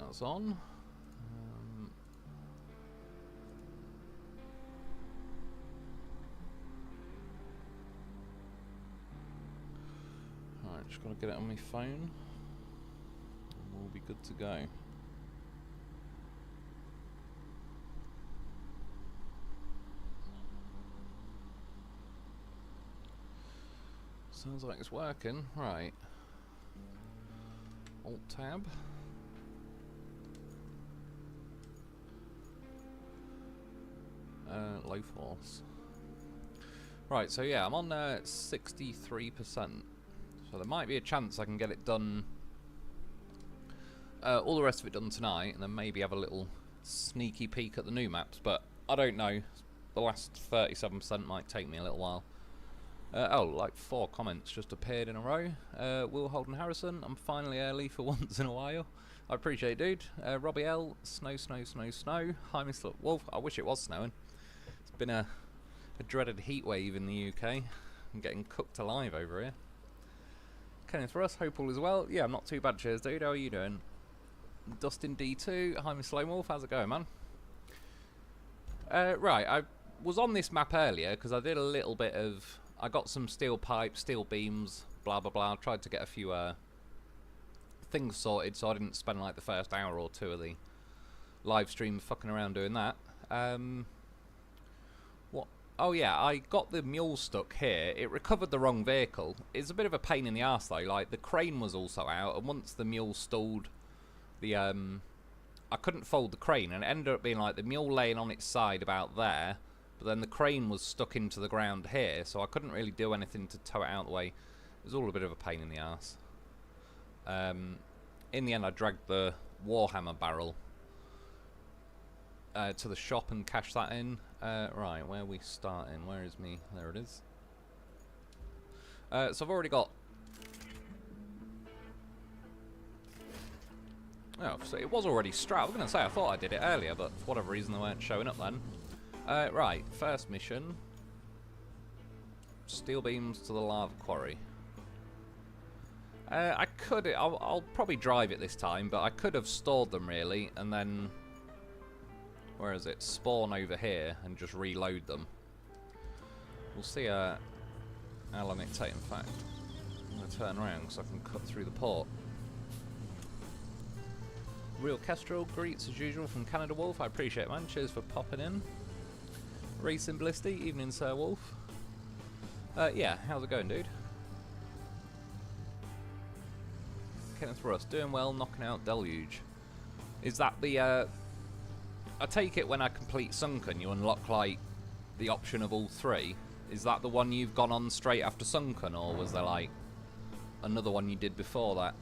That's on. Alright, just gotta get it on my phone. And we'll be good to go. Sounds like it's working. Right. Alt-tab. Low force. Right, so yeah, I'm on 63%. So there might be a chance I can get it done, all the rest of it done tonight, and then maybe have a little sneaky peek at the new maps, but I don't know. The last 37% might take me a little while. Oh, like 4 comments just appeared in a row. Will Holden Harrison, I'm finally early for once in a while. I appreciate it, dude. Robbie L, snow, snow, snow, snow. Hi, Mr. Wolf. I wish it was snowing. It's been a dreaded heat wave in the UK. I'm getting cooked alive over here. Kenneth Russ, hope all is well. Yeah, I'm not too bad, cheers, dude. How are you doing? Dustin D2, hi, ItsMrLoneWolf. How's it going, man? Right, I was on this map earlier because I did a little bit of... I got some steel pipes, steel beams, blah blah blah. I tried to get a few things sorted so I didn't spend like the first hour or two of the live stream fucking around doing that. What? Oh yeah, I got the mule stuck here. It recovered the wrong vehicle. It's a bit of a pain in the arse though. Like the crane was also out, and once the mule stalled, the I couldn't fold the crane, and it ended up being like the mule laying on its side about there. But then the crane was stuck into the ground here, so I couldn't really do anything to tow it out of the way. It was all a bit of a pain in the arse. In the end, I dragged the Warhammer barrel to the shop and cashed that in. Right, where are we starting? Where is me? There it is. So I've already got... Oh, so it was already strapped. I was going to say, I thought I did it earlier, but for whatever reason they weren't showing up then. Right, first mission. Steel beams to the lava quarry. I could... I'll probably drive it this time, but I could have stored them really, and then... Where is it? Spawn over here and just reload them. We'll see how long it takes. In fact, I'm going to turn around so I can cut through the port. Real Kestrel, greets as usual from Canada Wolf. I appreciate it, man. Cheers for popping in. Racing Blisty, evening Sir Wolf. Yeah, how's it going, dude? Kenneth Russ, doing well, knocking out Deluge. Is that the, I take it when I complete Sunken, you unlock, like, the option of all 3. Is that the one you've gone on straight after Sunken, or was there, like, another one you did before that?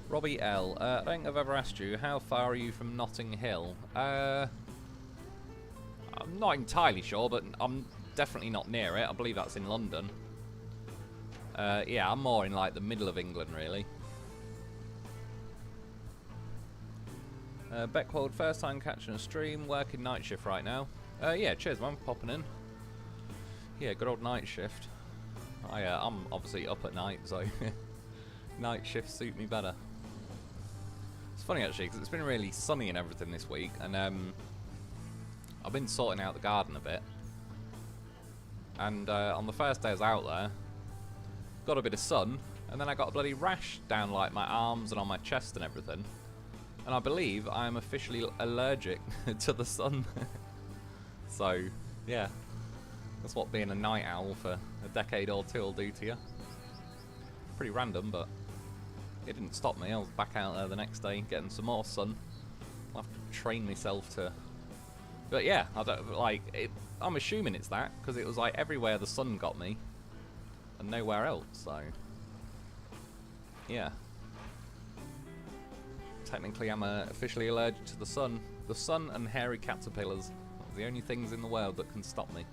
Robbie L, I don't think I've ever asked you, how far are you from Notting Hill? I'm not entirely sure, but I'm definitely not near it. I believe that's in London. Yeah, I'm more in like the middle of England, really. Beckwold, first time catching a stream, working night shift right now. Yeah, cheers man, popping in. Yeah, good old night shift. I'm obviously up at night, so night shifts suit me better. It's funny actually, because it's been really sunny and everything this week, and I've been sorting out the garden a bit. And on the first day I was out there, got a bit of sun, and then I got a bloody rash down like my arms and on my chest and everything. And I believe I am officially allergic to the sun. So, yeah. That's what being a night owl for a decade or two will do to you. Pretty random, but it didn't stop me. I was back out there the next day getting some more sun. I'll have to train myself to... But yeah, I don't, like, I'm assuming it's that, because it was like everywhere the sun got me, and nowhere else, so... Yeah. Technically I'm officially allergic to the sun. The sun and hairy caterpillars are the only things in the world that can stop me.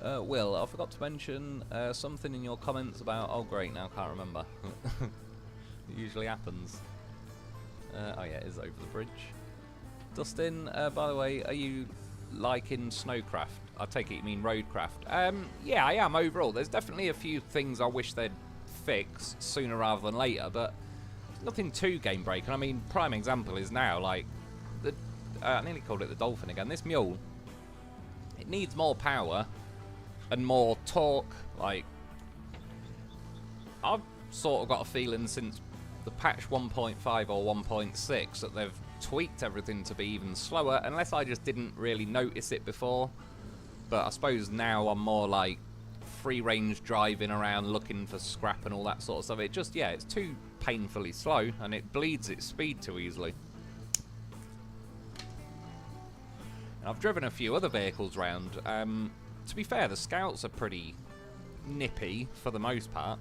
Will, I forgot to mention something in your comments about... Oh great, now I can't remember. It usually happens. Oh yeah, it is over the bridge. Dustin, by the way, are you liking Snowcraft? I take it you mean Roadcraft. Yeah, I am overall. There's definitely a few things I wish they'd fix sooner rather than later, but nothing too game breaking. I mean, prime example is now, like, I nearly called it the Dolphin again. This mule, it needs more power and more torque. Like, I've sort of got a feeling since the patch 1.5 or 1.6 that they've tweaked everything to be even slower, unless I just didn't really notice it before. But I suppose now I'm more like free range driving around looking for scrap and all that sort of stuff. It just, yeah, it's too painfully slow and it bleeds its speed too easily. And I've driven a few other vehicles round. To be fair, the Scouts are pretty nippy for the most part.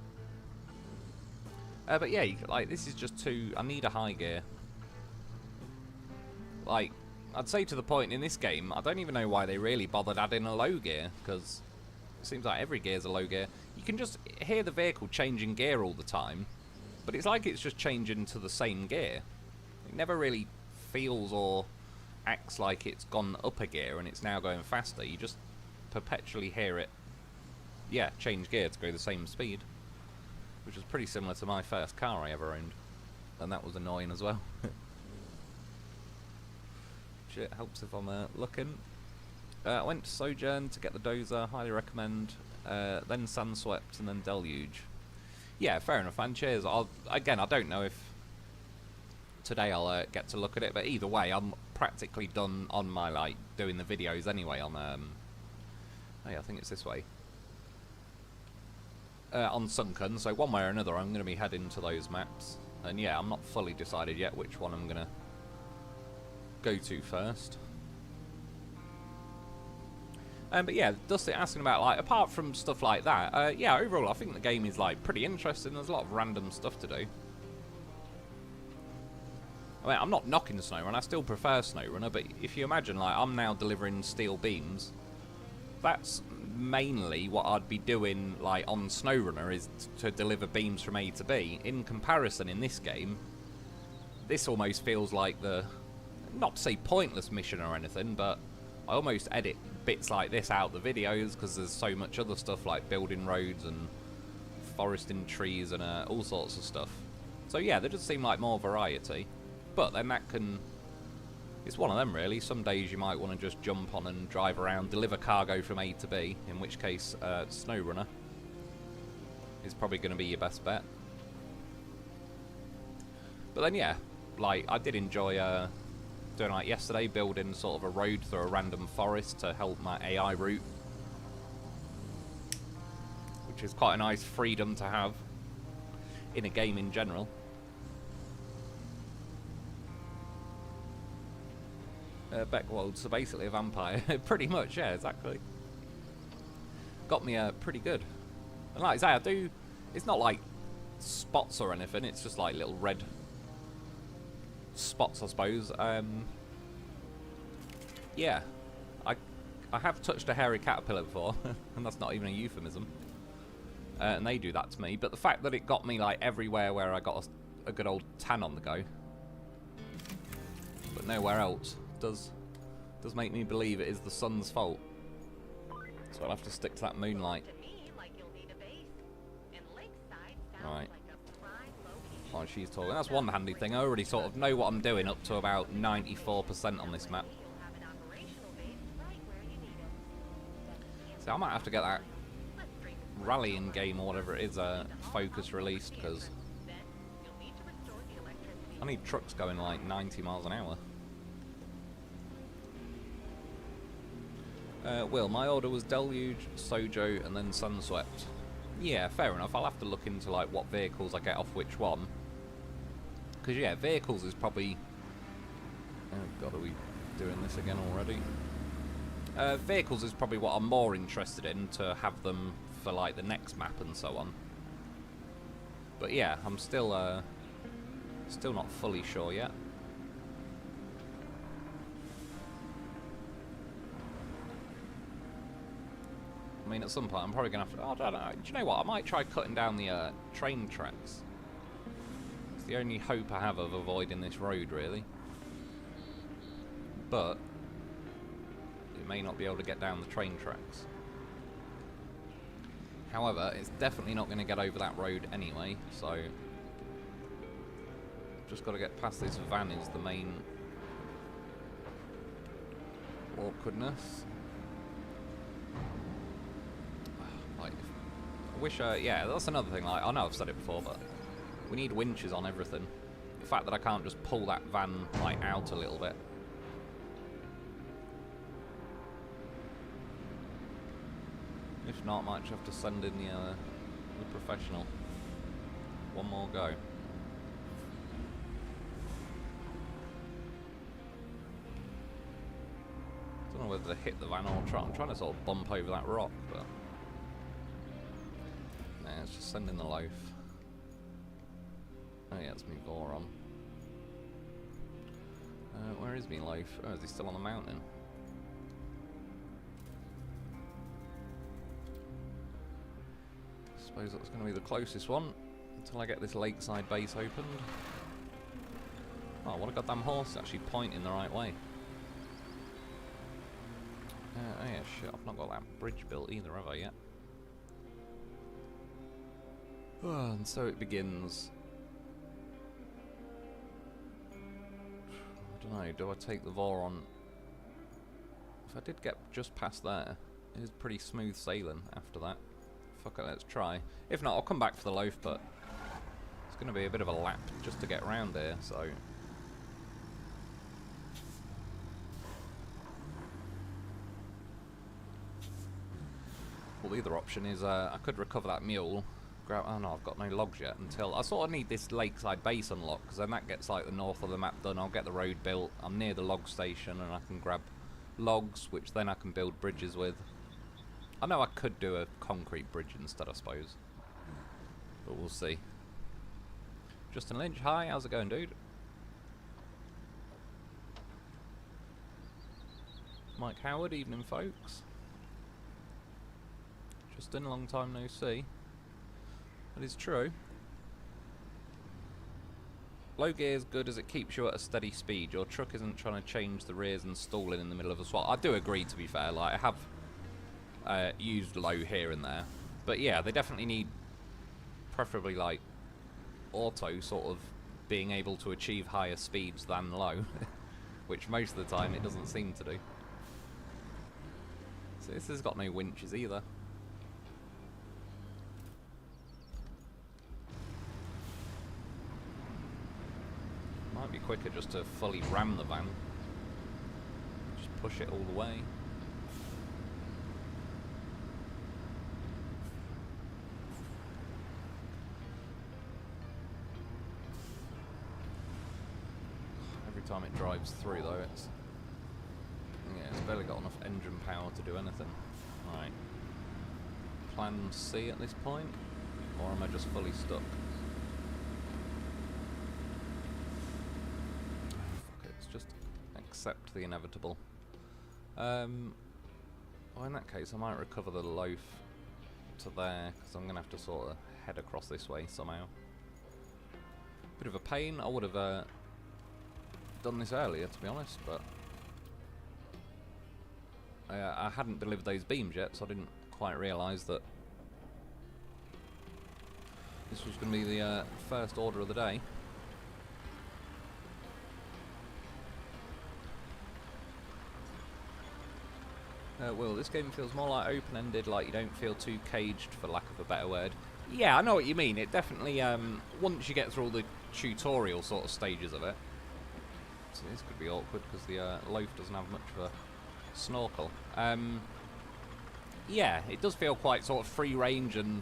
But yeah, like, this is just too... I need a high gear. Like, I'd say to the point in this game, I don't even know why they really bothered adding a low gear, because it seems like every gear's a low gear. You can just hear the vehicle changing gear all the time, but it's like it's just changing to the same gear. It never really feels or acts like it's gone up a gear and it's now going faster. You just perpetually hear it, yeah, change gear to go the same speed, which was pretty similar to my first car I ever owned, and that was annoying as well. Shit, helps if I'm looking. I went to Sojourn to get the Dozer, highly recommend, then Sandswept and then Deluge. Yeah, fair enough, man, cheers. Again, I don't know if today I'll get to look at it, but either way, I'm practically done on my, like, doing the videos anyway on, oh yeah, I think it's this way. On Sunken, so one way or another I'm going to be heading to those maps. And yeah, I'm not fully decided yet which one I'm going to go to first. But yeah, Dusty asking about, like, apart from stuff like that, yeah, overall I think the game is, like, pretty interesting. There's a lot of random stuff to do. I mean, I'm not knocking SnowRunner, I still prefer SnowRunner, but if you imagine, like, I'm now delivering steel beams, that's mainly what I'd be doing, like, on SnowRunner, is to deliver beams from A to B. In comparison, in this game, this almost feels like the, not to say pointless mission or anything, but I almost edit bits like this out the videos because there's so much other stuff like building roads and foresting trees and all sorts of stuff. So yeah, there does seem like more variety, but then that can, it's one of them really. Some days you might want to just jump on and drive around, deliver cargo from A to B, in which case SnowRunner is probably going to be your best bet. But then yeah, like, I did enjoy doing, like, yesterday, building sort of a road through a random forest to help my AI route, which is quite a nice freedom to have in a game in general. Beckwold, so basically a vampire. Pretty much, yeah, exactly. Got me pretty good. And like I say, it's not like spots or anything, it's just like little red spots, I suppose. Yeah, I have touched a hairy caterpillar before, and that's not even a euphemism. And they do that to me, but the fact that it got me, like, everywhere where I got a good old tan on the go, but nowhere else, does make me believe it is the sun's fault. So I'll have to stick to that moonlight. Right. Oh, she's talking. That's one handy thing. I already sort of know what I'm doing up to about 94% on this map. So I might have to get that rallying game or whatever it is focus released, because I need trucks going like 90 miles an hour. Will, my order was Deluge, Sojo, and then Sunswept. Yeah, fair enough. I'll have to look into, like, what vehicles I get off which one. Because, yeah, vehicles is probably... Oh, God, are we doing this again already? Vehicles is probably what I'm more interested in, to have them for, like, the next map and so on. But, yeah, I'm still not fully sure yet. I mean, at some point I'm probably going to have to... Oh, I don't know. Do you know what? I might try cutting down the train tracks. It's the only hope I have of avoiding this road, really. But it may not be able to get down the train tracks. However, it's definitely not going to get over that road anyway, so just got to get past this van is the main awkwardness. Like, I wish, yeah, that's another thing. Like, I know I've said it before, but we need winches on everything. The fact that I can't just pull that van like out a little bit. If not, I might have to send in the professional. One more go. Don't know whether to hit the van or try. I'm trying to sort of bump over that rock, but nah, it's just sending the loaf. Oh yeah, it's me Voron. Where is me loaf? Oh, is he still on the mountain? I suppose that's going to be the closest one until I get this lakeside base opened. Oh, what a goddamn horse, actually pointing the right way. Oh yeah, shit, I've not got that bridge built either, have I yet? Oh, and so it begins. I don't know, do I take the Voron? If I did get just past there, it is pretty smooth sailing after that. Fuck it, let's try. If not, I'll come back for the loaf, but it's going to be a bit of a lap just to get around here, so... Well, the other option is I could recover that mule. Oh no, I've got no logs yet until... I sort of need this lakeside base unlocked, because then that gets like the north of the map done. I'll get the road built. I'm near the log station, and I can grab logs, which then I can build bridges with. I know I could do a concrete bridge instead, I suppose. But we'll see. Justin Lynch, hi, how's it going, dude? Mike Howard, evening, folks. Justin, long time no see. That is true. Low gear is good as it keeps you at a steady speed. Your truck isn't trying to change the rears and stalling in the middle of a swap. I do agree, to be fair. Like, I have used low here and there, but yeah, they definitely need, preferably like auto, sort of being able to achieve higher speeds than low, which most of the time it doesn't seem to do. So this has got no winches either. Might be quicker just to fully ram the van, just push it all the way. Time it drives through though, it's barely got enough engine power to do anything. Right, plan C at this point, or am I just fully stuck? Fuck it, let's just accept the inevitable. Well, in that case I might recover the loaf to there, because I'm gonna have to sort of head across this way somehow. Bit of a pain. I would have done this earlier, to be honest, but I hadn't delivered those beams yet, so I didn't quite realise that this was going to be the first order of the day. Will, this game feels more like open-ended, like you don't feel too caged, for lack of a better word. Yeah, I know what you mean. It definitely, once you get through all the tutorial sort of stages of it, so this could be awkward because the loaf doesn't have much of a snorkel. Yeah, it does feel quite sort of free range, and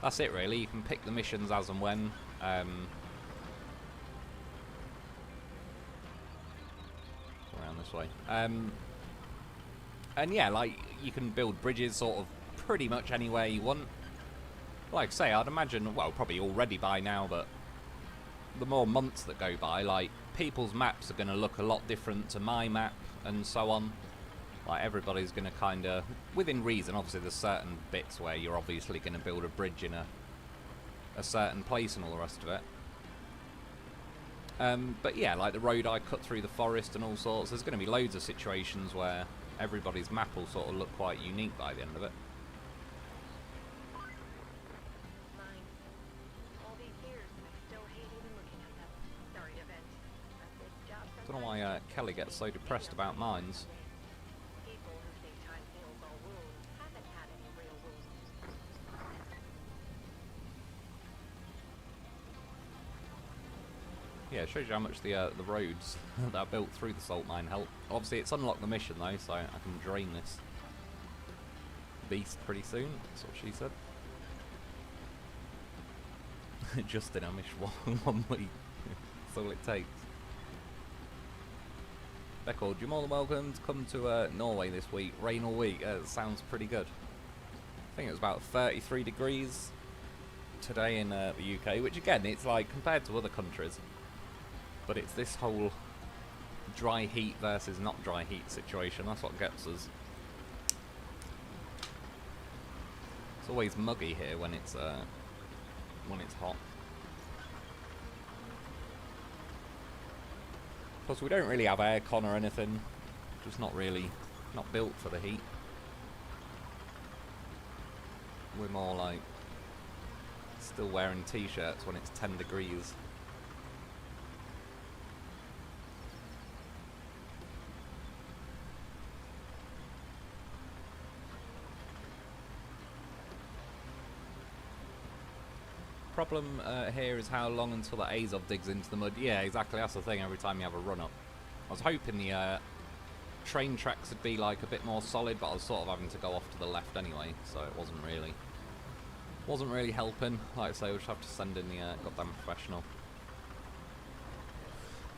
that's it really. You can pick the missions as and when. Around this way. And yeah, like, you can build bridges sort of pretty much anywhere you want. Like I say, I'd imagine, well, probably already by now, but the more months that go by, like, people's maps are going to look a lot different to my map, and so on. Like, everybody's going to kind of, within reason, obviously there's certain bits where you're obviously going to build a bridge in a certain place and all the rest of it. But yeah, like the road I cut through the forest and all sorts, there's going to be loads of situations where everybody's map will sort of look quite unique by the end of it. I don't know why Kelly gets so depressed about mines. Yeah, it shows you how much the roads that are built through the salt mine help. Obviously, it's unlocked the mission though, so I can drain this beast pretty soon. That's what she said. Just in a mission one week. That's all it takes. Beckhold, you're more than welcome to come to Norway this week. Rain all week. Sounds pretty good. I think it was about 33 degrees today in the UK, which again, it's like compared to other countries. But it's this whole dry heat versus not dry heat situation. That's what gets us. It's always muggy here when it's hot. Plus, we don't really have aircon or anything. Just not built for the heat. We're more like still wearing t-shirts when it's 10 degrees. Problem here is how long until the Azov digs into the mud. Yeah, exactly, that's the thing every time you have a run up. I was hoping the train tracks would be like a bit more solid, but I was sort of having to go off to the left anyway, so it wasn't really helping. Like I say, we'll just have to send in the goddamn professional.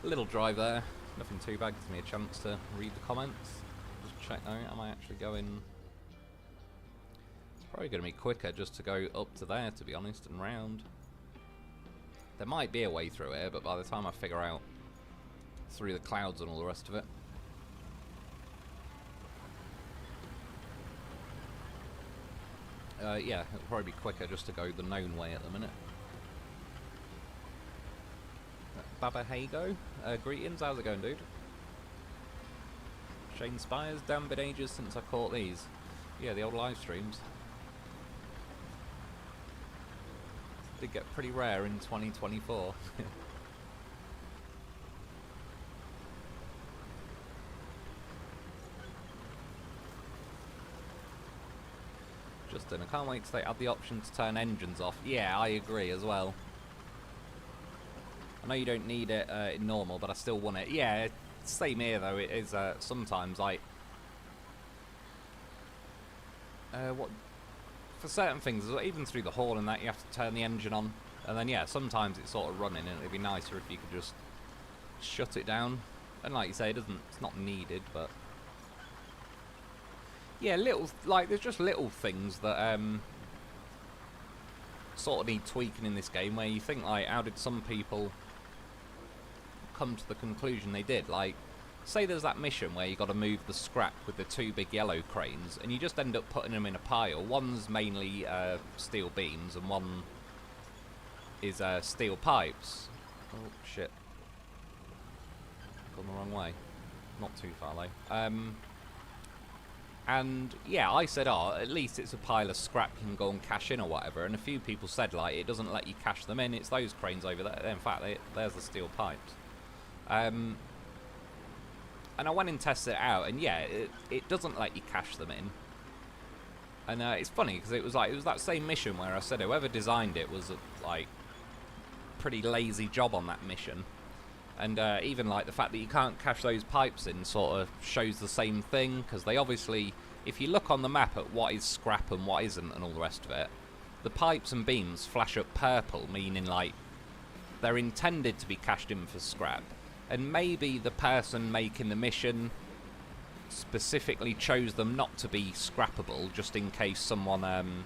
A little dry there, nothing too bad, gives me a chance to read the comments. Just check out, am I actually going... Probably going to be quicker just to go up to there, to be honest, and round. There might be a way through here, but by the time I figure out through the clouds and all the rest of it. Yeah, it'll probably be quicker just to go the known way at the minute. Baba Hago, greetings, how's it going, dude? Shane Spires, damn been ages since I caught these. Yeah, the old live streams. Did get pretty rare in 2024. Justin, I can't wait till they add the option to turn engines off. Yeah, I agree as well. I know you don't need it in normal, but I still want it. Yeah, same here though. It is sometimes like what. For certain things, even through the horn and that, you have to turn the engine on. And then, yeah, sometimes it's sort of running, and it'd be nicer if you could just shut it down. And like you say, it's not needed, but... Yeah, there's just little things that, sort of need tweaking in this game, where you think, like, how did some people come to the conclusion they did? Like, say there's that mission where you got to move the scrap with the two big yellow cranes, and you just end up putting them in a pile. One's mainly steel beams, and one is steel pipes. Oh shit! Gone the wrong way. Not too far though. And yeah, I said, oh, at least it's a pile of scrap you can go and cash in or whatever. And a few people said, like, it doesn't let you cash them in. It's those cranes over there. In fact, there's the steel pipes. And I went and tested it out, and yeah, it doesn't let you cash them in. And it's funny because it was that same mission where I said whoever designed it was like pretty lazy job on that mission. And even like the fact that you can't cash those pipes in sort of shows the same thing, because they obviously, if you look on the map at what is scrap and what isn't and all the rest of it, the pipes and beams flash up purple, meaning like they're intended to be cashed in for scrap. And maybe the person making the mission specifically chose them not to be scrappable, just in case someone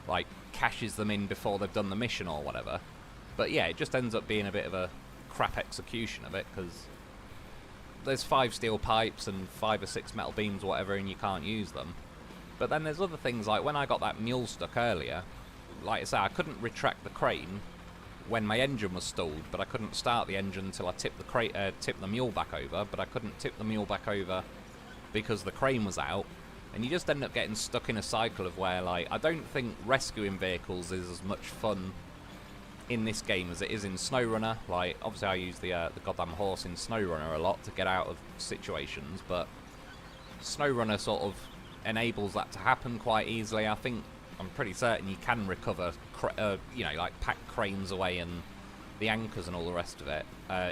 like cashes them in before they've done the mission or whatever. But yeah, it just ends up being a bit of a crap execution of it, because there's 5 steel pipes and 5 or 6 metal beams or whatever, and you can't use them. But then there's other things, like when I got that mule stuck earlier, like I say, I couldn't retract the crane when my engine was stalled, but I couldn't start the engine until I tipped the mule back over. But I couldn't tip the mule back over because the crane was out, and you just end up getting stuck in a cycle of where, like, I don't think rescuing vehicles is as much fun in this game as it is in SnowRunner. Like, obviously I use the goddamn horse in SnowRunner a lot to get out of situations, but SnowRunner sort of enables that to happen quite easily. I'm pretty certain you can recover, you know, like pack cranes away and the anchors and all the rest of it,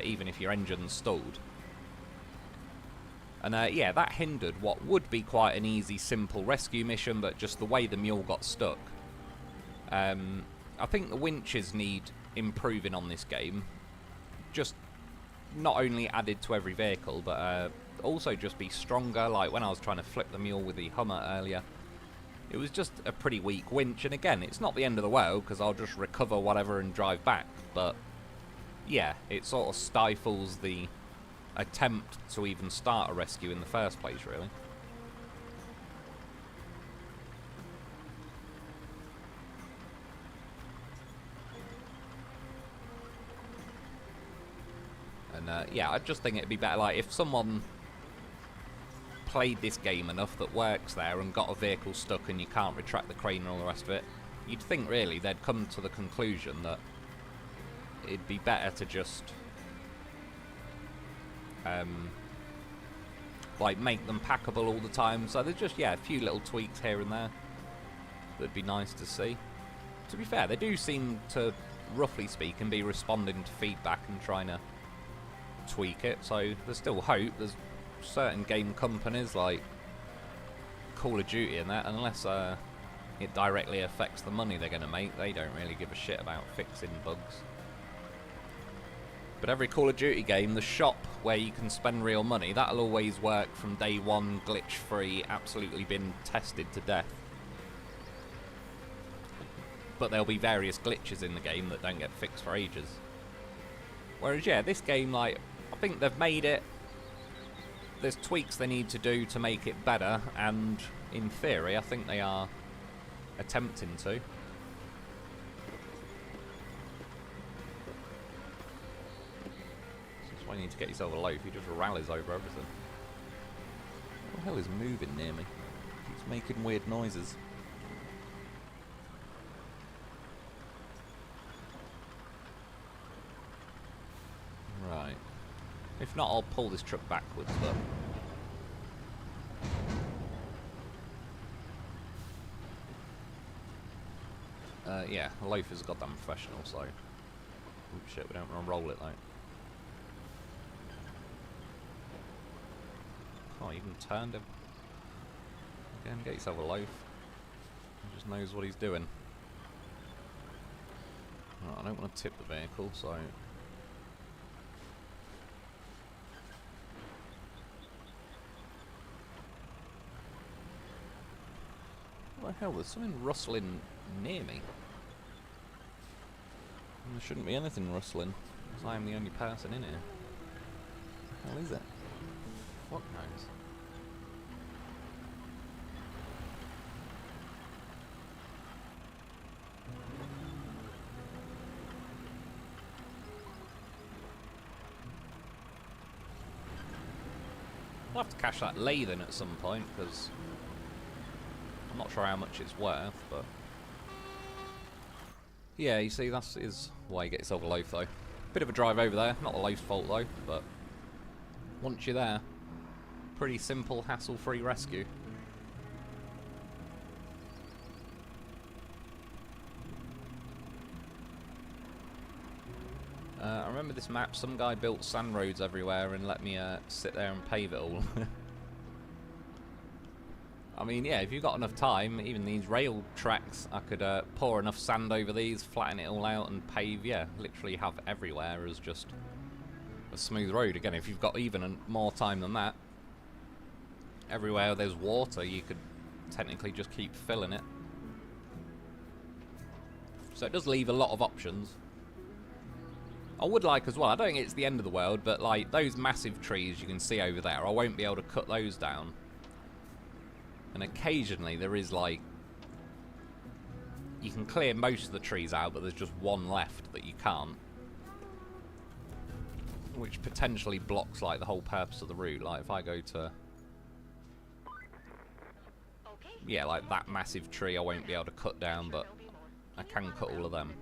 even if your engine's stalled. And yeah, that hindered what would be quite an easy, simple rescue mission, but just the way the mule got stuck. I think the winches need improving on this game. Just not only added to every vehicle, but also just be stronger. Like when I was trying to flip the mule with the Hummer earlier, it was just a pretty weak winch. And again, it's not the end of the world because I'll just recover whatever and drive back. But yeah, it sort of stifles the attempt to even start a rescue in the first place, really. And yeah, I just think it'd be better, like, if someone played this game enough that works there and got a vehicle stuck and you can't retract the crane and all the rest of it, you'd think, really, they'd come to the conclusion that it'd be better to just like make them packable all the time. So there's just, yeah, a few little tweaks here and there that'd be nice to see. To be fair, they do seem to, roughly speaking, be responding to feedback and trying to tweak it, so there's still hope. There's certain game companies like Call of Duty and that, unless it directly affects the money they're going to make, they don't really give a shit about fixing bugs. But every Call of Duty game, the shop where you can spend real money, that'll always work from day one, glitch-free, absolutely been tested to death. But there'll be various glitches in the game that don't get fixed for ages. Whereas, yeah, this game, like, I think they've made it. There's tweaks they need to do to make it better, and in theory, I think they are attempting to. You need to get yourself a loaf. He just rallies over everything. What the hell is moving near me? He's making weird noises. Right. If not, I'll pull this truck backwards, but yeah, a loaf is a goddamn professional, so oops, shit, we don't want to roll it though. Oh, even turned him. Again, get yourself a loaf. He just knows what he's doing. Right, I don't want to tip the vehicle, so... What the hell? There's something rustling near me. There shouldn't be anything rustling, because I am the only person in here. What the hell is it? Fuck knows. I'll have to cash that lathe in at some point, because I'm not sure how much it's worth, but... Yeah, you see, that is why you get yourself a loaf, though. Bit of a drive over there, not the loaf's fault, though, but... Once you're there, pretty simple, hassle-free rescue. I remember this map, some guy built sand roads everywhere and let me sit there and pave it all. I mean, yeah, if you've got enough time, even these rail tracks, I could pour enough sand over these, flatten it all out and pave, yeah, literally have everywhere as just a smooth road. Again, if you've got even more time than that, everywhere there's water, you could technically just keep filling it. So it does leave a lot of options. I would like as well, I don't think it's the end of the world, but like those massive trees you can see over there, I won't be able to cut those down. And occasionally there is like, you can clear most of the trees out, but there's just one left that you can't. Which potentially blocks like the whole purpose of the route. Like if I go to yeah, like that massive tree I won't be able to cut down, but I can cut all of them.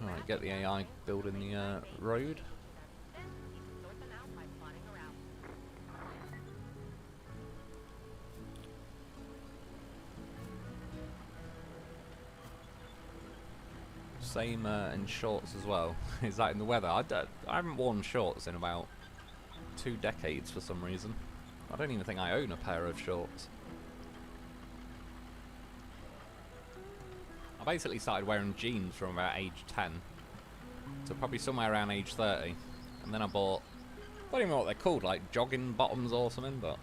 Alright, get the AI building the road. Same in shorts as well. Is that in the weather? I haven't worn shorts in about 2 decades for some reason. I don't even think I own a pair of shorts. I basically started wearing jeans from about age 10 to probably somewhere around age 30, and then I bought, I don't even know what they're called, like jogging bottoms or something, but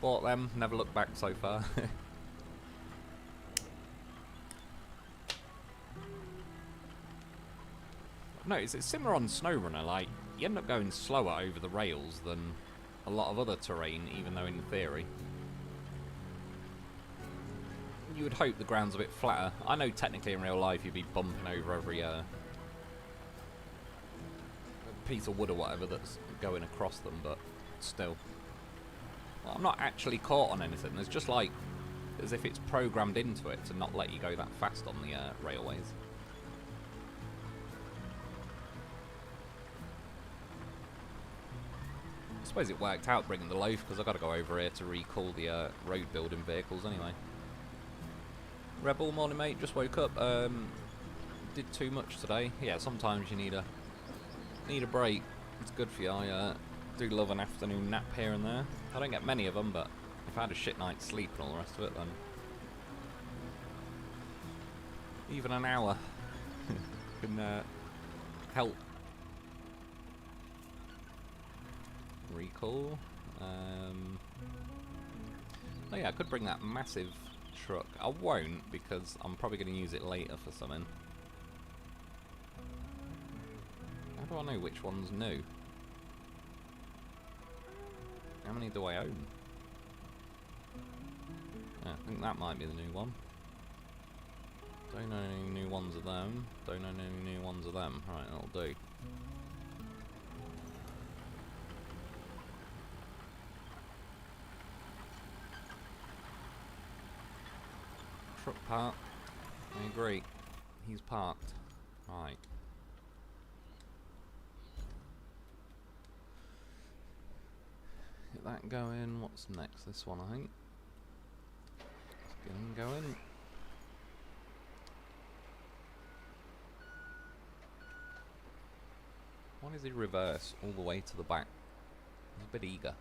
bought them, never looked back so far. No, it's similar on SnowRunner, like you end up going slower over the rails than a lot of other terrain, even though in theory you would hope the ground's a bit flatter. I know technically in real life you'd be bumping over every piece of wood or whatever that's going across them, but still. Well, I'm not actually caught on anything. There's just like, as if it's programmed into it to not let you go that fast on the railways. I suppose it worked out bringing the loaf because I've got to go over here to recall the road building vehicles anyway. Rebel, morning mate, just woke up. Did too much today. Yeah, sometimes you need a break. It's good for you. I do love an afternoon nap here and there. I don't get many of them, but if I had a shit night's sleep and all the rest of it, then even an hour can help. Recall. Oh yeah, I could bring that massive truck. I won't because I'm probably going to use it later for something. How do I know which one's new? How many do I own? Yeah, I think that might be the new one. Don't know any new ones of them. Don't know any new ones of them. Right, that'll do. Truck park. I agree. He's parked. Right. Get that going. What's next? This one, I think. Let's get him going. Why does he reverse all the way to the back? He's a bit eager.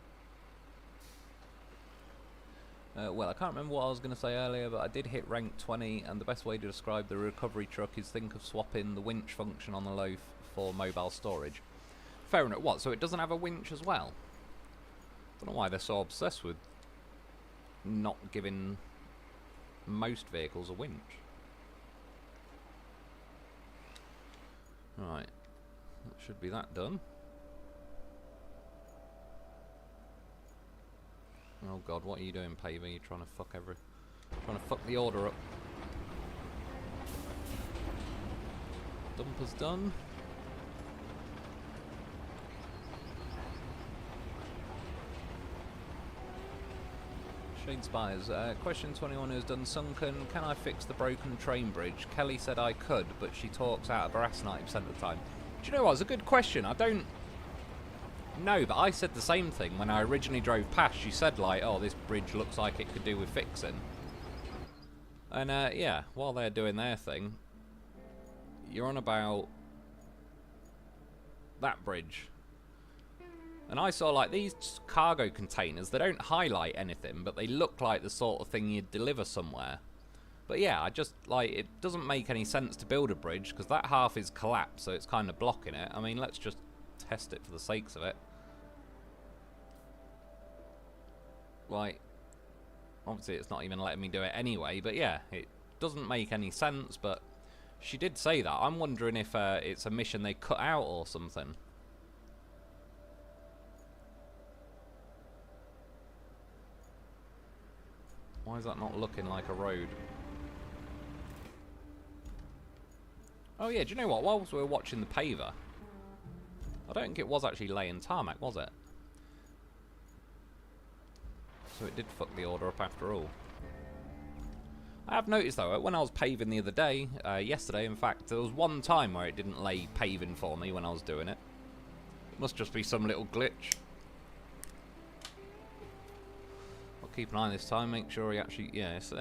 Well, I can't remember what I was going to say earlier, but I did hit rank 20, and the best way to describe the recovery truck is think of swapping the winch function on the loaf for mobile storage. Fair enough. What, so it doesn't have a winch as well? I don't know why they're so obsessed with not giving most vehicles a winch. Right. That should be that done. Oh god, what are you doing, Paver? You're trying to fuck the order up. Dumper's done. Shade Spires. Question 21 has done sunken. Can I fix the broken train bridge? Kelly said I could, but she talks out of her ass 90% of the time. Do you know what? It's a good question. I don't know, but I said the same thing when I originally drove past. She said, like, oh, this bridge looks like it could do with fixing. And, yeah, while they're doing their thing, you're on about that bridge. And I saw, like, these cargo containers, they don't highlight anything, but they look like the sort of thing you'd deliver somewhere. But yeah, I just, like, it doesn't make any sense to build a bridge, because that half is collapsed, so it's kind of blocking it. I mean, let's just test it for the sakes of it. Like, obviously it's not even letting me do it anyway, but yeah, it doesn't make any sense, but she did say that. I'm wondering if it's a mission they cut out or something. Why is that not looking like a road? Oh yeah, do you know what? Whilst we were watching the paver, I don't think it was actually laying tarmac, was it? So it did fuck the order up after all. I have noticed though, when I was paving the other day, yesterday in fact, there was one time where it didn't lay paving for me when I was doing it. It must just be some little glitch. I'll keep an eye this time, make sure he actually, yeah, it's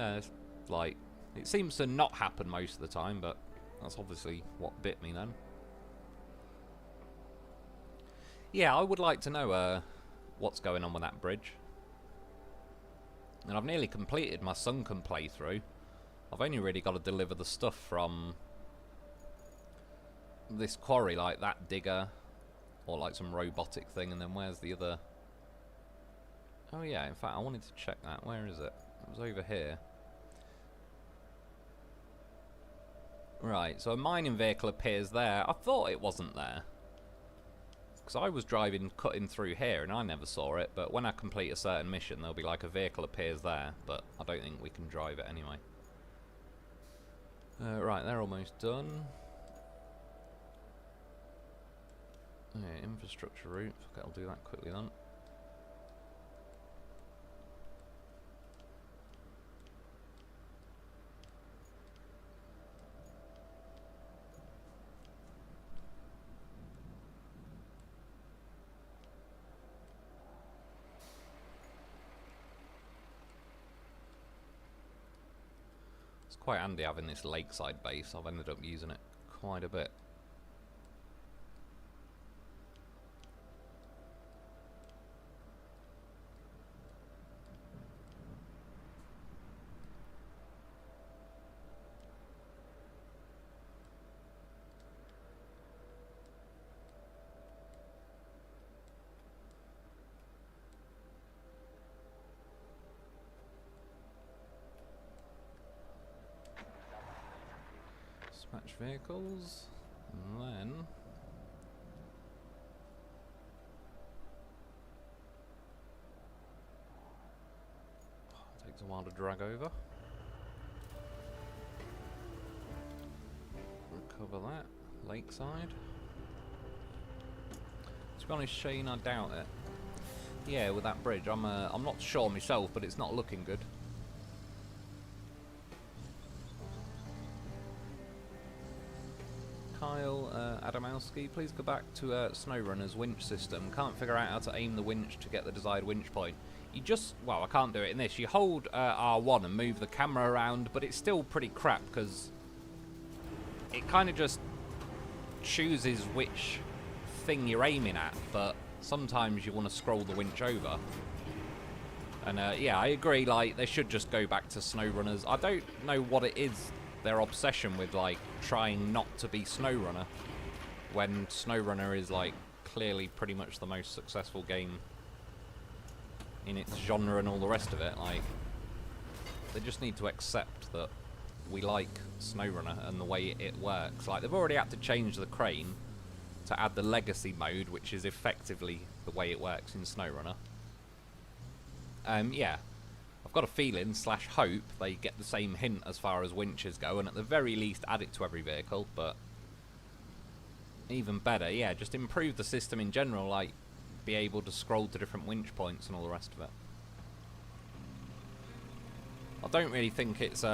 like, it seems to not happen most of the time, but that's obviously what bit me then. Yeah, I would like to know what's going on with that bridge. And I've nearly completed my sunken playthrough. I've only really got to deliver the stuff from this quarry, like that digger, or like some robotic thing, and then where's the other... Oh yeah, in fact I wanted to check that. Where is it? It was over here. Right, so a mining vehicle appears there. I thought it wasn't there, because I was driving, cutting through here, and I never saw it, but when I complete a certain mission, there'll be like a vehicle appears there, but I don't think we can drive it anyway. Right, they're almost done. Yeah, infrastructure route. Okay, I'll do that quickly then. It's quite handy having this lakeside base. I've ended up using it quite a bit. Dispatch vehicles, and then takes a while to drag over. Recover that lakeside. To be honest, Shane, I doubt it. Yeah, with that bridge, I'm not sure myself, but it's not looking good. Kyle Adamowski, please go back to SnowRunner's winch system. Can't figure out how to aim the winch to get the desired winch point. You just, well, I can't do it in this. You hold R1 and move the camera around, but it's still pretty crap because it kind of just chooses which thing you're aiming at, but sometimes you want to scroll the winch over. And yeah, I agree, like, they should just go back to SnowRunners. I don't know what it is, their obsession with, like, trying not to be SnowRunner, when SnowRunner is, like, clearly pretty much the most successful game in its genre and all the rest of it. Like, they just need to accept that we like SnowRunner and the way it works. Like, they've already had to change the crane to add the legacy mode, which is effectively the way it works in SnowRunner. Yeah, I've got a feeling / hope they get the same hint as far as winches go, and at the very least add it to every vehicle. But even better, yeah, just improve the system in general, like be able to scroll to different winch points and all the rest of it. I don't really think it's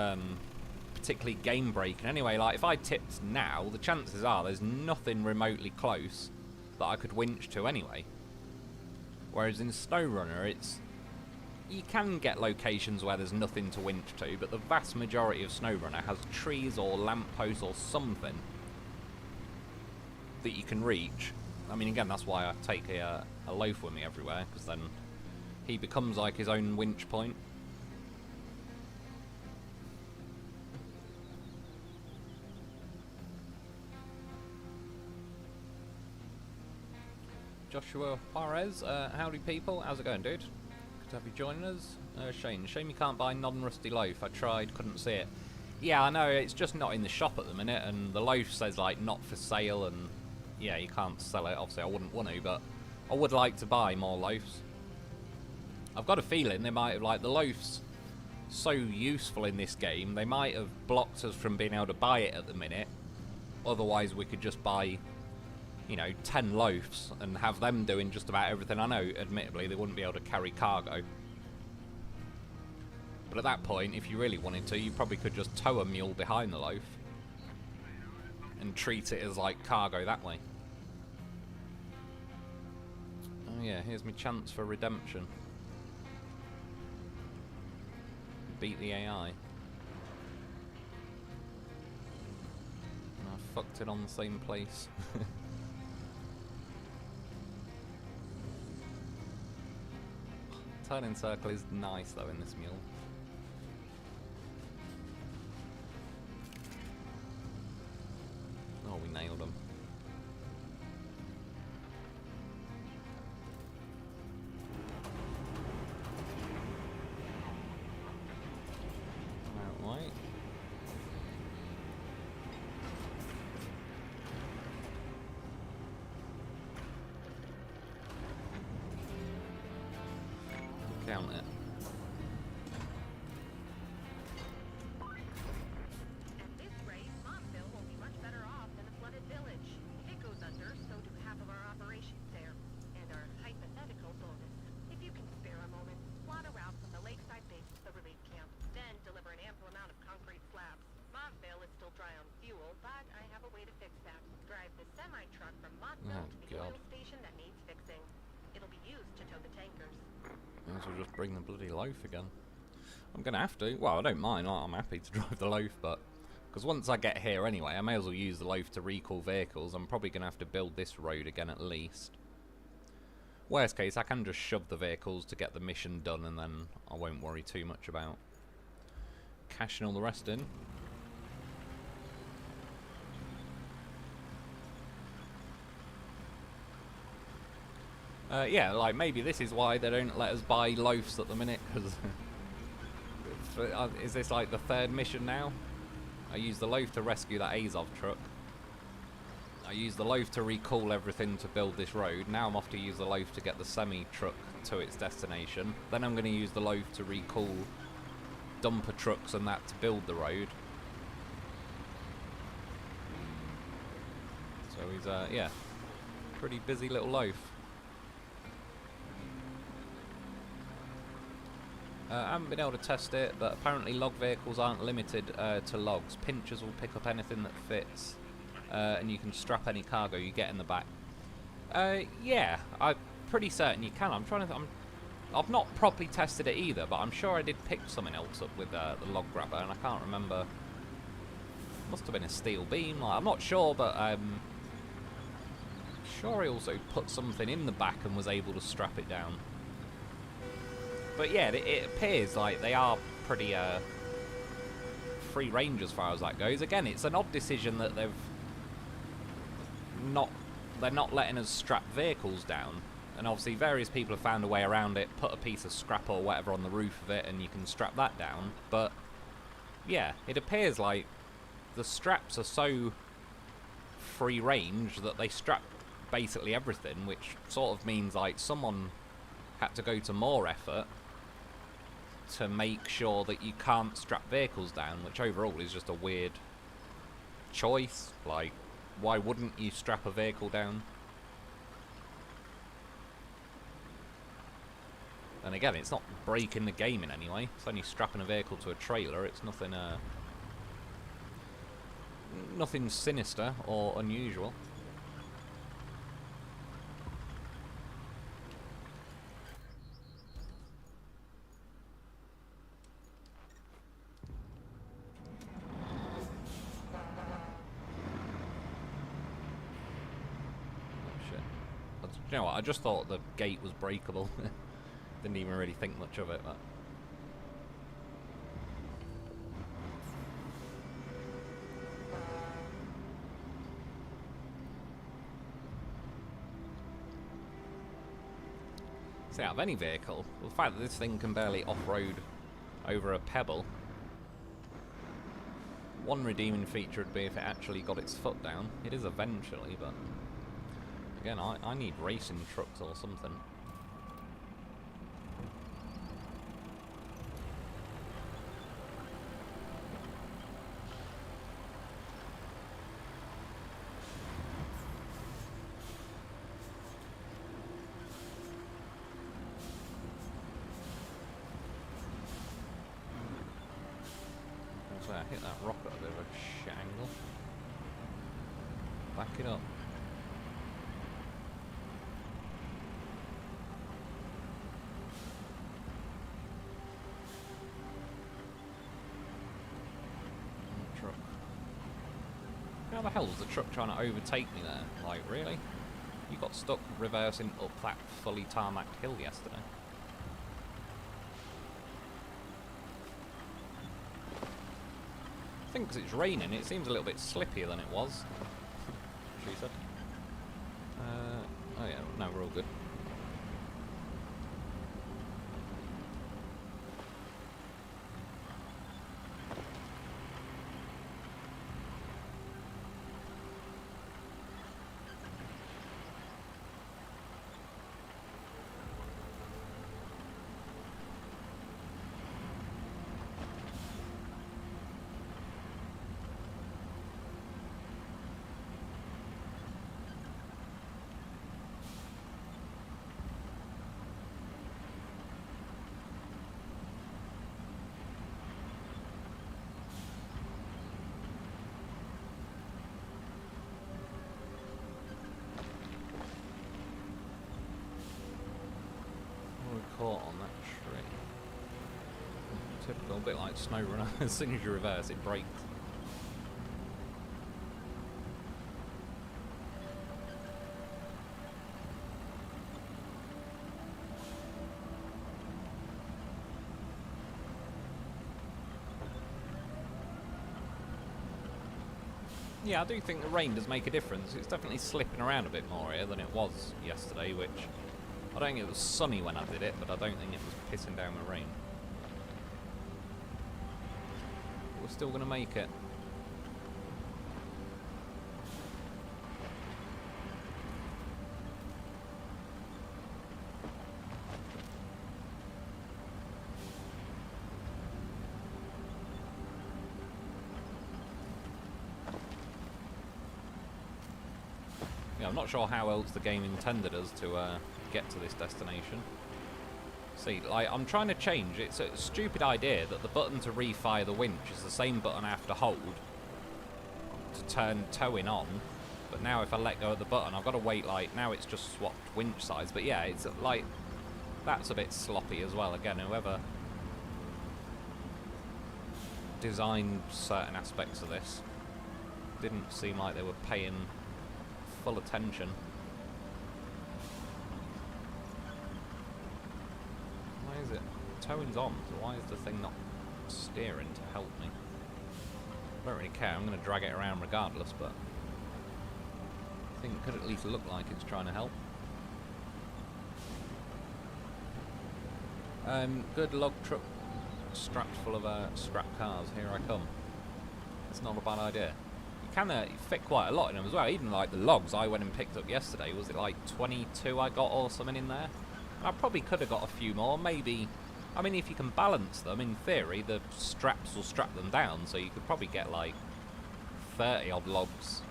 particularly game breaking anyway. Like, if I tipped now, the chances are there's nothing remotely close that I could winch to anyway. Whereas in SnowRunner, it's, you can get locations where there's nothing to winch to, but the vast majority of SnowRunner has trees or lampposts or something that you can reach. I mean, again, that's why I take a loaf with me everywhere, because then he becomes like his own winch point. Joshua Juarez, howdy people, how's it going, dude? Good to have you joining us. Shane, shame you can't buy non-rusty loaf. I tried, couldn't see it. Yeah, I know, it's just not in the shop at the minute, and the loaf says, like, not for sale, and yeah, you can't sell it. Obviously, I wouldn't want to, but I would like to buy more loaves. I've got a feeling they might have, like, the loaves so useful in this game. They might have blocked us from being able to buy it at the minute. Otherwise, we could just buy, you know, 10 loafs and have them doing just about everything. I know, admittedly, they wouldn't be able to carry cargo. But at that point, if you really wanted to, you probably could just tow a mule behind the loaf and treat it as, like, cargo that way. Oh yeah, here's my chance for redemption. Beat the AI. And I fucked it on the same place. Turning circle is nice though in this mule. Oh, we nailed him. Right. Count it. We'll just bring the bloody loaf again. I'm gonna have to. Well, I don't mind. I'm happy to drive the loaf, but because once I get here anyway, I may as well use the loaf to recall vehicles. I'm probably gonna have to build this road again at least. Worst case, I can just shove the vehicles to get the mission done, and then I won't worry too much about cashing all the rest in. Yeah, like maybe this is why they don't let us buy loafs at the minute, because is this like the third mission now? I used the loaf to rescue that Azov truck. I used the loaf to recall everything to build this road. Now I'm off to use the loaf to get the semi-truck to its destination. Then I'm going to use the loaf to recall dumper trucks and that to build the road. So he's, yeah, pretty busy little loaf. I haven't been able to test it, but apparently log vehicles aren't limited to logs. Pinchers will pick up anything that fits, and you can strap any cargo you get in the back. Yeah, I'm pretty certain you can. I'm trying to. I've not properly tested it either, but I'm sure I did pick something else up with the log grabber, and I can't remember. Must have been a steel beam. Like, I'm not sure, but I'm sure I also put something in the back and was able to strap it down. But yeah, it appears like they are pretty free range as far as that goes. Again, it's an odd decision that they're not letting us strap vehicles down. And obviously various people have found a way around it, put a piece of scrap or whatever on the roof of it and you can strap that down. But yeah, it appears like the straps are so free range that they strap basically everything, which sort of means like someone had to go to more effort to make sure that you can't strap vehicles down, which overall is just a weird choice. Like, why wouldn't you strap a vehicle down? And again, it's not breaking the game in any way. It's only strapping a vehicle to a trailer. It's nothing nothing sinister or unusual. You know what, I just thought the gate was breakable. Didn't even really think much of it, but... See, out of any vehicle, the fact that this thing can barely off-road over a pebble, one redeeming feature would be if it actually got its foot down. It is eventually, but... Again, I need racing trucks or something. hit that rock at a bit of a shit angle. Back it up. Truck. How the hell was the truck trying to overtake me there? Like, really? You got stuck reversing up that fully tarmacked hill yesterday. I think because it's raining, it seems a little bit slippier than it was. She said. Oh yeah, no, we're all good. Caught on that tree. Typical, a bit like snow runner. As soon as you reverse, it brakes. Yeah, I do think the rain does make a difference. It's definitely slipping around a bit more here than it was yesterday, which I don't think it was sunny when I did it, but I don't think it was pissing down with rain. But we're still going to make it. Yeah, I'm not sure how else the game intended us to get to this destination. See, like, I'm trying to change. It's a stupid idea that the button to refire the winch is the same button I have to hold to turn towing on. But now if I let go of the button, I've got to wait, like, now it's just swapped winch size. But yeah, it's like, that's a bit sloppy as well. Again, whoever designed certain aspects of this didn't seem like they were paying full attention. Why is it? Towing's on, so why is the thing not steering to help me? I don't really care, I'm going to drag it around regardless, but I think it could at least look like it's trying to help. Good log truck strapped full of scrap cars, here I come. It's not a bad idea. You can fit quite a lot in them as well, even like the logs I went and picked up yesterday. Was it like 22 I got or something in there? I probably could have got a few more, maybe. I mean, if you can balance them, in theory, the straps will strap them down, so you could probably get like 30 odd logs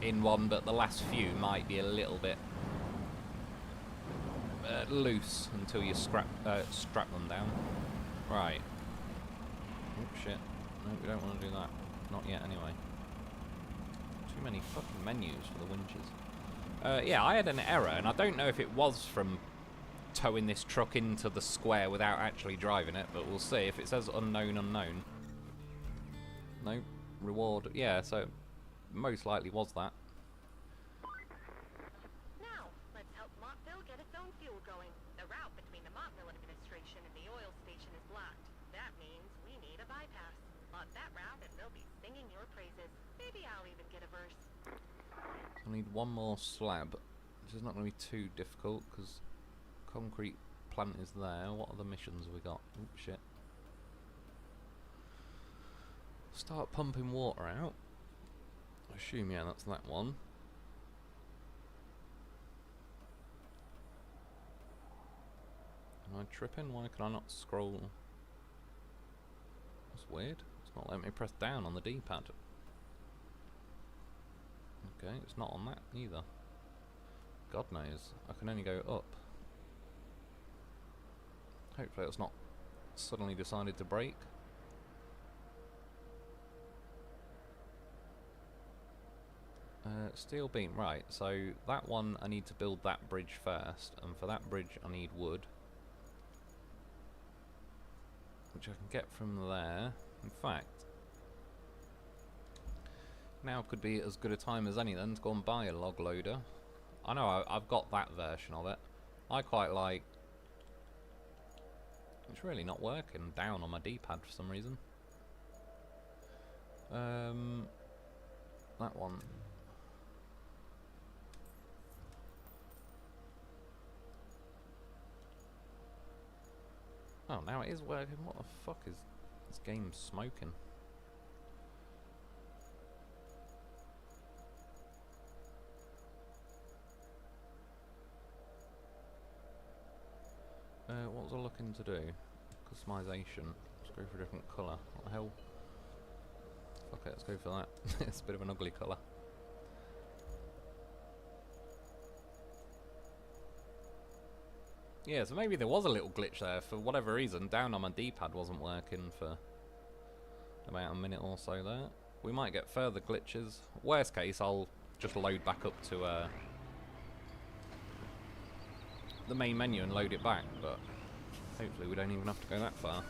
in one, but the last few might be a little bit loose until you strap them down. Right. Oh shit. No, we don't want to do that. Not yet, anyway. Too many fucking menus for the winches. Yeah, I had an error, and I don't know if it was from towing this truck into the square without actually driving it, but we'll see. If it says unknown, unknown. No. Reward. Yeah, so most likely was that. Now, let's help Montville get its own fuel going. The route between the Montville administration and the oil station is blocked. That means we need a bypass. Block that route and they'll be singing your praises. Maybe I'll even get a verse. I need one more slab, which is not going to be too difficult because concrete plant is there. What other missions have we got? Oops, shit. Start pumping water out. I assume, yeah, that's that one. Am I tripping? Why can I not scroll? That's weird. It's not letting me press down on the D-pad. Okay, it's not on that either. God knows. I can only go up. Hopefully it's not suddenly decided to break. Steel beam, right, so that one I need to build that bridge first, and for that bridge I need wood, which I can get from there. In fact, now could be as good a time as any then to go and buy a log loader. I know I've got that version of it. I quite like... It's really not working down on my D-pad for some reason. That one. Oh, now it is working. What the fuck is this game smoking? What was I looking to do? Customization. Let's go for a different colour. What the hell? Fuck it, let's go for that. It's a bit of an ugly colour. Yeah, so maybe there was a little glitch there. For whatever reason, down on my D-pad wasn't working for about a minute or so there. We might get further glitches. Worst case, I'll just load back up to the main menu and load it back, but hopefully we don't even have to go that far.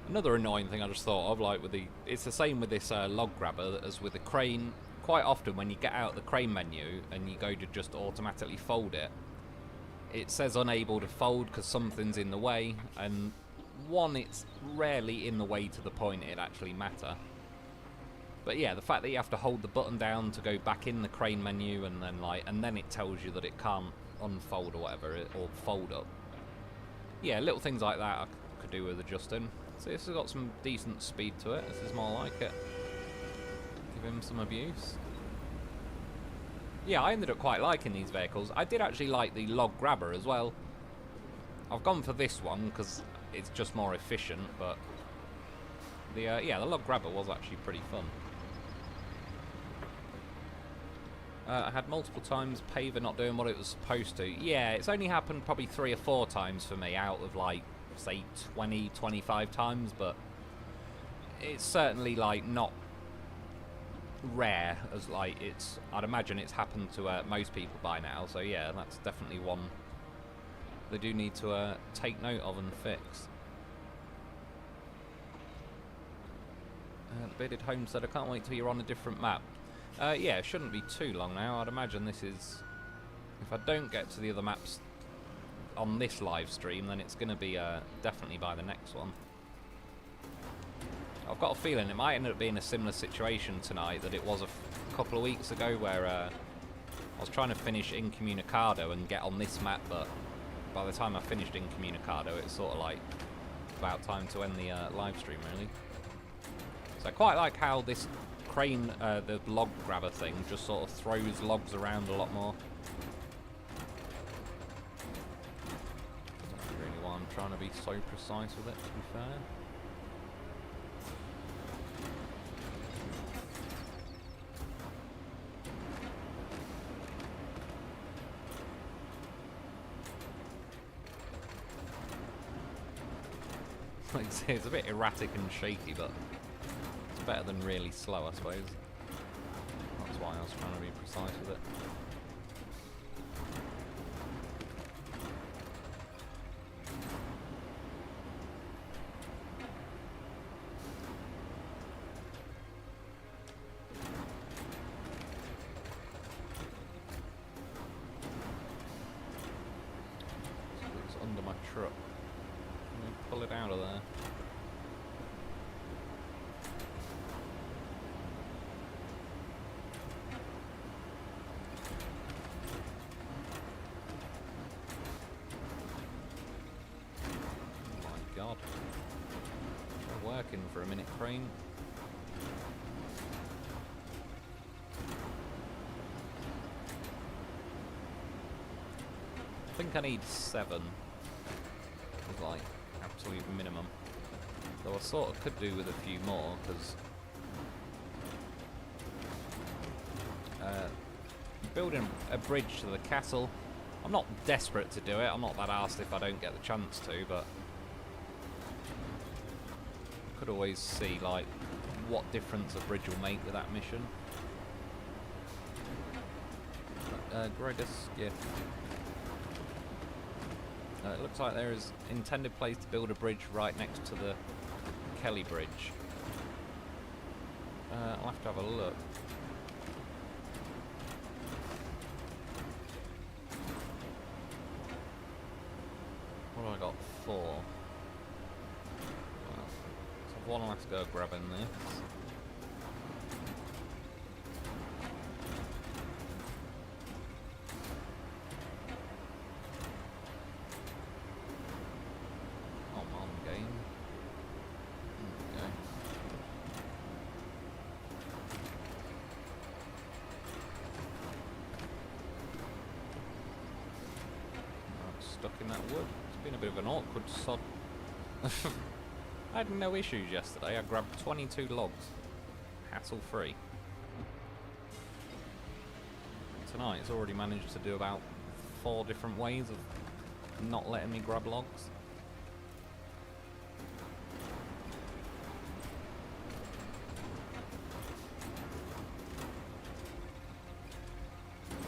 Another annoying thing I just thought of, like with the, it's the same with this log grabber as with the crane. Quite often when you get out the crane menu and you go to just automatically fold it, it says unable to fold because something's in the way, and one, it's rarely in the way to the point it'd actually matter. But yeah, the fact that you have to hold the button down to go back in the crane menu and then it tells you that it can't unfold or whatever, or fold up. Yeah, little things like that I could do with adjusting. So this has got some decent speed to it. This is more like it. Give him some abuse. Yeah, I ended up quite liking these vehicles. I did actually like the log grabber as well. I've gone for this one because it's just more efficient, but the yeah, the log grabber was actually pretty fun. I had multiple times paver not doing what it was supposed to. Yeah, it's only happened probably 3 or 4 times for me out of like, say 20, 25 times, but it's certainly like not rare as like it's, I'd imagine it's happened to most people by now, so yeah, that's definitely one they do need to take note of and fix. The Bearded Homestead, I can't wait till you're on a different map. Yeah, it shouldn't be too long now. I'd imagine this is, if I don't get to the other maps on this live stream, then it's going to be definitely by the next one. I've got a feeling it might end up being a similar situation tonight that it was a couple of weeks ago, where I was trying to finish Incommunicado and get on this map, but by the time I finished Incommunicado, it's sort of like about time to end the live stream, really. So I quite like how this crane, the log grabber thing, just sort of throws logs around a lot more. Don't know really why I'm trying to be so precise with it, to be fair. It's a bit erratic and shaky, but it's better than really slow, I suppose. That's why I was trying to be precise with it. It's under my truck. Pull it out of there. Oh my god. They're working for a minute, crane. I think I need 7. It's like absolute minimum. Though I sort of could do with a few more, because building a bridge to the castle, I'm not desperate to do it. I'm not that arsed if I don't get the chance to, but could could always see, like, what difference a bridge will make with that mission. Gregor's gift. It looks like there is intended place to build a bridge right next to the Kelly Bridge. I'll have to have a look. What have I got? 4. Well, let's have one last go grabbing this. Stuck in that wood. It's been a bit of an awkward sod. I had no issues yesterday. I grabbed 22 logs. Hassle free. Tonight it's already managed to do about 4 different ways of not letting me grab logs.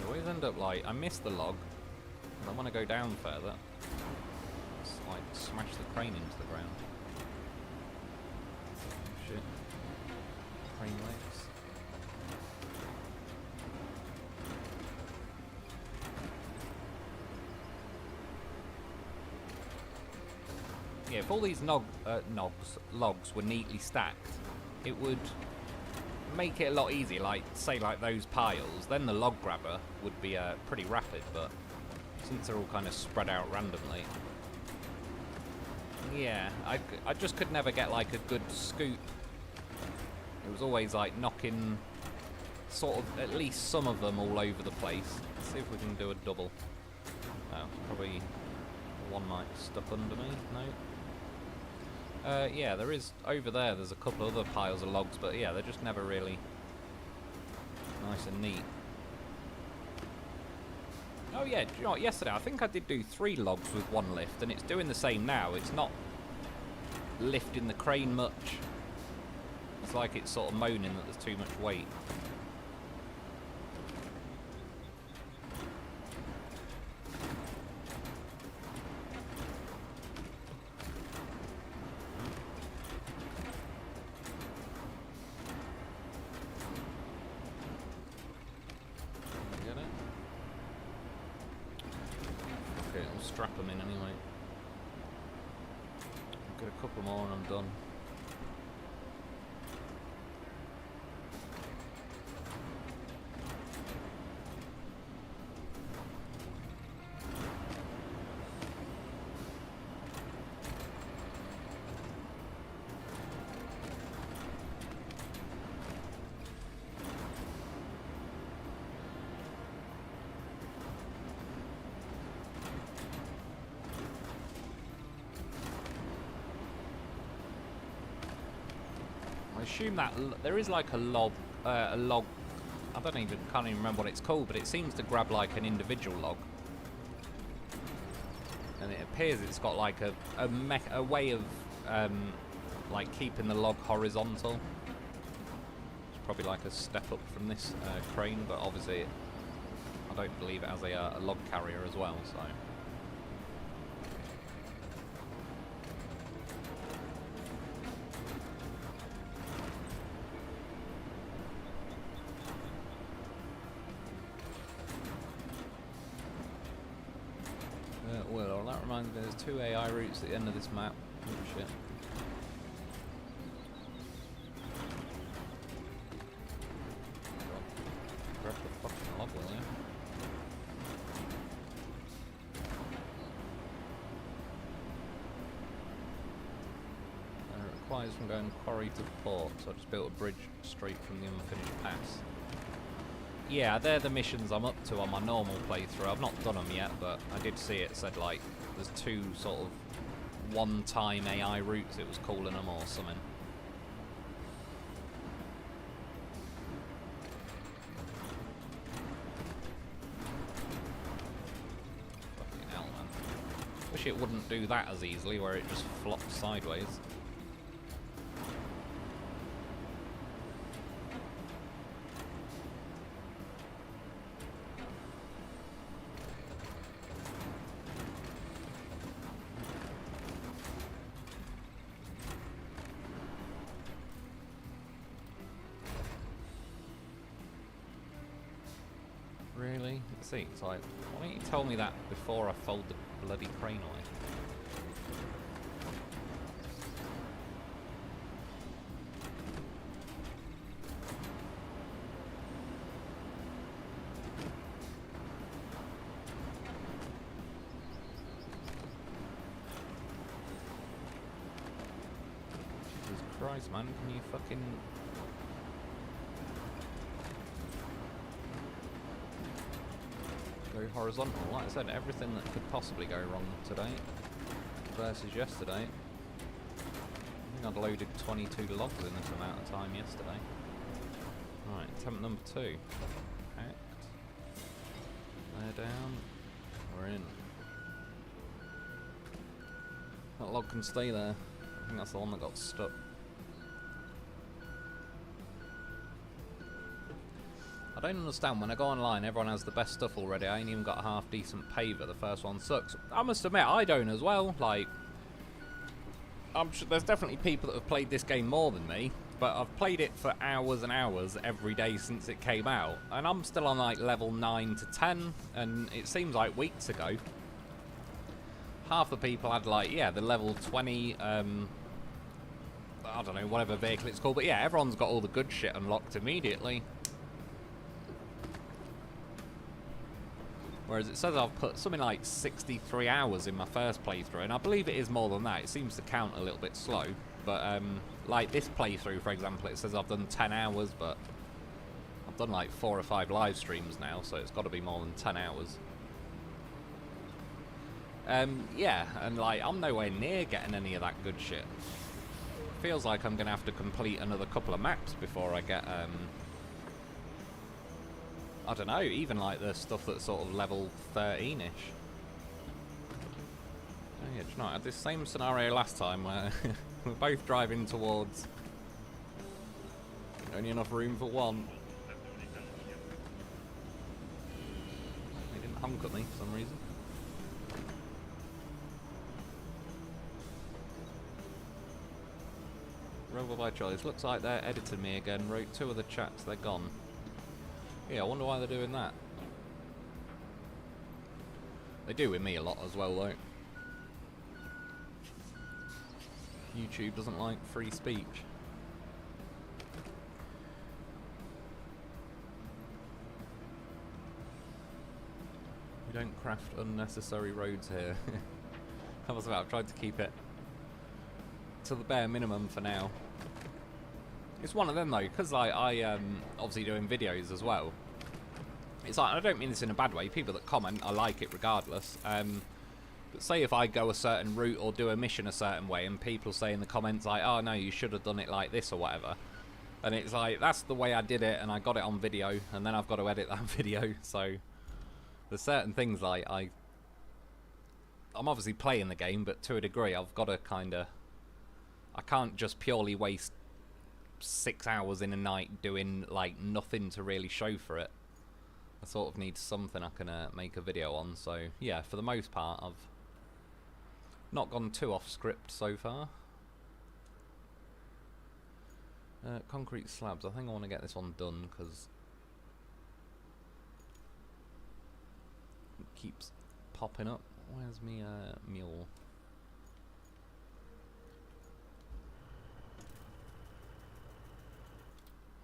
I always end up like, I miss the log. I want to go down further. It's like smash the crane into the ground. Oh, shit. Crane legs. Yeah, if all these logs were neatly stacked, it would make it a lot easier. Like, say, like those piles, then the log grabber would be pretty rapid, but since they're all kind of spread out randomly. Yeah, I just could never get like a good scoop. It was always like knocking sort of at least some of them all over the place. Let's see if we can do a double. Oh, probably one might stuck under me, no? Yeah, there is, over there's a couple other piles of logs, but yeah, they're just never really nice and neat. Oh yeah, do you know what, yesterday I think I did do 3 logs with 1 lift, and it's doing the same now. It's not lifting the crane much. It's like it's sort of moaning that there's too much weight. Strap them in anyway. I've got a couple more and I'm done. I assume that there is like a log. I can't even remember what it's called, but it seems to grab like an individual log, and it appears it's got like a way of like keeping the log horizontal. It's probably like a step up from this crane, but obviously I don't believe it has a log carrier as well. So. Well, that reminds me, there's 2 AI routes at the end of this map. Oh shit. Grab the fucking log, will you? It requires from going quarry to port, so I just built a bridge straight from the unfinished pass. Yeah, they're the missions I'm up to on my normal playthrough. I've not done them yet, but I did see it said like there's 2 sort of one-time AI routes, it was calling them, or something. Fucking hell, man. Wish it wouldn't do that as easily, where it just flops sideways. Really? See, it's like, why don't you tell me that before I fold the bloody crane away? Jesus Christ, man, can you fucking... go horizontal? Like I said, everything that could possibly go wrong today versus yesterday. I think I'd loaded 22 logs in this amount of time yesterday. Right, attempt number 2. Packed. They're down. We're in. That log can stay there. I think that's the one that got stuck. I don't understand, when I go online, everyone has the best stuff already. I ain't even got a half decent paver. The first one sucks. I must admit, I don't as well. Like, I'm sure there's definitely people that have played this game more than me, but I've played it for hours and hours every day since it came out, and I'm still on like level 9 to 10, and it seems like weeks ago. Half the people had like, yeah, the level 20, I don't know, whatever vehicle it's called, but yeah, everyone's got all the good shit unlocked immediately. Whereas it says I've put something like 63 hours in my first playthrough, and I believe it is more than that. It seems to count a little bit slow. But, like this playthrough, for example, it says I've done 10 hours, but I've done like 4 or 5 live streams now, so it's got to be more than 10 hours. Yeah, and like, I'm nowhere near getting any of that good shit. Feels like I'm going to have to complete another couple of maps before I get, I don't know, even like the stuff that's sort of level 13-ish. Oh yeah, do you know, I had this same scenario last time where we're both driving towards only enough room for one. He didn't honk at me for some reason. Rover by Charlie's. Looks like they're editing me again. Wrote 2 of the chats, they're gone. Yeah, I wonder why they're doing that. They do with me a lot as well, though. YouTube doesn't like free speech. We don't craft unnecessary roads here. That was about, I've tried to keep it to the bare minimum for now. It's one of them though, because I obviously doing videos as well. It's like, I don't mean this in a bad way, people that comment, I like it regardless. But say if I go a certain route or do a mission a certain way and people say in the comments like, oh no, you should have done it like this or whatever. And it's like, that's the way I did it and I got it on video and then I've got to edit that video. So there's certain things like I'm obviously playing the game, but to a degree I've got to kind of, I can't just purely waste 6 hours in a night doing like nothing to really show for it. I sort of need something I can make a video on. So yeah, for the most part I've not gone too off script so far. Concrete slabs, I think I want to get this one done because it keeps popping up. Where's me mule?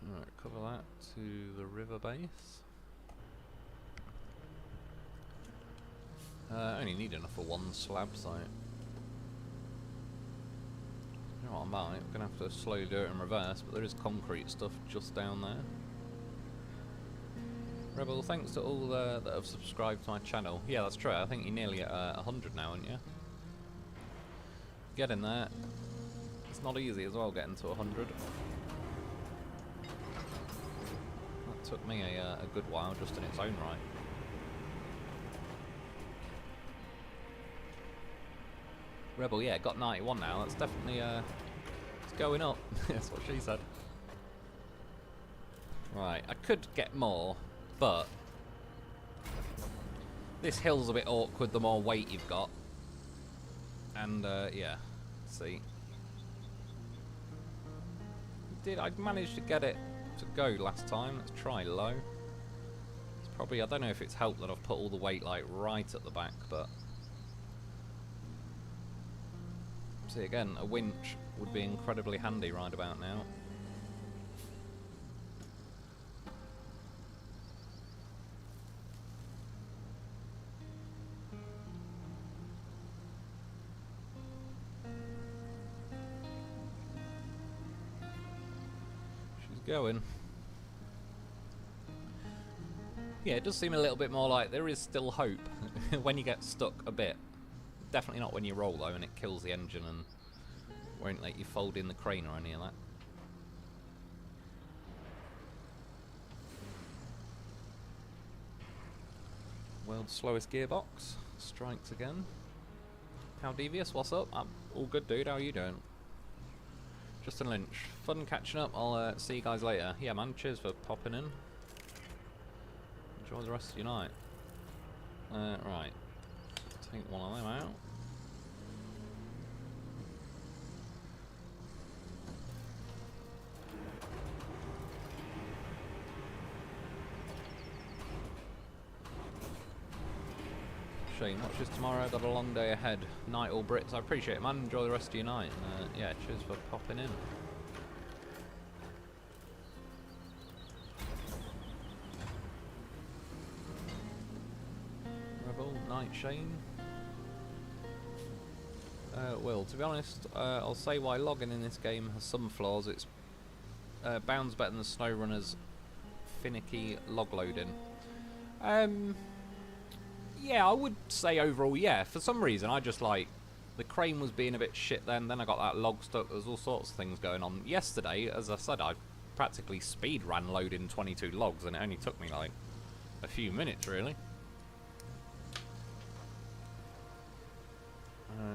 Alright, cover that to the river base. I only need enough for 1 slab site. You know what, I might. I'm going to have to slowly do it in reverse, but there is concrete stuff just down there. Rebel, thanks to all that have subscribed to my channel. Yeah, that's true. I think you're nearly at 100 now, aren't you? Get in there. It's not easy as well getting to 100. That took me a good while just in its own right. Rebel, yeah, got 91 now. That's definitely it's going up. That's what she said. Right, I could get more, but this hill's a bit awkward the more weight you've got. And yeah, see. I managed to get it to go last time. Let's try low. It's Probably, I don't know if it's helped that I've put all the weight like right at the back, but see again, a winch would be incredibly handy right about now. She's going. Yeah, it does seem a little bit more like there is still hope when you get stuck a bit. Definitely not when you roll though and it kills the engine and won't let you fold in the crane or any of that. World's slowest gearbox strikes again. How Devious, what's up? I'm all good, dude. How are you doing? Justin Lynch, fun catching up. I'll see you guys later. Yeah, man. Cheers for popping in. Enjoy the rest of your night. Right. Take one of them out. Shane, watch this tomorrow. Got a long day ahead. Night all Brits. I appreciate it, man. Enjoy the rest of your night. Yeah, cheers for popping in. Night, Shane. Well, to be honest, I'll say why logging in this game has some flaws. It's bounds better than the SnowRunner's finicky log loading. Yeah, I would say overall, yeah. For some reason, I just like the crane was being a bit shit then I got that log stuck. There's all sorts of things going on. Yesterday, as I said, I practically speed ran loading 22 logs, and it only took me like a few minutes, really.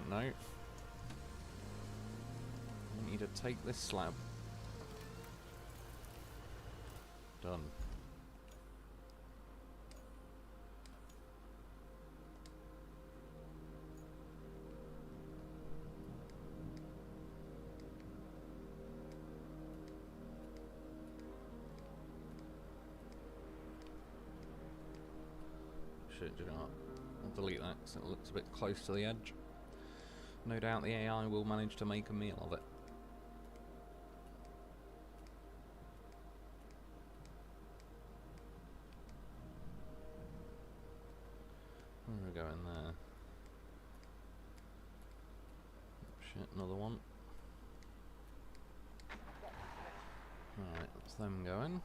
No. I need to take this slab. Done. Shit, do you know what? I'll delete that because it looks a bit close to the edge. No doubt the AI will manage to make a meal of it. Where are we going there? Shit, another one. Alright, that's them going.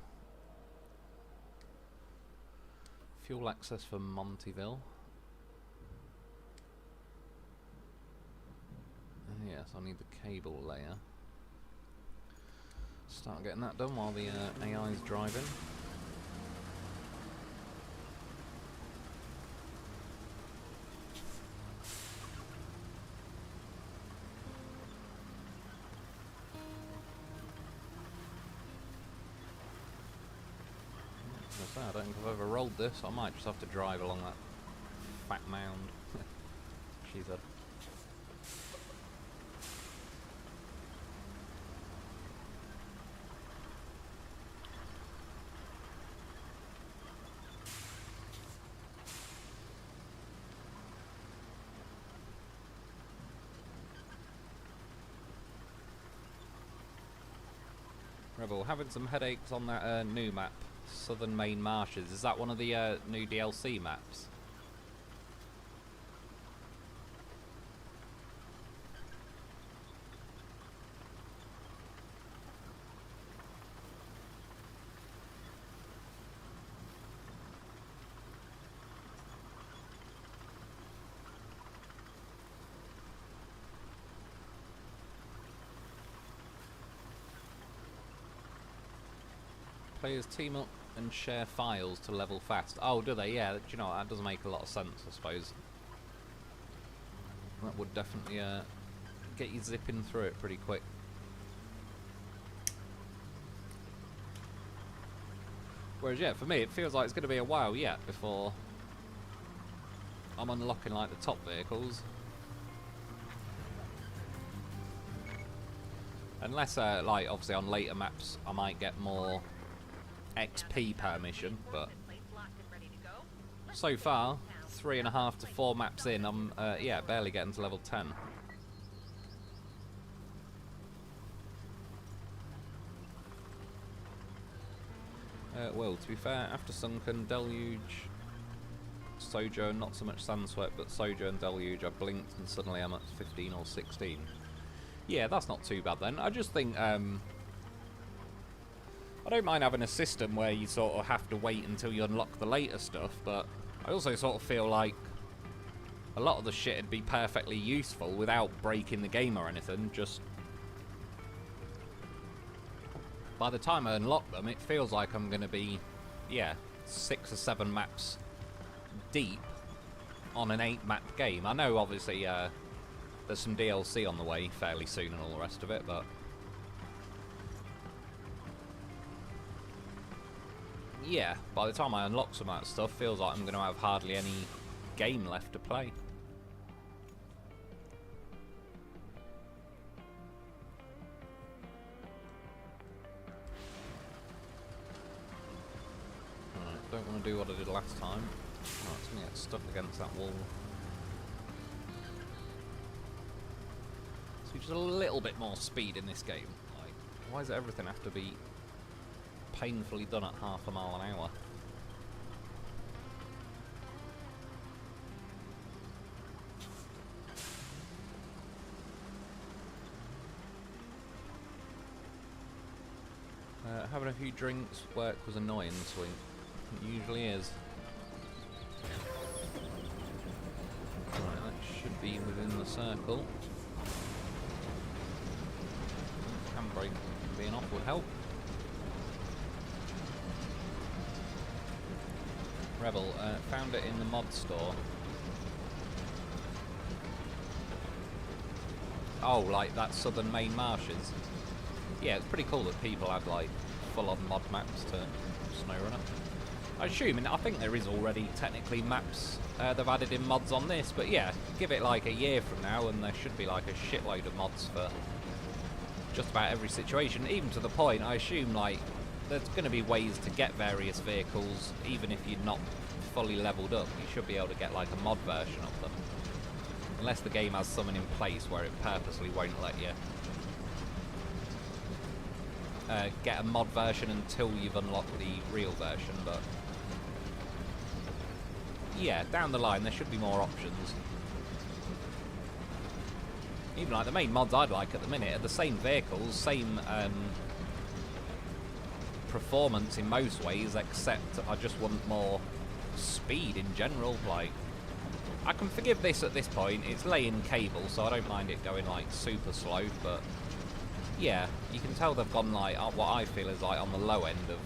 Fuel access for Montyville. Yes, I need the cable layer. Start getting that done while the AI is driving. I don't think I've ever rolled this. I might just have to drive along that fat mound. She said. Rebel, having some headaches on that new map, Southern Main Marshes. Is that one of the new DLC maps? Players team up and share files to level fast. Oh, do they? Yeah, do you know what? That does make a lot of sense, I suppose. That would definitely get you zipping through it pretty quick. Whereas, yeah, for me, it feels like it's going to be a while yet before I'm unlocking, like, the top vehicles. Unless, like, obviously on later maps I might get more XP per mission, but Place locked and ready to so far, 3.5 to 4 maps in, I'm, yeah, barely getting to level 10. Well, to be fair, after Sunken, Deluge, Sojourn, not so much Sandswept, but Sojourn, Deluge, I blinked and suddenly I'm at 15 or 16. Yeah, that's not too bad then. I just think, I don't mind having a system where you sort of have to wait until you unlock the later stuff, but I also sort of feel like a lot of the shit would be perfectly useful without breaking the game or anything. Just by the time I unlock them, it feels like I'm going to be, yeah, 6 or 7 maps deep on an 8-map game. I know, obviously, there's some DLC on the way fairly soon and all the rest of it, but yeah, by the time I unlock some of that stuff, feels like I'm going to have hardly any game left to play. Right, don't want to do what I did last time. Right, it's going to get stuck against that wall. So just a little bit more speed in this game. Like, why does everything have to be painfully done at half a mile an hour? Having a few drinks work was annoying this week. It usually is. Right, that should be within the circle. Handbrake being off would help. Rebel, found it in the mod store. Oh, like that southern main marshes. Yeah, it's pretty cool that people have like full-on mod maps to SnowRunner. I assume, and I think there is already technically maps they've added in mods on this, but yeah, give it like a year from now and there should be like a shitload of mods for just about every situation, even to the point, I assume, like, there's going to be ways to get various vehicles, even if you're not fully leveled up. You should be able to get like a mod version of them. Unless the game has something in place where it purposely won't let you get a mod version until you've unlocked the real version, but yeah, down the line there should be more options. Even like the main mods I'd like at the minute are the same vehicles, same performance in most ways, except I just want more speed in general. Like, I can forgive this at this point, it's laying cable, so I don't mind it going like super slow, but yeah, you can tell they've gone like what I feel is like on the low end of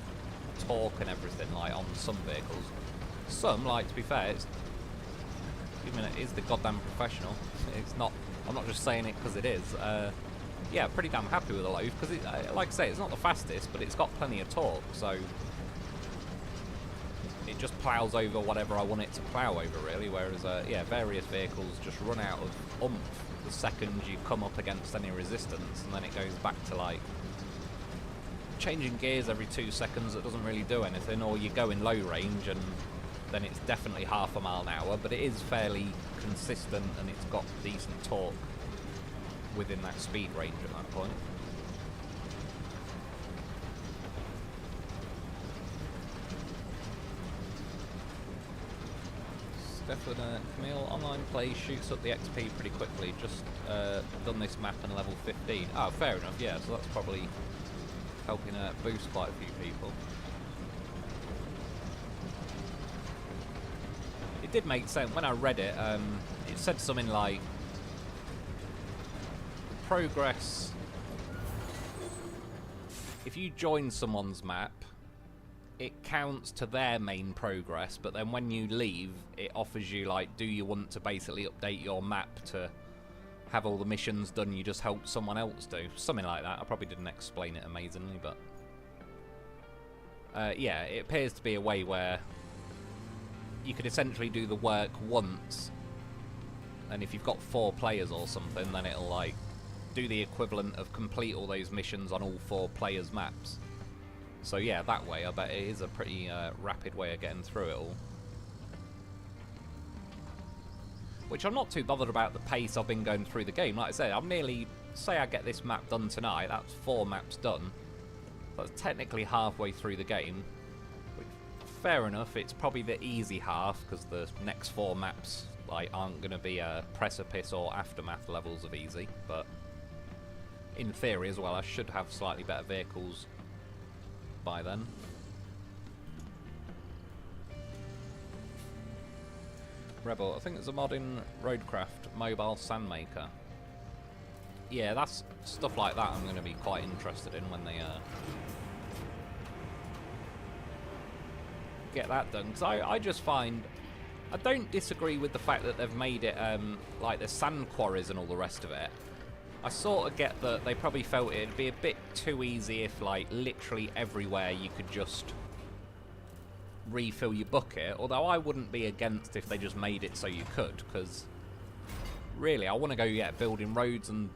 torque and everything, like on some vehicles. Some, like, to be fair, it's, I mean, it is the goddamn professional. It's not, I'm not just saying it because it is. Yeah, pretty damn happy with the Loaf because, like I say, it's not the fastest, but it's got plenty of torque, so it just plows over whatever I want it to plow over, really. Whereas, yeah, various vehicles just run out of oomph the second you come up against any resistance, and then it goes back to like changing gears every 2 seconds that doesn't really do anything, or you go in low range and then it's definitely half a mile an hour, but it is fairly consistent and it's got decent torque within that speed range at that point. Stefan, Camille, online play shoots up the XP pretty quickly. Just done this map and level 15. Oh, fair enough, yeah, so that's probably helping boost quite a few people. It did make sense. When I read it, it said something like progress. If you join someone's map, it counts to their main progress, but then when you leave, it offers you, like, do you want to basically update your map to have all the missions done you just helped someone else do? Something like that. I probably didn't explain it amazingly, but yeah, it appears to be a way where you could essentially do the work once, and if you've got 4 players or something, then it'll, like, do the equivalent of complete all those missions on all 4 players' maps. So yeah, that way I bet it is a pretty rapid way of getting through it all. which I'm not too bothered about the pace I've been going through the game. Like I say, I'm nearly, say I get this map done tonight, that's 4 maps done. That's technically halfway through the game. Which, fair enough, it's probably the easy half, because the next 4 maps like aren't going to be precipice or aftermath levels of easy, but in theory as well, I should have slightly better vehicles by then. Rebel, I think there's a mod in Roadcraft, Mobile Sandmaker. Yeah, that's stuff like that I'm going to be quite interested in when they get that done. Because I just find, I don't disagree with the fact that they've made it like the sand quarries and all the rest of it. I sort of get that they probably felt it'd be a bit too easy if like literally everywhere you could just refill your bucket, although I wouldn't be against if they just made it so you could, because really I want to go building roads and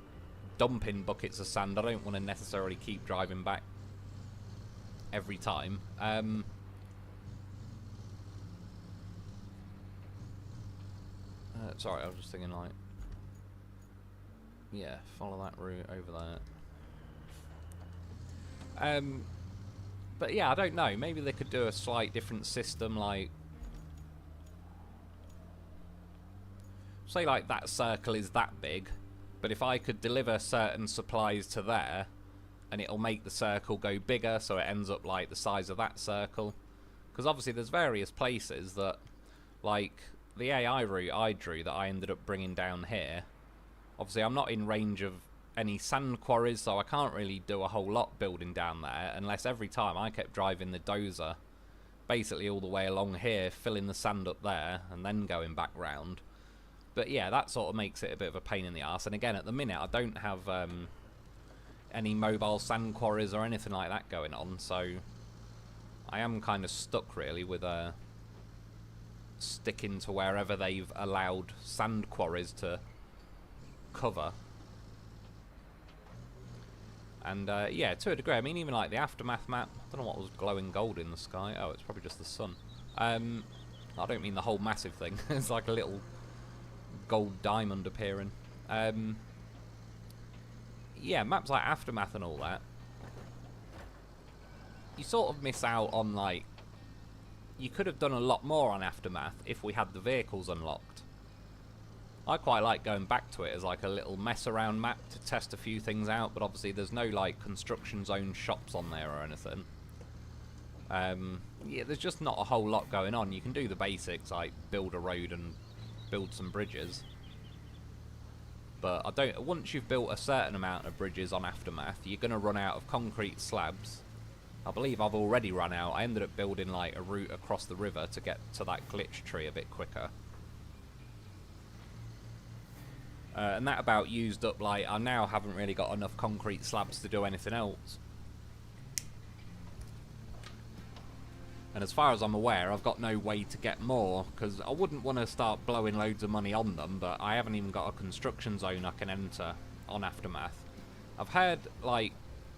dumping buckets of sand. I don't want to necessarily keep driving back every time. Sorry, I was just thinking like, yeah, follow that route over there. But yeah, I don't know. Maybe they could do a slight different system, like say like that circle is that big, but if I could deliver certain supplies to there, and it'll make the circle go bigger, so it ends up like the size of that circle. Because obviously there's various places that, like the AI route I drew that I ended up bringing down here. Obviously I'm not in range of any sand quarries, so I can't really do a whole lot building down there, unless every time I kept driving the dozer basically all the way along here, filling the sand up there, and then going back round. But yeah, that sort of makes it a bit of a pain in the arse. And again, at the minute, I don't have any mobile sand quarries or anything like that going on, so I am kind of stuck really with sticking to wherever they've allowed sand quarries to cover. And yeah, to a degree, I mean, even like the Aftermath map, I don't know what was glowing gold in the sky. Oh, it's probably just the sun. I don't mean the whole massive thing. It's like a little gold diamond appearing. Yeah, maps like Aftermath and all that, you sort of miss out on, like, you could have done a lot more on Aftermath if we had the vehicles unlocked. I quite like going back to it as like a little mess around map to test a few things out, but obviously there's no like construction zone shops on there or anything. Yeah, there's just not a whole lot going on. You can do the basics like build a road and build some bridges, but once you've built a certain amount of bridges on Aftermath, you're going to run out of concrete slabs. I believe I've already run out. I ended up building like a route across the river to get to that glitch tree a bit quicker. And that about used up, like, I now haven't really got enough concrete slabs to do anything else. And as far as I'm aware, I've got no way to get more, because I wouldn't want to start blowing loads of money on them, but I haven't even got a construction zone I can enter on Aftermath. I've heard, like,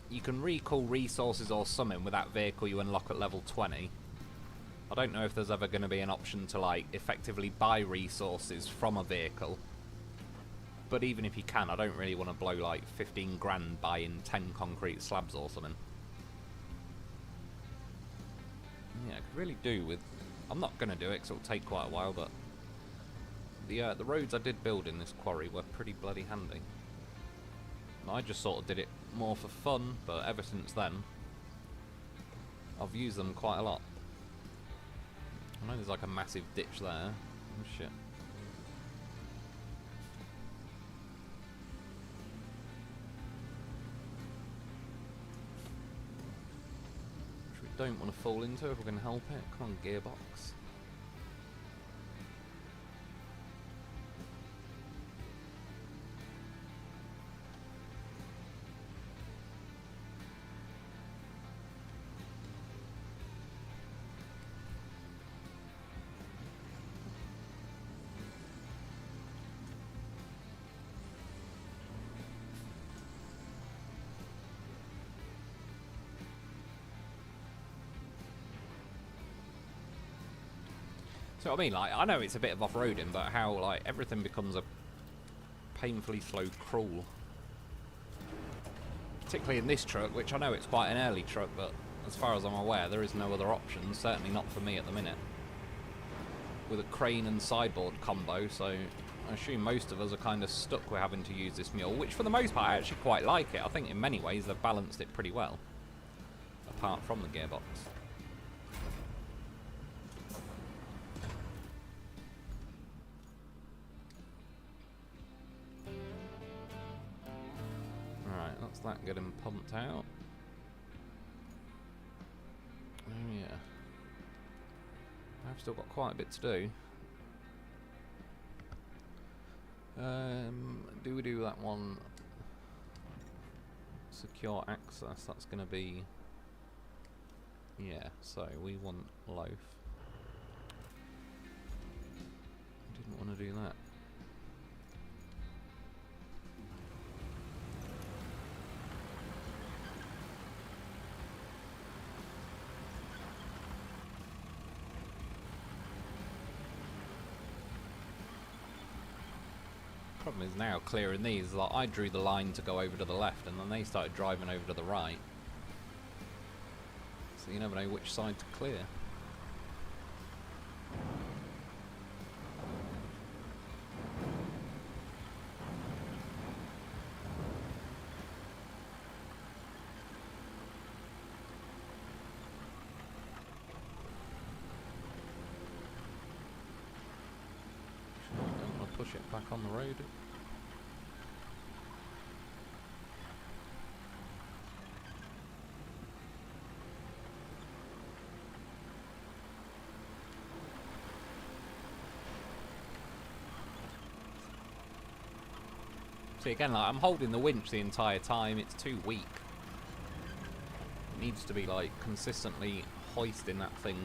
you can recall resources or something with that vehicle you unlock at level 20. I don't know if there's ever going to be an option to, like, effectively buy resources from a vehicle. But even if you can, I don't really want to blow like 15 grand buying 10 concrete slabs or something. Yeah, I could really do with... I'm not going to do it because it'll take quite a while, but the roads I did build in this quarry were pretty bloody handy. I just sort of did it more for fun, but ever since then, I've used them quite a lot. I know there's like a massive ditch there. Oh shit. Don't want to fall into if we're going to help it. Come on, gearbox. So what I mean, like, I know it's a bit of off-roading, but how, like, everything becomes a painfully slow crawl. Particularly in this truck, which I know it's quite an early truck, but as far as I'm aware, there is no other option, certainly not for me at the minute. With a crane and sideboard combo, so I assume most of us are kind of stuck with having to use this mule, which for the most part I actually quite like it. I think in many ways they've balanced it pretty well, apart from the gearbox. Alright, that's that getting pumped out. Oh yeah. I've still got quite a bit to do. Do we do that one? Secure access, that's going to be... Yeah, so we want loaf. Didn't want to do that. Problem is now clearing these, like I drew the line to go over to the left and then they started driving over to the right, so you never know which side to clear. Don't want to push it back on the road. See, again, like, I'm holding the winch the entire time, it's too weak. It needs to be, like, consistently hoisting that thing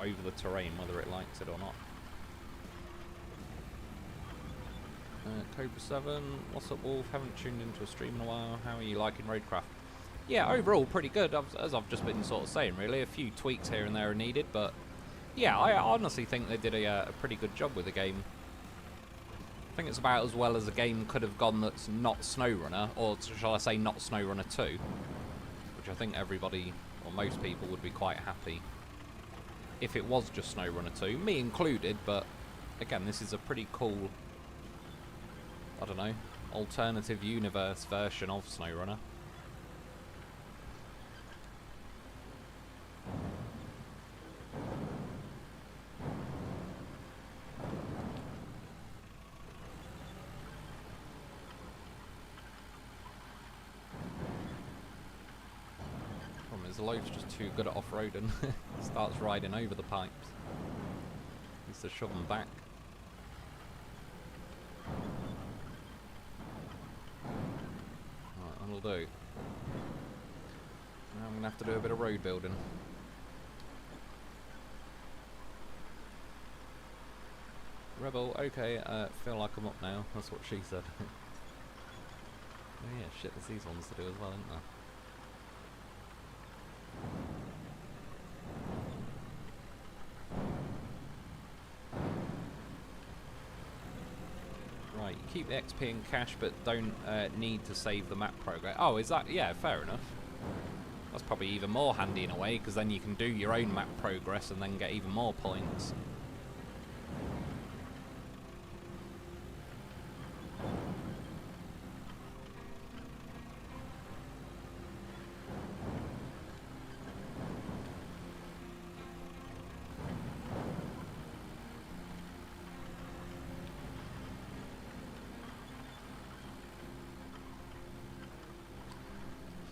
over the terrain, whether it likes it or not. Cobra 7, what's up, Wolf? Haven't tuned into a stream in a while. How are you liking Roadcraft? Yeah, overall, pretty good, as I've just been sort of saying, really. A few tweaks here and there are needed, but yeah, I honestly think they did a pretty good job with the game. I think it's about as well as a game could have gone that's not SnowRunner, or shall I say not SnowRunner 2, which I think everybody, or most people, would be quite happy if it was just SnowRunner 2, me included, but again, this is a pretty cool, I don't know, alternative universe version of SnowRunner. The loaf's just too good at off-roading. Starts riding over the pipes. Needs to shove them back. Right, that'll do. Now I'm going to have to do a bit of road building. Rebel, okay, feel like I'm up now. That's what she said. Oh yeah, shit, there's these ones to do as well, isn't there? Right, you keep the XP and cash, but don't need to save the map progress. Oh, is that? Yeah, fair enough. That's probably even more handy in a way, because then you can do your own map progress and then get even more points.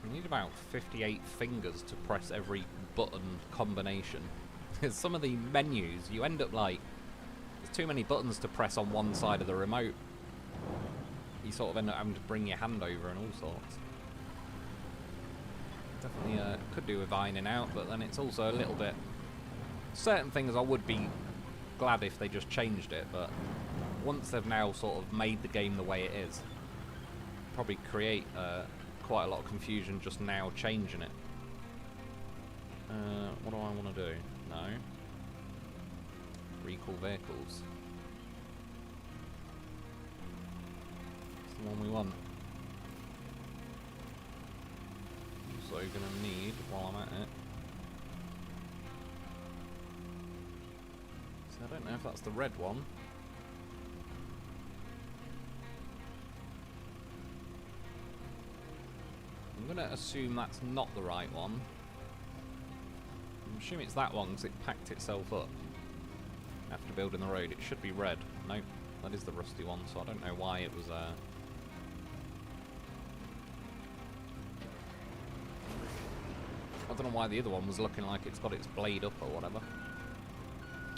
You need about 58 fingers to press every button combination. Because some of the menus, you end up like, there's too many buttons to press on one side of the remote. You sort of end up having to bring your hand over and all sorts. Definitely could do with ironing out, but then it's also a little bit... Certain things I would be glad if they just changed it, but once they've now sort of made the game the way it is, probably create quite a lot of confusion just now changing it. What do I want to do? No. recall vehicles. It's the one we want. So you're gonna need, while I'm at it. So I don't know if that's the red one. I'm gonna assume that's not the right one. I'm assuming it's that one because it packed itself up after building the road. It should be red. Nope, that is the rusty one, so I don't know why it was I don't know why the other one was looking like it's got its blade up or whatever.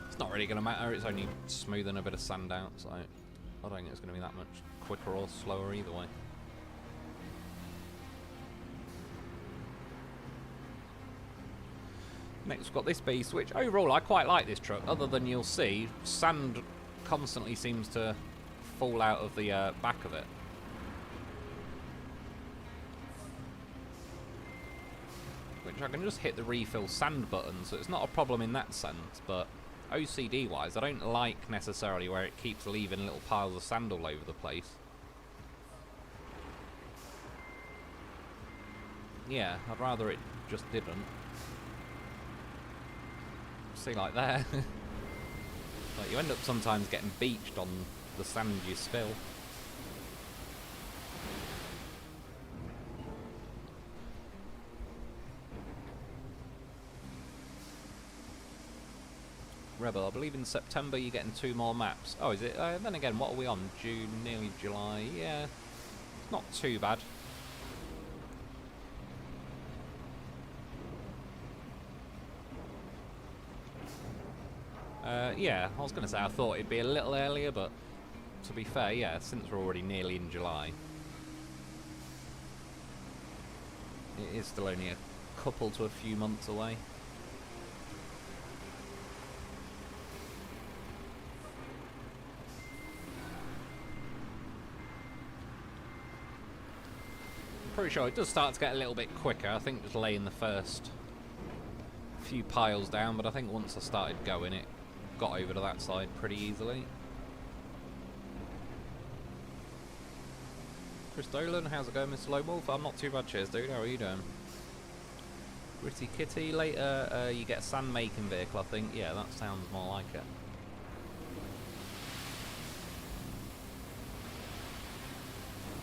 It's not really going to matter, it's only smoothing a bit of sand out, so I don't think it's going to be that much quicker or slower either way. Next we've got this beast, which overall I quite like this truck, other than you'll see, sand constantly seems to fall out of the back of it. Which I can just hit the refill sand button, so it's not a problem in that sense, but OCD wise I don't like necessarily where it keeps leaving little piles of sand all over the place. Yeah, I'd rather it just didn't. See, like there. Like you end up sometimes getting beached on the sand you spill. Rebel, I believe in September you're getting 2 more maps. Oh, is it? Then again, what are we on? June, nearly July. Yeah, it's not too bad. Yeah, I was going to say I thought it'd be a little earlier, but to be fair, yeah, since we're already nearly in July, it is still only a couple to a few months away. I'm pretty sure it does start to get a little bit quicker. I think just laying the first few piles down, but I think once I started going it got over to that side pretty easily. Chris Dolan, how's it going, Mr. Lone Wolf? I'm not too bad, cheers dude, how are you doing? Gritty Kitty, later you get a sand making vehicle I think, yeah that sounds more like it.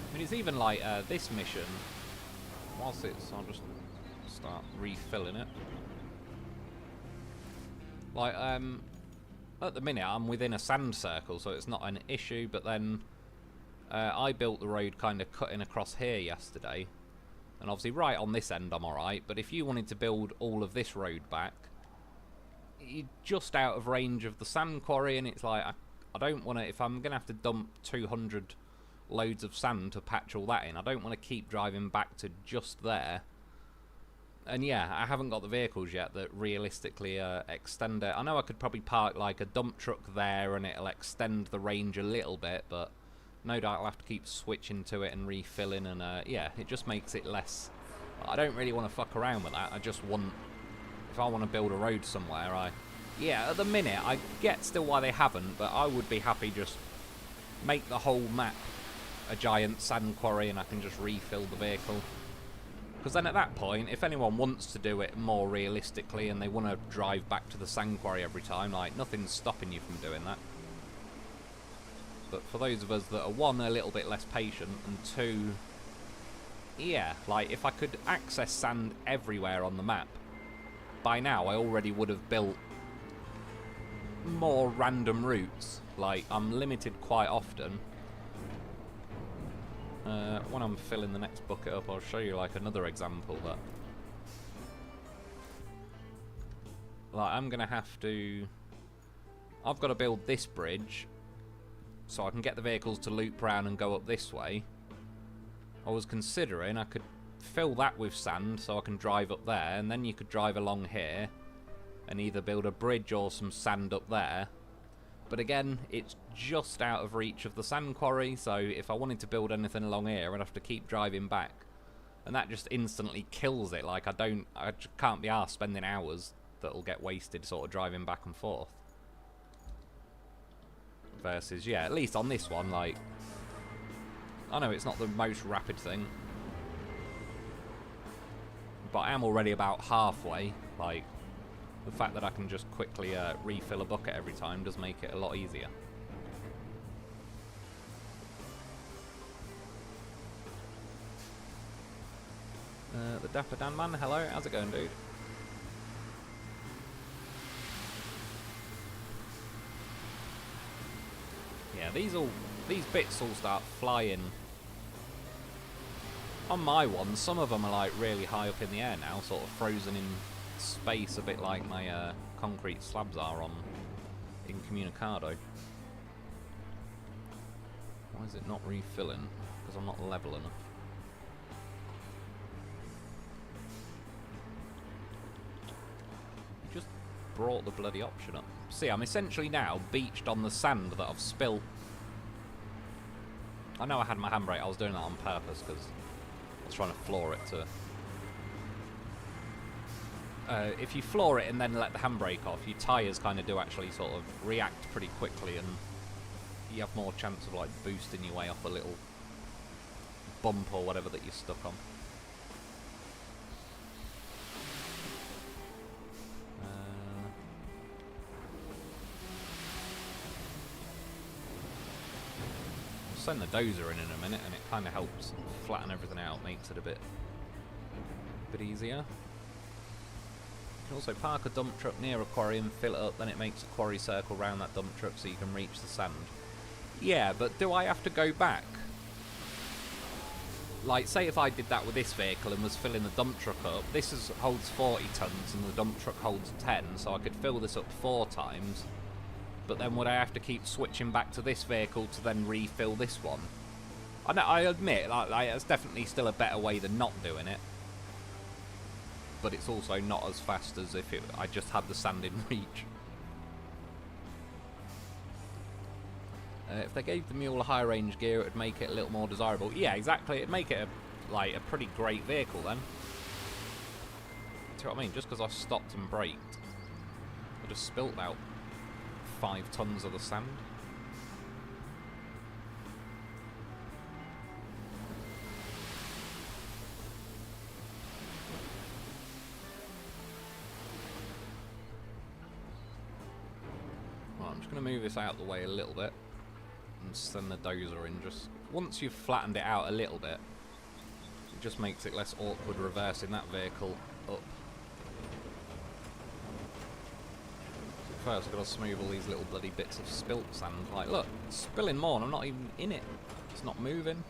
I mean it's even like this mission, whilst it's, I'll just start refilling it. Like at the minute I'm within a sand circle so it's not an issue, but then I built the road kind of cutting across here yesterday, and obviously right on this end I'm alright, but if you wanted to build all of this road back you're just out of range of the sand quarry, and it's like I don't want to, if I'm going to have to dump 200 loads of sand to patch all that in, I don't want to keep driving back to just there. And yeah, I haven't got the vehicles yet that realistically extend it. I know I could probably park like a dump truck there and it'll extend the range a little bit, but no doubt I'll have to keep switching to it and refilling, and yeah, it just makes it less. I don't really want to fuck around with that. I just want, if I want to build a road somewhere, yeah, at the minute, I get still why they haven't, but I would be happy just make the whole map a giant sand quarry and I can just refill the vehicle. Because then at that point, if anyone wants to do it more realistically and they want to drive back to the sand quarry every time, like, nothing's stopping you from doing that. But for those of us that are, one, a little bit less patient, and two, yeah, like, if I could access sand everywhere on the map, by now I already would have built more random routes. Like, I'm limited quite often. When I'm filling the next bucket up, I'll show you like another example that, like, I'm gonna have to, I've got to build this bridge so I can get the vehicles to loop round and go up this way. I was considering I could fill that with sand so I can drive up there, and then you could drive along here and either build a bridge or some sand up there. But again, it's just out of reach of the sand quarry, so if I wanted to build anything along here, I'd have to keep driving back. And that just instantly kills it. Like, I just can't be arsed spending hours that'll get wasted sort of driving back and forth. reverses. Yeah, at least on this one, like, I know it's not the most rapid thing, but I am already about halfway. Like, the fact that I can just quickly refill a bucket every time does make it a lot easier. The Dapper Dan Man, hello, how's it going, dude? Yeah, these bits all start flying. On my one, some of them are like really high up in the air now, sort of frozen in space, a bit like my concrete slabs are on Incommunicado. Why is it not refilling? Because I'm not level enough. You just brought the bloody option up. See, I'm essentially now beached on the sand that I've spilt. I know I had my handbrake, I was doing that on purpose because I was trying to floor it to... if you floor it and then let the handbrake off, your tyres kind of do actually sort of react pretty quickly, and you have more chance of like boosting your way off a little bump or whatever that you're stuck on. I'll send the dozer in a minute, and it kind of helps flatten everything out, makes it a bit easier. You can also park a dump truck near a quarry and fill it up, then it makes a quarry circle around that dump truck so you can reach the sand. Yeah, but do I have to go back? Like, say if I did that with this vehicle and was filling the dump truck up, this holds 40 tons and the dump truck holds 10, so I could fill this up 4 times, but then would I have to keep switching back to this vehicle to then refill this one? I admit, like, it's definitely still a better way than not doing it, but it's also not as fast as if I just had the sand in reach. If they gave the mule a high range gear, it would make it a little more desirable. Yeah, exactly. It'd make it a pretty great vehicle then. See what I mean? Just because I stopped and braked, I just spilt out 5 tons of the sand. Right, I'm just going to move this out of the way a little bit and send the dozer in. Just once you've flattened it out a little bit, it just makes it less awkward reversing that vehicle up. First I've got to smooth all these little bloody bits of spilt sand. Like, look, it's spilling more and I'm not even in it. It's not moving.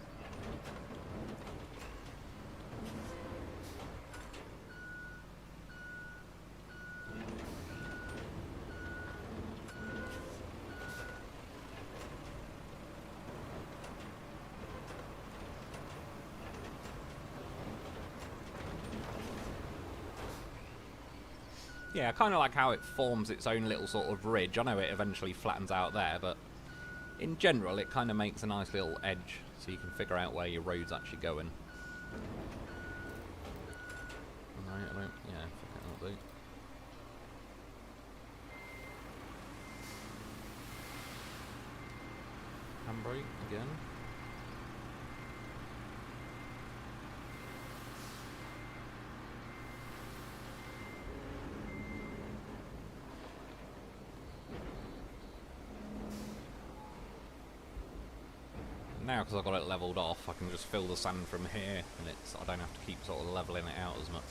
Yeah, I kind of like how it forms its own little sort of ridge. I know it eventually flattens out there, but in general it kind of makes a nice little edge so you can figure out where your road's actually going. Right, I don't... yeah, fuck it, that'll do. Handbrake again. Now, because I've got it levelled off, I can just fill the sand from here, and I don't have to keep sort of levelling it out as much.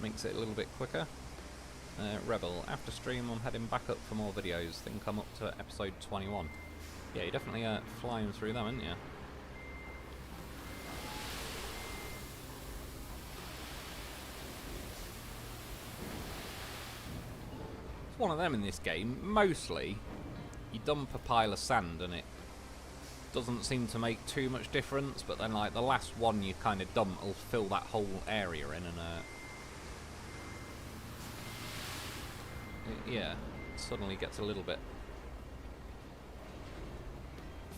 Makes it a little bit quicker. Rebel, after stream I'm heading back up for more videos. Think I'm up to episode 21. Yeah, you're definitely flying through them, aren't you? It's one of them in this game. Mostly, you dump a pile of sand and it doesn't seem to make too much difference, but then like the last one you kind of dump will fill that whole area in, and yeah, it suddenly gets a little bit,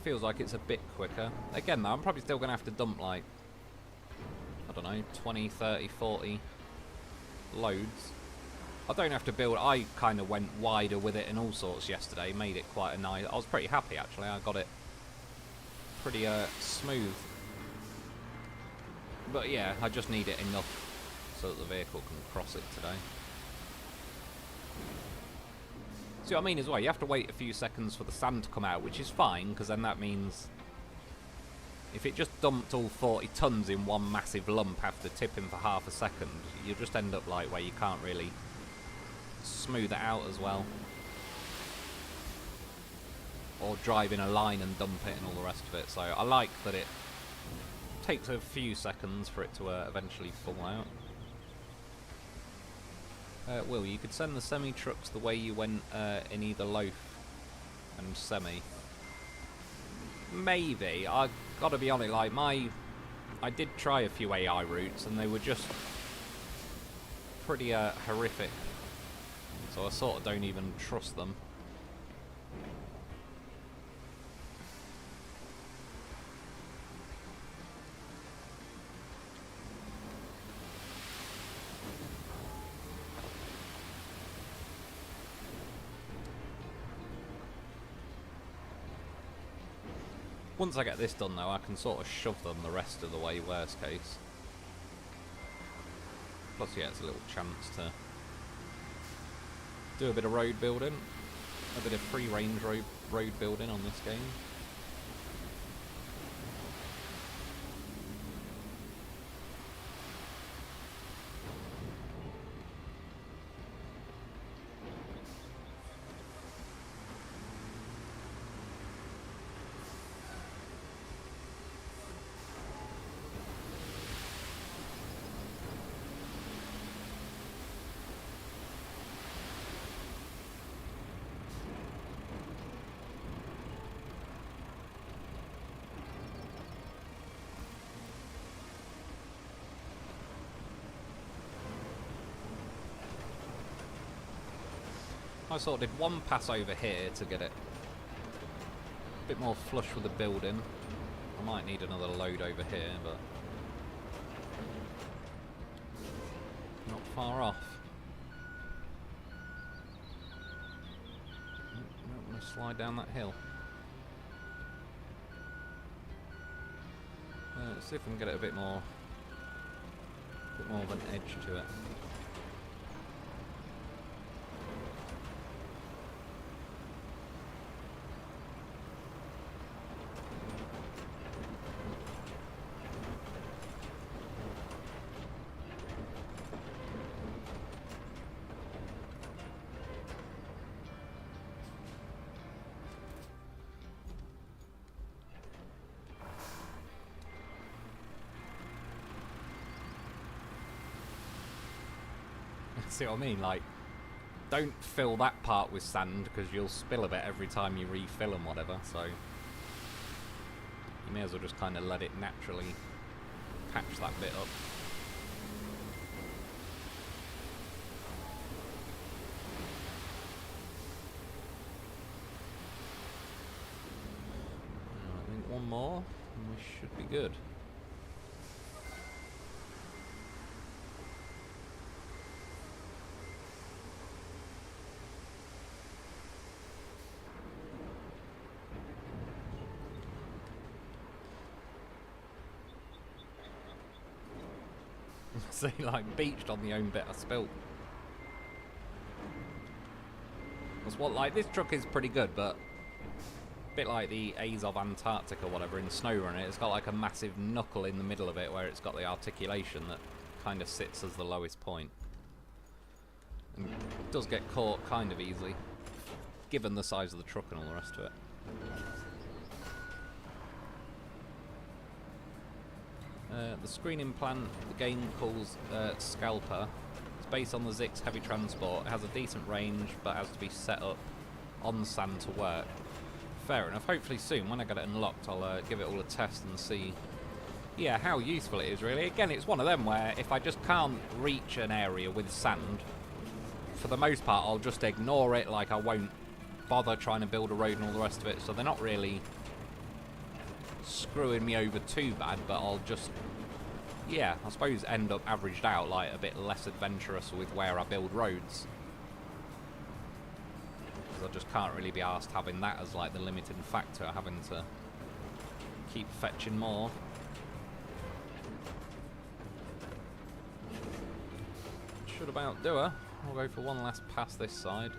feels like it's a bit quicker. Again though, I'm probably still gonna have to dump like, I don't know, 20, 30, 40 loads I don't have to build. I kind of went wider with it and all sorts yesterday. Made it quite a nice. I was pretty happy actually. I got it pretty smooth. But yeah, I just need it enough so that the vehicle can cross it today. See what I mean as well? You have to wait a few seconds for the sand to come out, which is fine, because then that means if it just dumped all 40 tons in one massive lump after tipping for half a second, you'll just end up like where you can't really smooth it out as well. Or drive in a line and dump it and all the rest of it. So I like that it takes a few seconds for it to eventually fall out. Will, you could send the semi-trucks the way you went in either loaf and semi. Maybe. I gotta be honest, like I did try a few AI routes and they were just pretty horrific. So I sort of don't even trust them. Once I get this done though, I can sort of shove them the rest of the way, worst case. Plus yeah, it's a little chance to do a bit of road building. A bit of free range road building on this game. I sort of did one pass over here to get it a bit more flush with the building. I might need another load over here, but not far off. I'm going to slide down that hill. Let's see if we can get it a bit more of an edge to it. See what I mean? Like, don't fill that part with sand because you'll spill a bit every time you refill and whatever, so you may as well just kind of let it naturally patch that bit up. I think one more and we should be good. See, like, beached on the own bit I spilt. That's what, like, this truck is pretty good, but a bit like the Azov Antarctic or whatever in SnowRunner, it's got like a massive knuckle in the middle of it where it's got the articulation that kind of sits as the lowest point. And it does get caught kind of easily, given the size of the truck and all the rest of it. The screening plant the game calls Scalper. It's based on the Zix heavy transport. It has a decent range, but has to be set up on sand to work. Fair enough. Hopefully soon, when I get it unlocked, I'll give it all a test and see, yeah, how useful it is really. Again, it's one of them where if I just can't reach an area with sand, for the most part, I'll just ignore it. Like, I won't bother trying to build a road and all the rest of it. So they're not really screwing me over too bad, but I'll just yeah, I suppose end up averaged out like a bit less adventurous with where I build roads. Because I just can't really be asked having that as like the limiting factor, having to keep fetching more. Should about do her. I'll go for one last pass this side.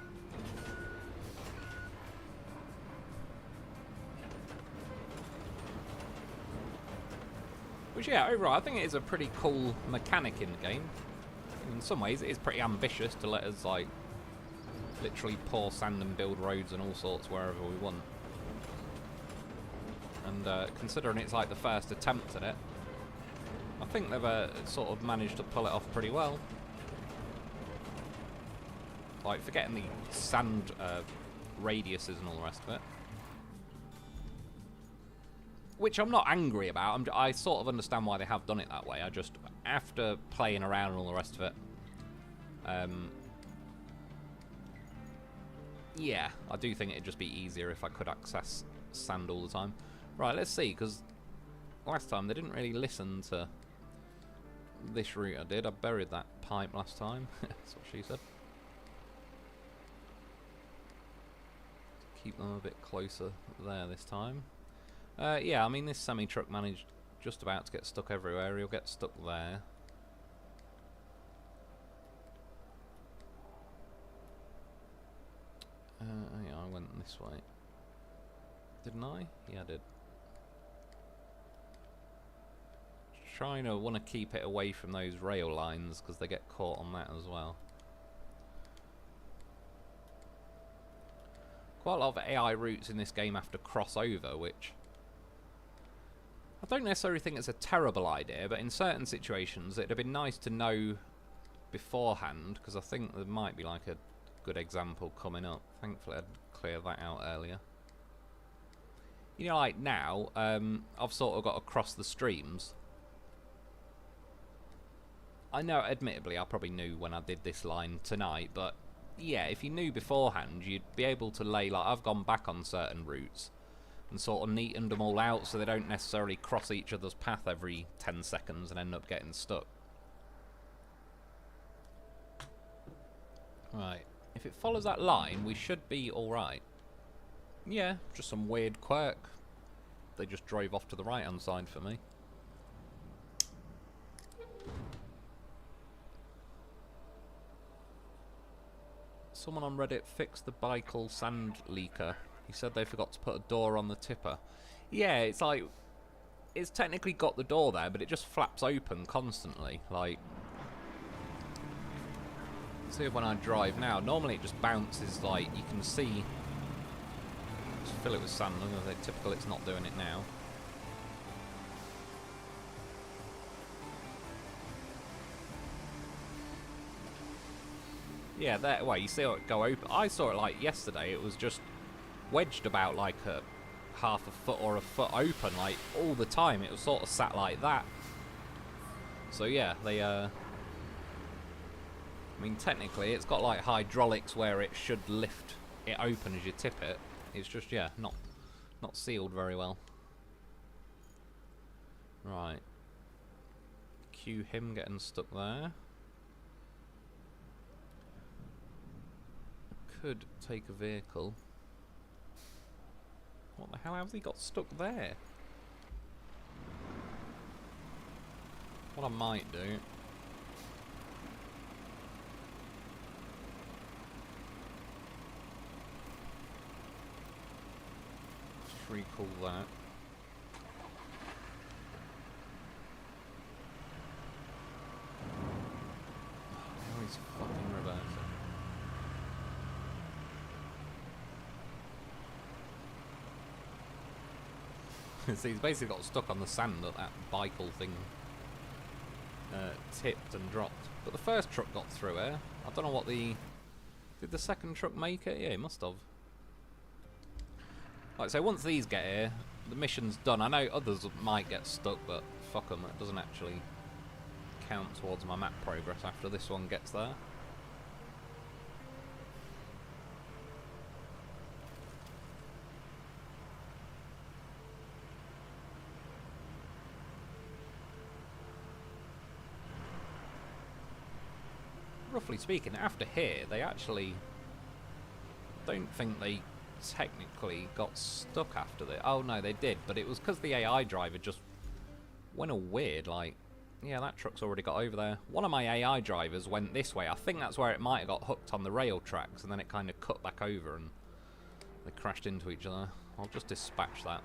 Which, yeah, overall, I think it is a pretty cool mechanic in the game. In some ways, it is pretty ambitious to let us, like, literally pour sand and build roads and all sorts wherever we want. And considering it's, like, the first attempt at it, I think they've sort of managed to pull it off pretty well. Like, forgetting the sand radiuses and all the rest of it. Which I'm not angry about. I sort of understand why they have done it that way. I just, after playing around and all the rest of it, yeah, I do think it'd just be easier if I could access sand all the time. Right, let's see, because last time they didn't really listen to this route I did. I buried that pipe last time. That's what she said. Keep them a bit closer there this time. Yeah, I mean, this semi-truck managed just about to get stuck everywhere. He'll get stuck there. Yeah, I went this way. Didn't I? Yeah, I did. Trying to want to keep it away from those rail lines because they get caught on that as well. Quite a lot of AI routes in this game have to cross over, which I don't necessarily think it's a terrible idea, but in certain situations it'd have been nice to know beforehand, because I think there might be like a good example coming up. Thankfully I'd cleared that out earlier. You know, like now, I've sort of got to cross the streams. I know, admittedly, I probably knew when I did this line tonight, but yeah, if you knew beforehand, you'd be able to lay, like, I've gone back on certain routes and sort of neatened them all out so they don't necessarily cross each other's path every 10 seconds and end up getting stuck. Right, if it follows that line, we should be alright. Yeah, just some weird quirk. They just drove off to the right-hand side for me. Someone on Reddit fixed the Bicol sand leaker. He said they forgot to put a door on the tipper. Yeah, it's like, it's technically got the door there, but it just flaps open constantly. Like, see when I drive now, normally it just bounces, like, you can see, just fill it with sand. Typical, it's not doing it now. Yeah, there. Well, you see it go open. I saw it like yesterday. It was just wedged about like a half a foot or a foot open, like all the time. It was sort of sat like that. So yeah, they. I mean, technically, it's got like hydraulics where it should lift it open as you tip it. It's just, yeah, not sealed very well. Right. Cue him getting stuck there. Could take a vehicle. What the hell has he got stuck there? What I might do, just recall that. Now he's fucking reversing. So he's basically got stuck on the sand that Bicol thing tipped and dropped. But the first truck got through here. I don't know what the... Did the second truck make it? Yeah, it must have. Like, so once these get here, the mission's done. I know others might get stuck, but fuck them. It doesn't actually count towards my map progress after this one gets there. roughly speaking, after here, they actually don't think they technically got stuck after this. Oh no, they did, but it was because the AI driver just went all weird. Like, yeah, that truck's already got over there. One of my AI drivers went this way. I think that's where it might have got hooked on the rail tracks, and then it kind of cut back over and they crashed into each other. I'll just dispatch that.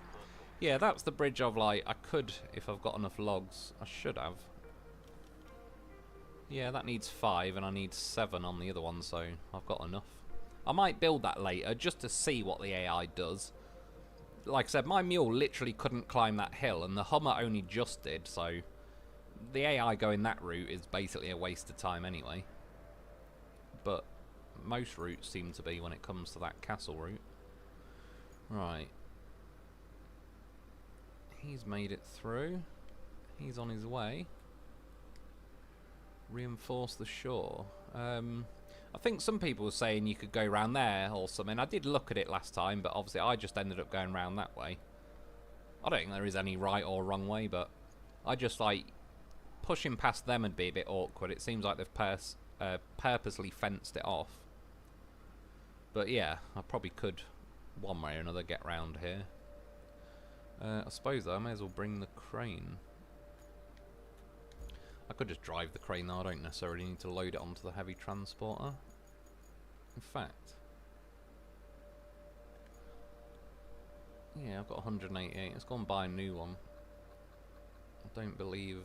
Yeah, that's the bridge of, like, I could, if I've got enough logs, I should have. Yeah, that needs 5 and I need 7 on the other one, so I've got enough. I might build that later just to see what the AI does. Like I said, my mule literally couldn't climb that hill and the Hummer only just did, so the AI going that route is basically a waste of time anyway. But most routes seem to be when it comes to that castle route. Right. He's made it through. He's on his way. Reinforce the shore. I think some people were saying you could go around there or something. I did look at it last time, but obviously I just ended up going around that way. I don't think there is any right or wrong way, but I just like pushing past them would be a bit awkward. It seems like they've purposely fenced it off. But yeah, I probably could one way or another get round here. I suppose though I may as well bring the crane. I could just drive the crane though, I don't necessarily need to load it onto the heavy transporter. In fact, yeah, I've got 188, let's go and buy a new one. I don't believe...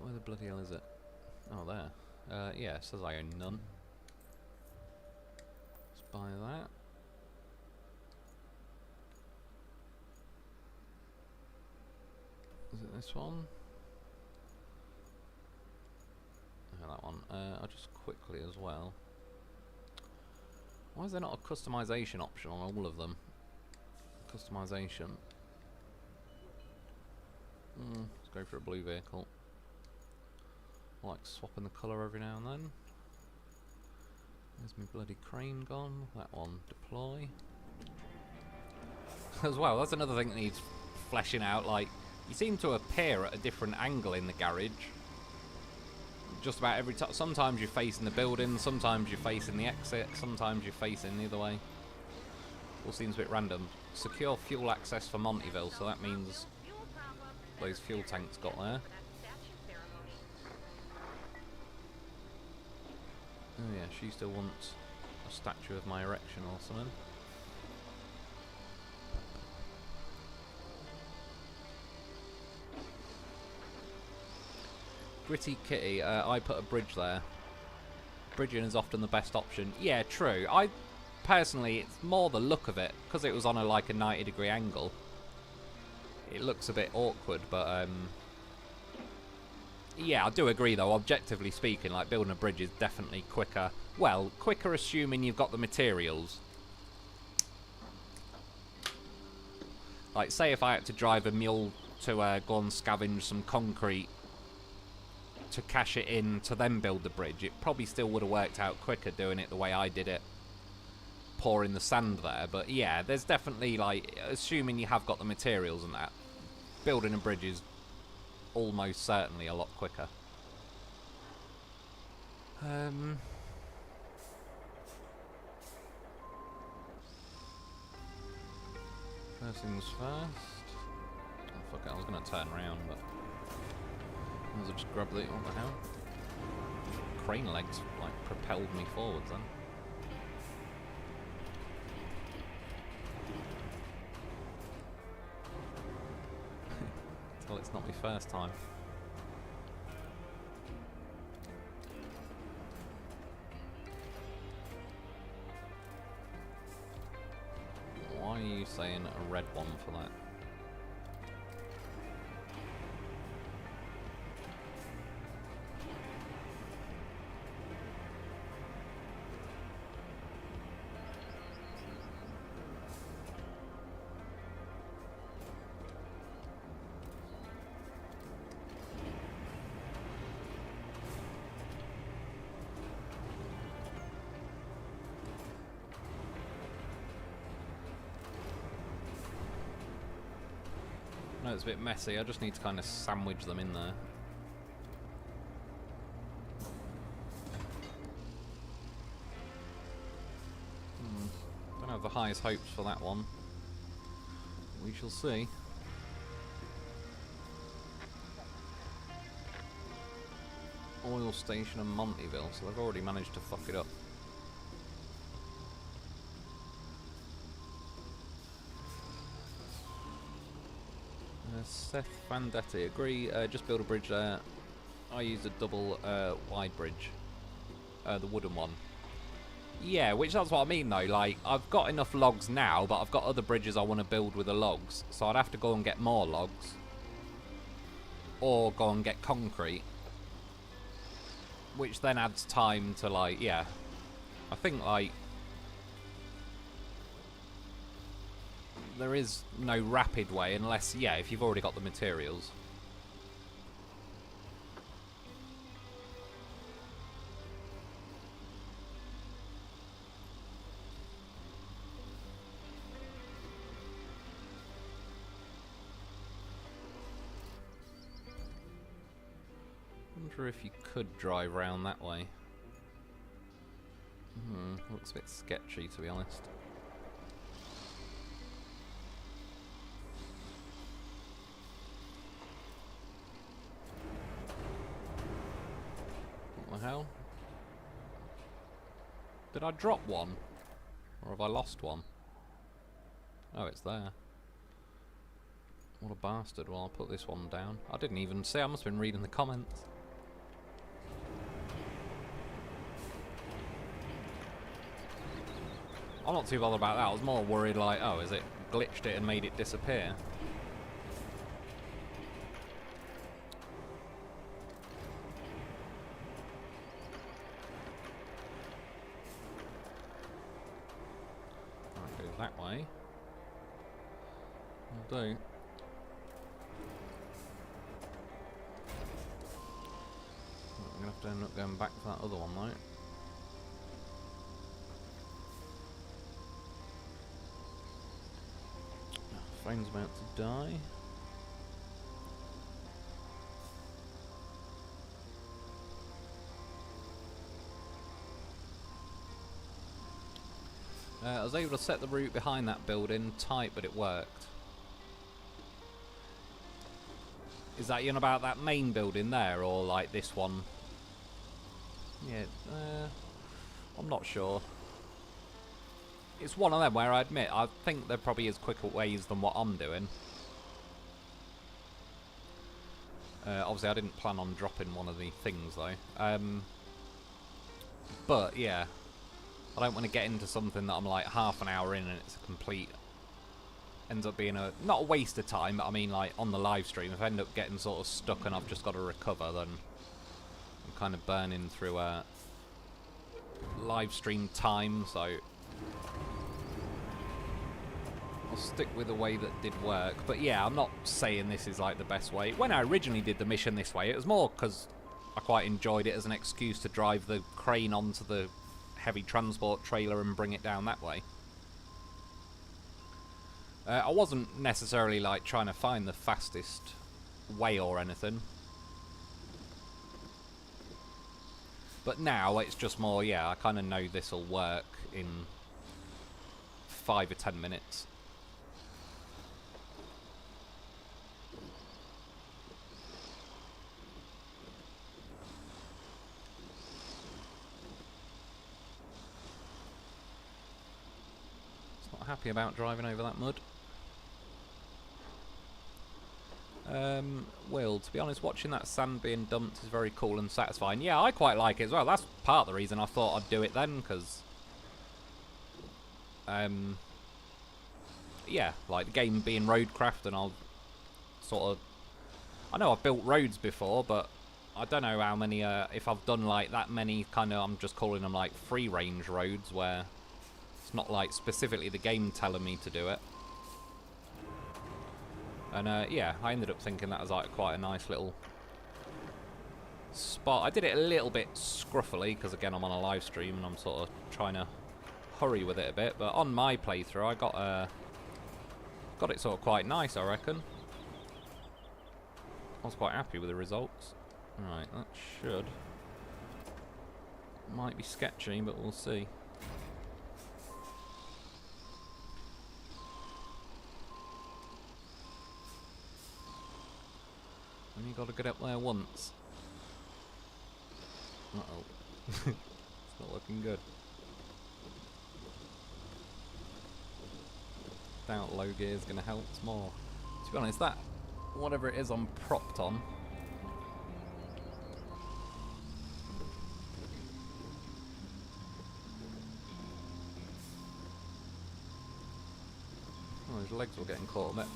where the bloody hell is it? Oh, there. Yeah, it says I own none. Let's buy that. Is it this one? Yeah, that one. I'll just quickly as well. Why is there not a customization option on all of them? Customization. Let's go for a blue vehicle. I like swapping the colour every now and then. There's my bloody crane gone. That one, deploy. As well, that's another thing that needs fleshing out. Like, you seem to appear at a different angle in the garage. Just about every time. Sometimes you're facing the building, sometimes you're facing the exit, sometimes you're facing the other way. All seems a bit random. Secure fuel access for Montyville, so that means those fuel tanks got there. Oh yeah, she still wants a statue of my erection or something. Gritty Kitty, I put a bridge there. Bridging is often the best option. Yeah, true. I personally, it's more the look of it, because it was on a 90-degree angle. It looks a bit awkward, but yeah, I do agree though, objectively speaking, like building a bridge is definitely quicker. Well, quicker assuming you've got the materials. Like, say if I had to drive a mule to go and scavenge some concrete to cash it in to then build the bridge, it probably still would have worked out quicker doing it the way I did it, pouring the sand there. But yeah, there's definitely, like, assuming you have got the materials and that, building a bridge is almost certainly a lot quicker. First things first. Oh fuck it, I was gonna turn around, but I might as well just grab the... what the hell? Crane legs, like, propelled me forwards then. Well, it's not my first time. Why are you saying a red one for that? know it's a bit messy, I just need to kind of sandwich them in there. Don't have the highest hopes for that one. We shall see. Oil Station and Montyville, so they've already managed to fuck it up. Seth Vandetti, agree, just build a bridge there. I used a double wide bridge, the wooden one. Yeah, which that's what I mean though, like, I've got enough logs now, but I've got other bridges I want to build with the logs, so I'd have to go and get more logs. Or go and get concrete. Which then adds time to, like, yeah. I think, like, there is no rapid way unless, yeah, if you've already got the materials. I wonder if you could drive round that way. Looks a bit sketchy, to be honest. What the hell? Did I drop one? Or have I lost one? Oh, it's there. What a bastard. Well, I'll put this one down. I didn't even see. I must have been reading the comments. I'm not too bothered about that. I was more worried, like, oh, is it glitched it and made it disappear? Right, go that way. Will do. I'm gonna have to end up going back to that other one, though. Phone's about to die. I was able to set the route behind that building tight, but it worked. Is that you know about that main building there, or like this one? Yeah, I'm not sure. It's one of them where I admit, I think there probably is quicker ways than what I'm doing. Obviously I didn't plan on dropping one of the things though. But yeah, I don't want to get into something that I'm like half an hour in and it's a complete... ends up being a... not a waste of time, but I mean like on the live stream, if I end up getting sort of stuck and I've just got to recover, then I'm kind of burning through live stream time, so... I'll stick with the way that did work. But yeah, I'm not saying this is like the best way. When I originally did the mission this way, it was more because I quite enjoyed it as an excuse to drive the crane onto the heavy transport trailer and bring it down that way. I wasn't necessarily like trying to find the fastest way or anything. But now it's just more, yeah, I kind of know this will work in 5 or 10 minutes. Not happy about driving over that mud. Will, to be honest, watching that sand being dumped is very cool and satisfying. Yeah, I quite like it as well. That's part of the reason I thought I'd do it then, because... yeah, like the game being Roadcraft, and I'll sort of... I know I've built roads before, but I don't know how many, if I've done like that many kind of, I'm just calling them like free range roads, where it's not like specifically the game telling me to do it. And yeah, I ended up thinking that was like quite a nice little spot. I did it a little bit scruffily, because again I'm on a live stream and I'm sort of trying to hurry with it a bit, but on my playthrough I got it sort of quite nice, I reckon. I was quite happy with the results. Right, that should... might be sketchy, but we'll see. And you got to get up there once. Uh-oh. It's not looking good. Doubt low gear is going to help us more. To be honest, that, whatever it is I'm propped on, oh, his legs were getting caught a bit.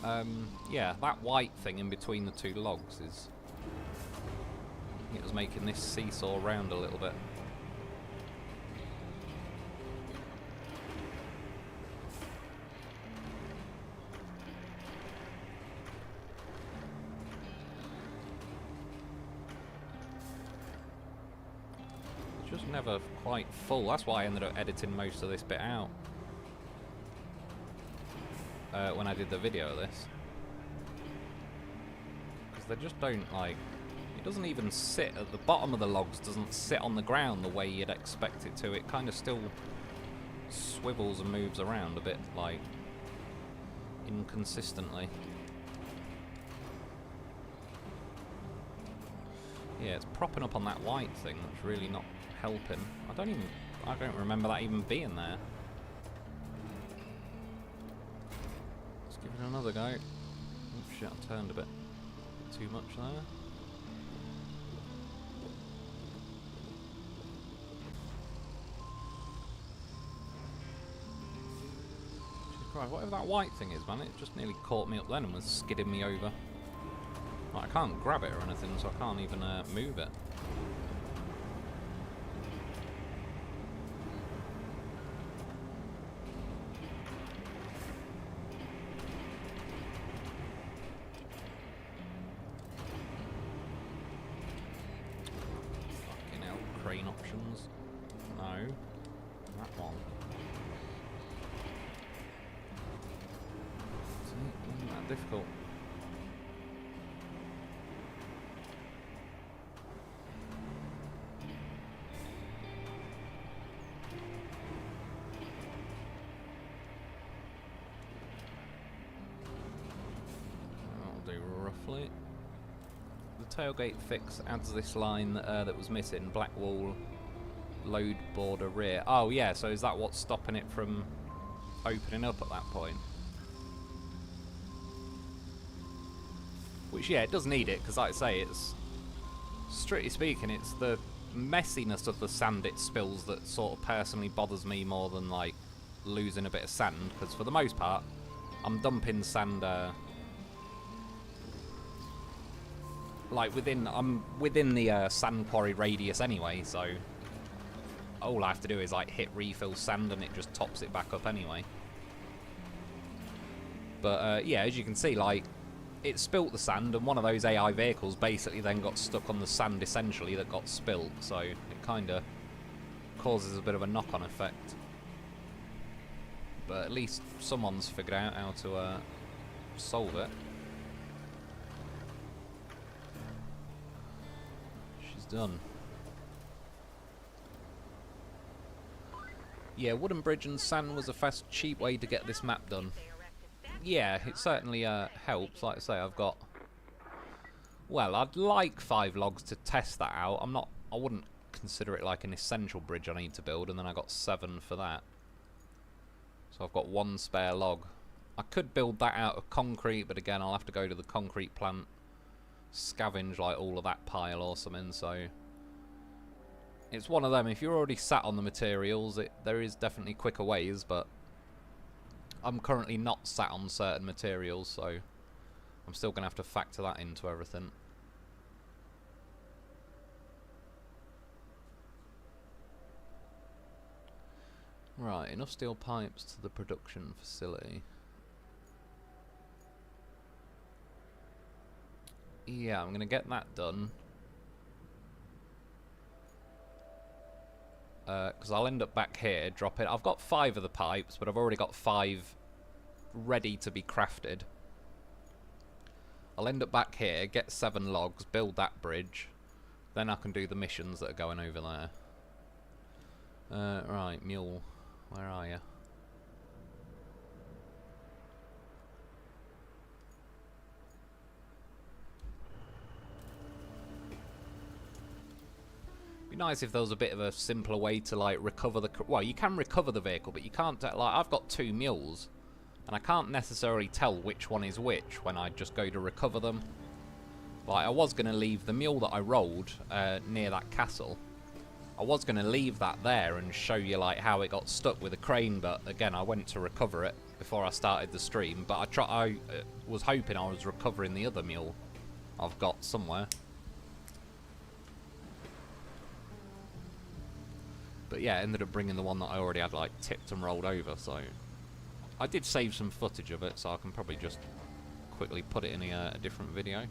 Yeah, that white thing in between the two logs is... it was making this seesaw round a little bit. Just never quite full. That's why I ended up editing most of this bit out when I did the video of this, because they just don't, like, it doesn't even sit at the bottom of the logs, doesn't sit on the ground the way you'd expect it to. It kind of still swivels and moves around a bit, like, inconsistently. Yeah, it's propping up on that white thing that's really not helping. I don't remember that even being there. Let's give it another go. Oh shit, I turned a bit too much there. Right, whatever that white thing is, man, it just nearly caught me up then and was skidding me over. Like, I can't grab it or anything, so I can't even move it. Fucking hell, crane options. No. That one. Isn't that difficult? Roughly. The tailgate fix adds this line that was missing: black wall, load border rear. Oh yeah, so is that what's stopping it from opening up at that point? Which, yeah, it does need it, because like I say, it's, strictly speaking, it's the messiness of the sand it spills that sort of personally bothers me more than, like, losing a bit of sand, because for the most part, I'm dumping sand, like, I'm within the sand quarry radius anyway, so all I have to do is, like, hit refill sand and it just tops it back up anyway. But, yeah, as you can see, like, it spilt the sand, and one of those AI vehicles basically then got stuck on the sand, essentially, that got spilt, so it kind of causes a bit of a knock-on effect. But at least someone's figured out how to solve it. She's done. Yeah, wooden bridge and sand was a fast, cheap way to get this map done. Yeah, it certainly helps. Like I say, I've got... well, I'd like 5 logs to test that out. I wouldn't consider it like an essential bridge I need to build, and then I got 7 for that. So I've got 1 spare log. I could build that out of concrete, but again, I'll have to go to the concrete plant, scavenge like all of that pile or something, so... it's one of them. If you're already sat on the materials, there is definitely quicker ways, but I'm currently not sat on certain materials, so I'm still going to have to factor that into everything. Right, enough steel pipes to the production facility. Yeah, I'm going to get that done. Because I'll end up back here, drop it. I've got 5 of the pipes, but I've already got 5 ready to be crafted. I'll end up back here, get 7 logs, build that bridge. Then I can do the missions that are going over there. Right, mule. Where are you? Be nice if there was a bit of a simpler way to like recover the... Well, you can recover the vehicle, but you can't... Like, I've got 2 mules, and I can't necessarily tell which one is which when I just go to recover them. Like, I was going to leave the mule that I rolled near that castle. I was going to leave that there and show you like how it got stuck with a crane, but again, I went to recover it before I started the stream. But I was hoping I was recovering the other mule I've got somewhere. But yeah, ended up bringing the one that I already had like tipped and rolled over, so I did save some footage of it, so I can probably just quickly put it in a different video.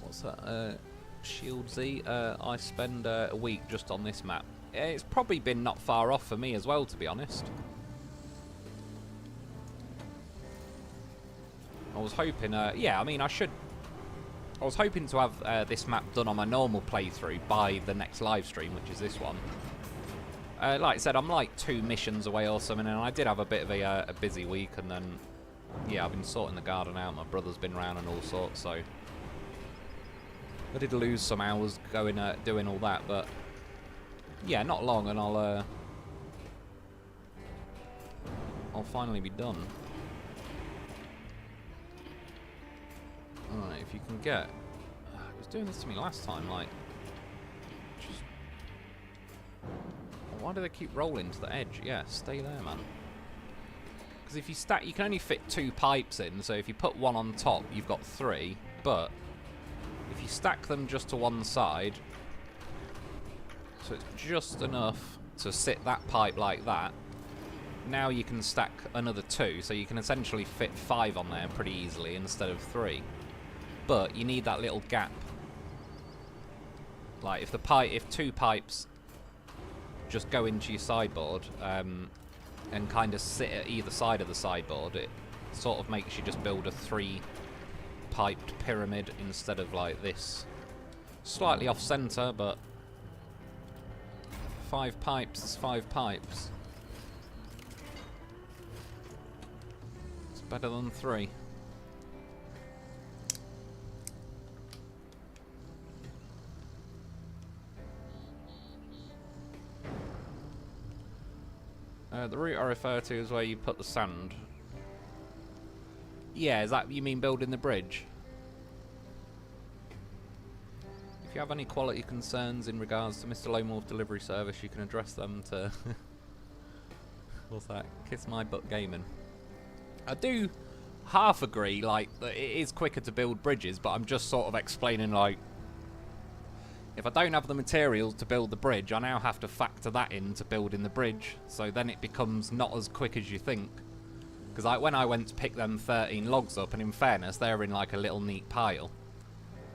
What's that? Shield Z. I spend a week just on this map. It's probably been not far off for me as well, to be honest. I was hoping, yeah, I mean, I was hoping to have this map done on my normal playthrough by the next live stream, which is this one. Like I said, I'm like 2 missions away or something, and I did have a bit of a busy week, and then, yeah, I've been sorting the garden out. My brother's been round and all sorts, so I did lose some hours going doing all that, but yeah, not long, and I'll finally be done. Alright, if you can get... He was doing this to me last time, like... Just... Why do they keep rolling to the edge? Yeah, stay there, man. Because if you stack... You can only fit 2 pipes in, so if you put 1 on top, you've got 3, but if you stack them just to one side, so it's just enough to sit that pipe like that, now you can stack another 2, so you can essentially fit 5 on there pretty easily instead of 3. But you need that little gap. Like if 2 pipes just go into your sideboard and kind of sit at either side of the sideboard, it sort of makes you just build a 3-piped pyramid instead of like this. Slightly off center, but 5 pipes is 5 pipes. It's better than 3. The route I refer to is where you put the sand. Yeah, is that you mean building the bridge? If you have any quality concerns in regards to Mr. Lone Wolf delivery service, you can address them to... What's that? Kiss My Butt Gaming. I do half agree, like, that it is quicker to build bridges, but I'm just sort of explaining, like, if I don't have the materials to build the bridge, I now have to factor that into building the bridge, so then it becomes not as quick as you think. Because like, when I went to pick them 13 logs up, and in fairness, they're in like a little neat pile,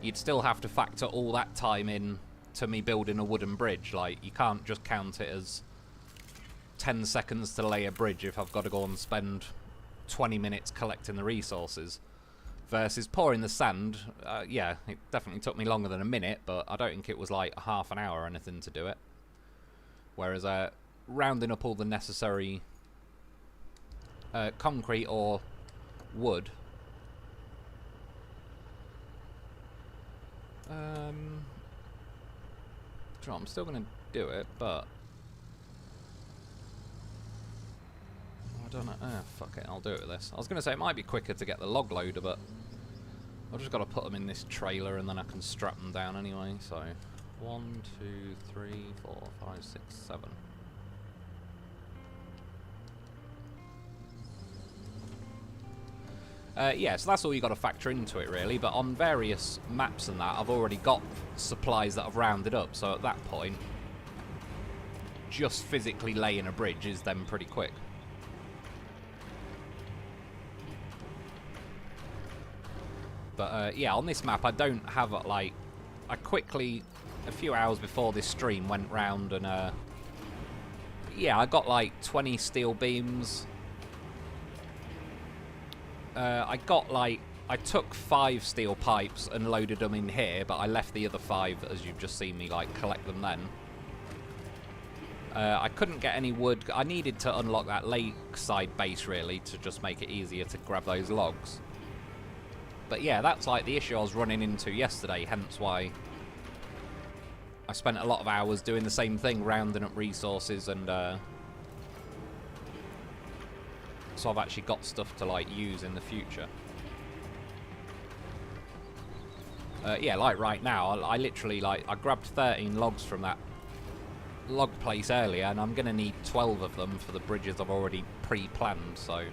you'd still have to factor all that time in to me building a wooden bridge. Like, you can't just count it as 10 seconds to lay a bridge if I've got to go and spend 20 minutes collecting the resources. Versus pouring the sand, yeah, it definitely took me longer than a minute, but I don't think it was like half an hour or anything to do it. Whereas rounding up all the necessary concrete or wood, I'm still going to do it, but I don't know. Fuck it, I'll do it with this. I was going to say it might be quicker to get the log loader, but I've just got to put them in this trailer and then I can strap them down anyway. So 1, 2, 3, 4, 5, 6, 7. Yeah, so that's all you got to factor into it really, but on various maps and that, I've already got supplies that I've rounded up, so at that point, just physically laying a bridge is then pretty quick. But yeah, on this map I don't have like... I quickly, a few hours before this stream, went round and yeah, I got like 20 steel beams. I took 5 steel pipes and loaded them in here, but I left the other 5, as you've just seen me like collect them then. I couldn't get any wood. I needed to unlock that lakeside base really to just make it easier to grab those logs. But yeah, that's like the issue I was running into yesterday, hence why I spent a lot of hours doing the same thing, rounding up resources, and so I've actually got stuff to like use in the future. Yeah, like right now, I literally like I grabbed 13 logs from that log place earlier, and I'm gonna need 12 of them for the bridges I've already pre-planned. So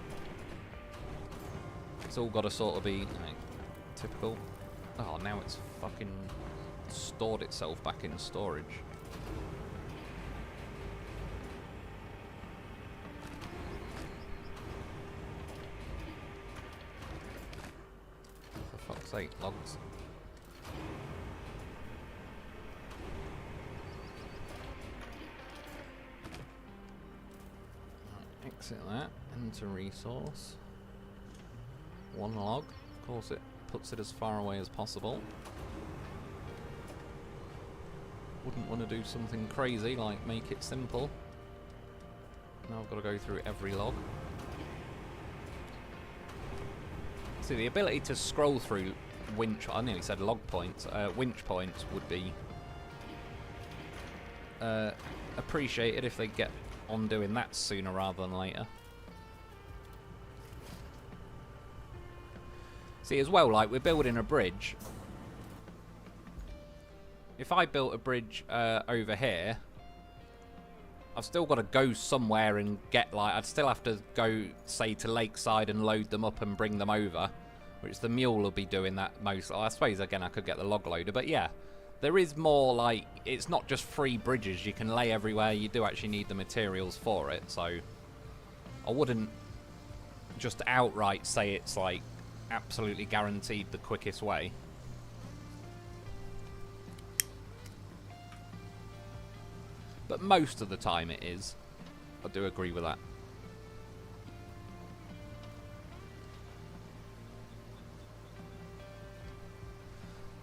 it's all got to sort of be like, typical. Oh, now it's fucking stored itself back in storage. For fuck's sake, logs. Right, exit that, enter resource. 1 log, of course it puts it as far away as possible. Wouldn't want to do something crazy like make it simple. Now I've got to go through every log. See, the ability to scroll through winch, I nearly said log points, winch points would be appreciated if they get on doing that sooner rather than later. See, as well, like, we're building a bridge. If I built a bridge over here, I've still got to go somewhere and get, like, I'd still have to go, say, to Lakeside and load them up and bring them over, which the mule will be doing that most. I suppose, again, I could get the log loader, but yeah, there is more, like, it's not just free bridges you can lay everywhere. You do actually need the materials for it, so I wouldn't just outright say it's, like, absolutely guaranteed the quickest way. But most of the time it is. I do agree with that.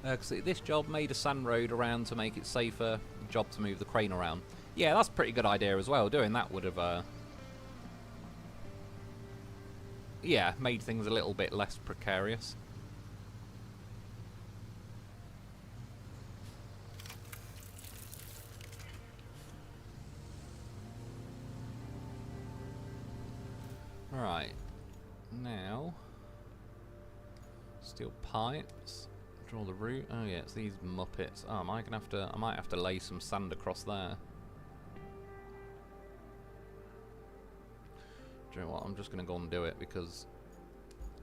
Because this job made a sand road around to make it safer. Job to move the crane around. Yeah, that's a pretty good idea as well. Doing that would have yeah, made things a little bit less precarious. Right, now steel pipes. Draw the route. Oh yeah, it's these muppets. Oh, am I gonna have to? I might have to lay some sand across there. Do you know what? I'm just gonna go and do it because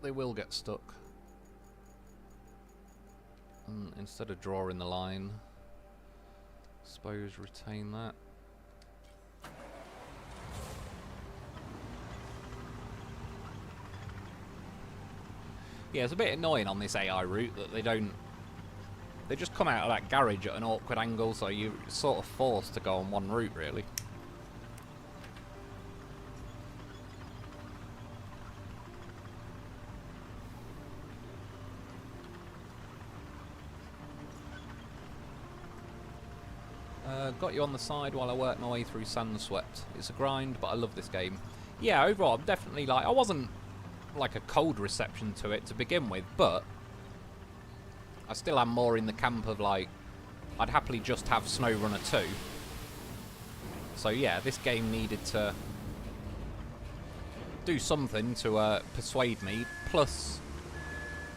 they will get stuck. And instead of drawing the line, suppose retain that. Yeah, it's a bit annoying on this AI route that they don't... They just come out of that garage at an awkward angle, so you're sort of forced to go on one route, really. Got you on the side while I work my way through Sandswept. It's a grind, but I love this game. Yeah, overall, I'm definitely like... I wasn't like a cold reception to it to begin with, but I still am more in the camp of like I'd happily just have SnowRunner 2. So yeah, this game needed to do something to persuade me. Plus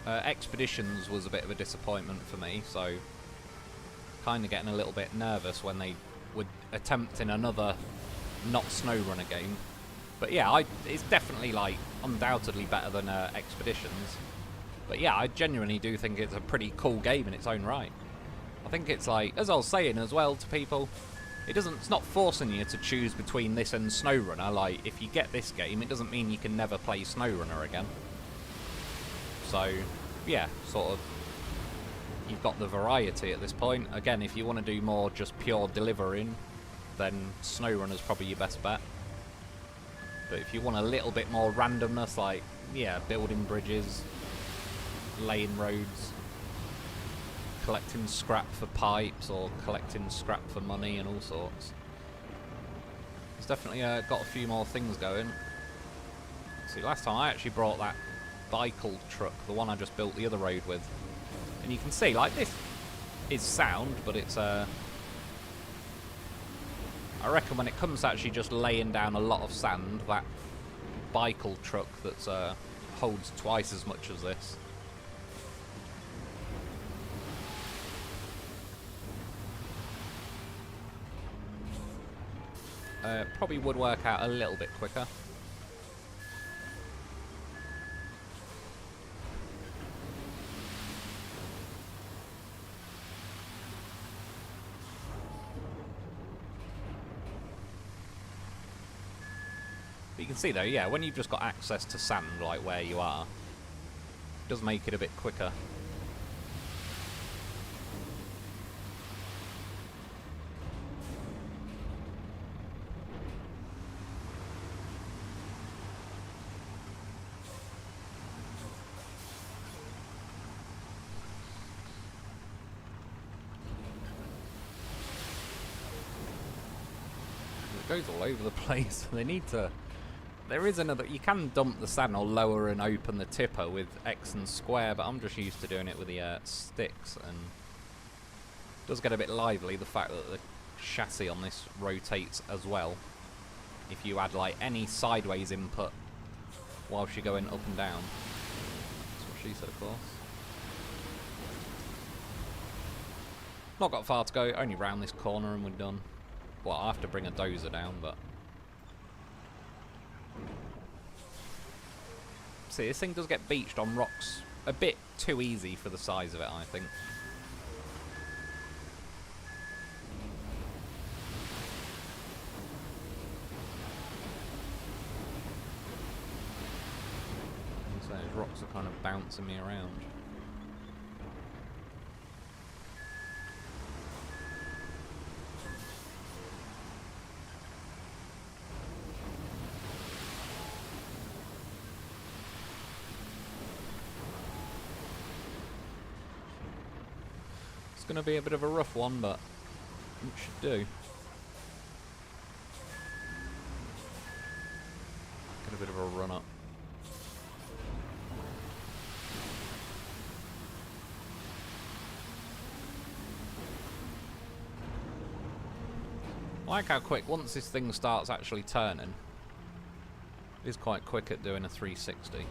Expeditions was a bit of a disappointment for me, so kind of getting a little bit nervous when they were attempting another not SnowRunner game. But yeah, it's definitely, like, undoubtedly better than Expeditions. But yeah, I genuinely do think it's a pretty cool game in its own right. I think it's like, as I was saying as well to people, it's not forcing you to choose between this and SnowRunner. Like, if you get this game, it doesn't mean you can never play SnowRunner again. So, yeah, sort of, you've got the variety at this point. Again, if you want to do more just pure delivering, then SnowRunner's probably your best bet. But if you want a little bit more randomness, like, yeah, building bridges, laying roads, collecting scrap for pipes, or collecting scrap for money and all sorts, it's definitely got a few more things going. See, last time I actually brought that bicycle truck, the one I just built the other road with, and you can see, like, this is sound, but it's I reckon when it comes to actually just laying down a lot of sand, that bicycle truck that's holds twice as much as this. Probably would work out a little bit quicker. But you can see though, yeah, when you've just got access to sand, like where you are, it does make it a bit quicker. It goes all over the place. They need to... There is another... You can dump the sand or lower and open the tipper with X and square, but I'm just used to doing it with the sticks, and it does get a bit lively, the fact that the chassis on this rotates as well. If you add, like, any sideways input whilst you're going up and down. That's what she said, of course. Not got far to go, only round this corner and we're done. Well, I have to bring a dozer down, but... See, this thing does get beached on rocks a bit too easy for the size of it, I think. So those rocks are kind of bouncing me around. It's going to be a bit of a rough one, but it should do. Get a bit of a run up. I like how quick, once this thing starts actually turning, it is quite quick at doing a 360.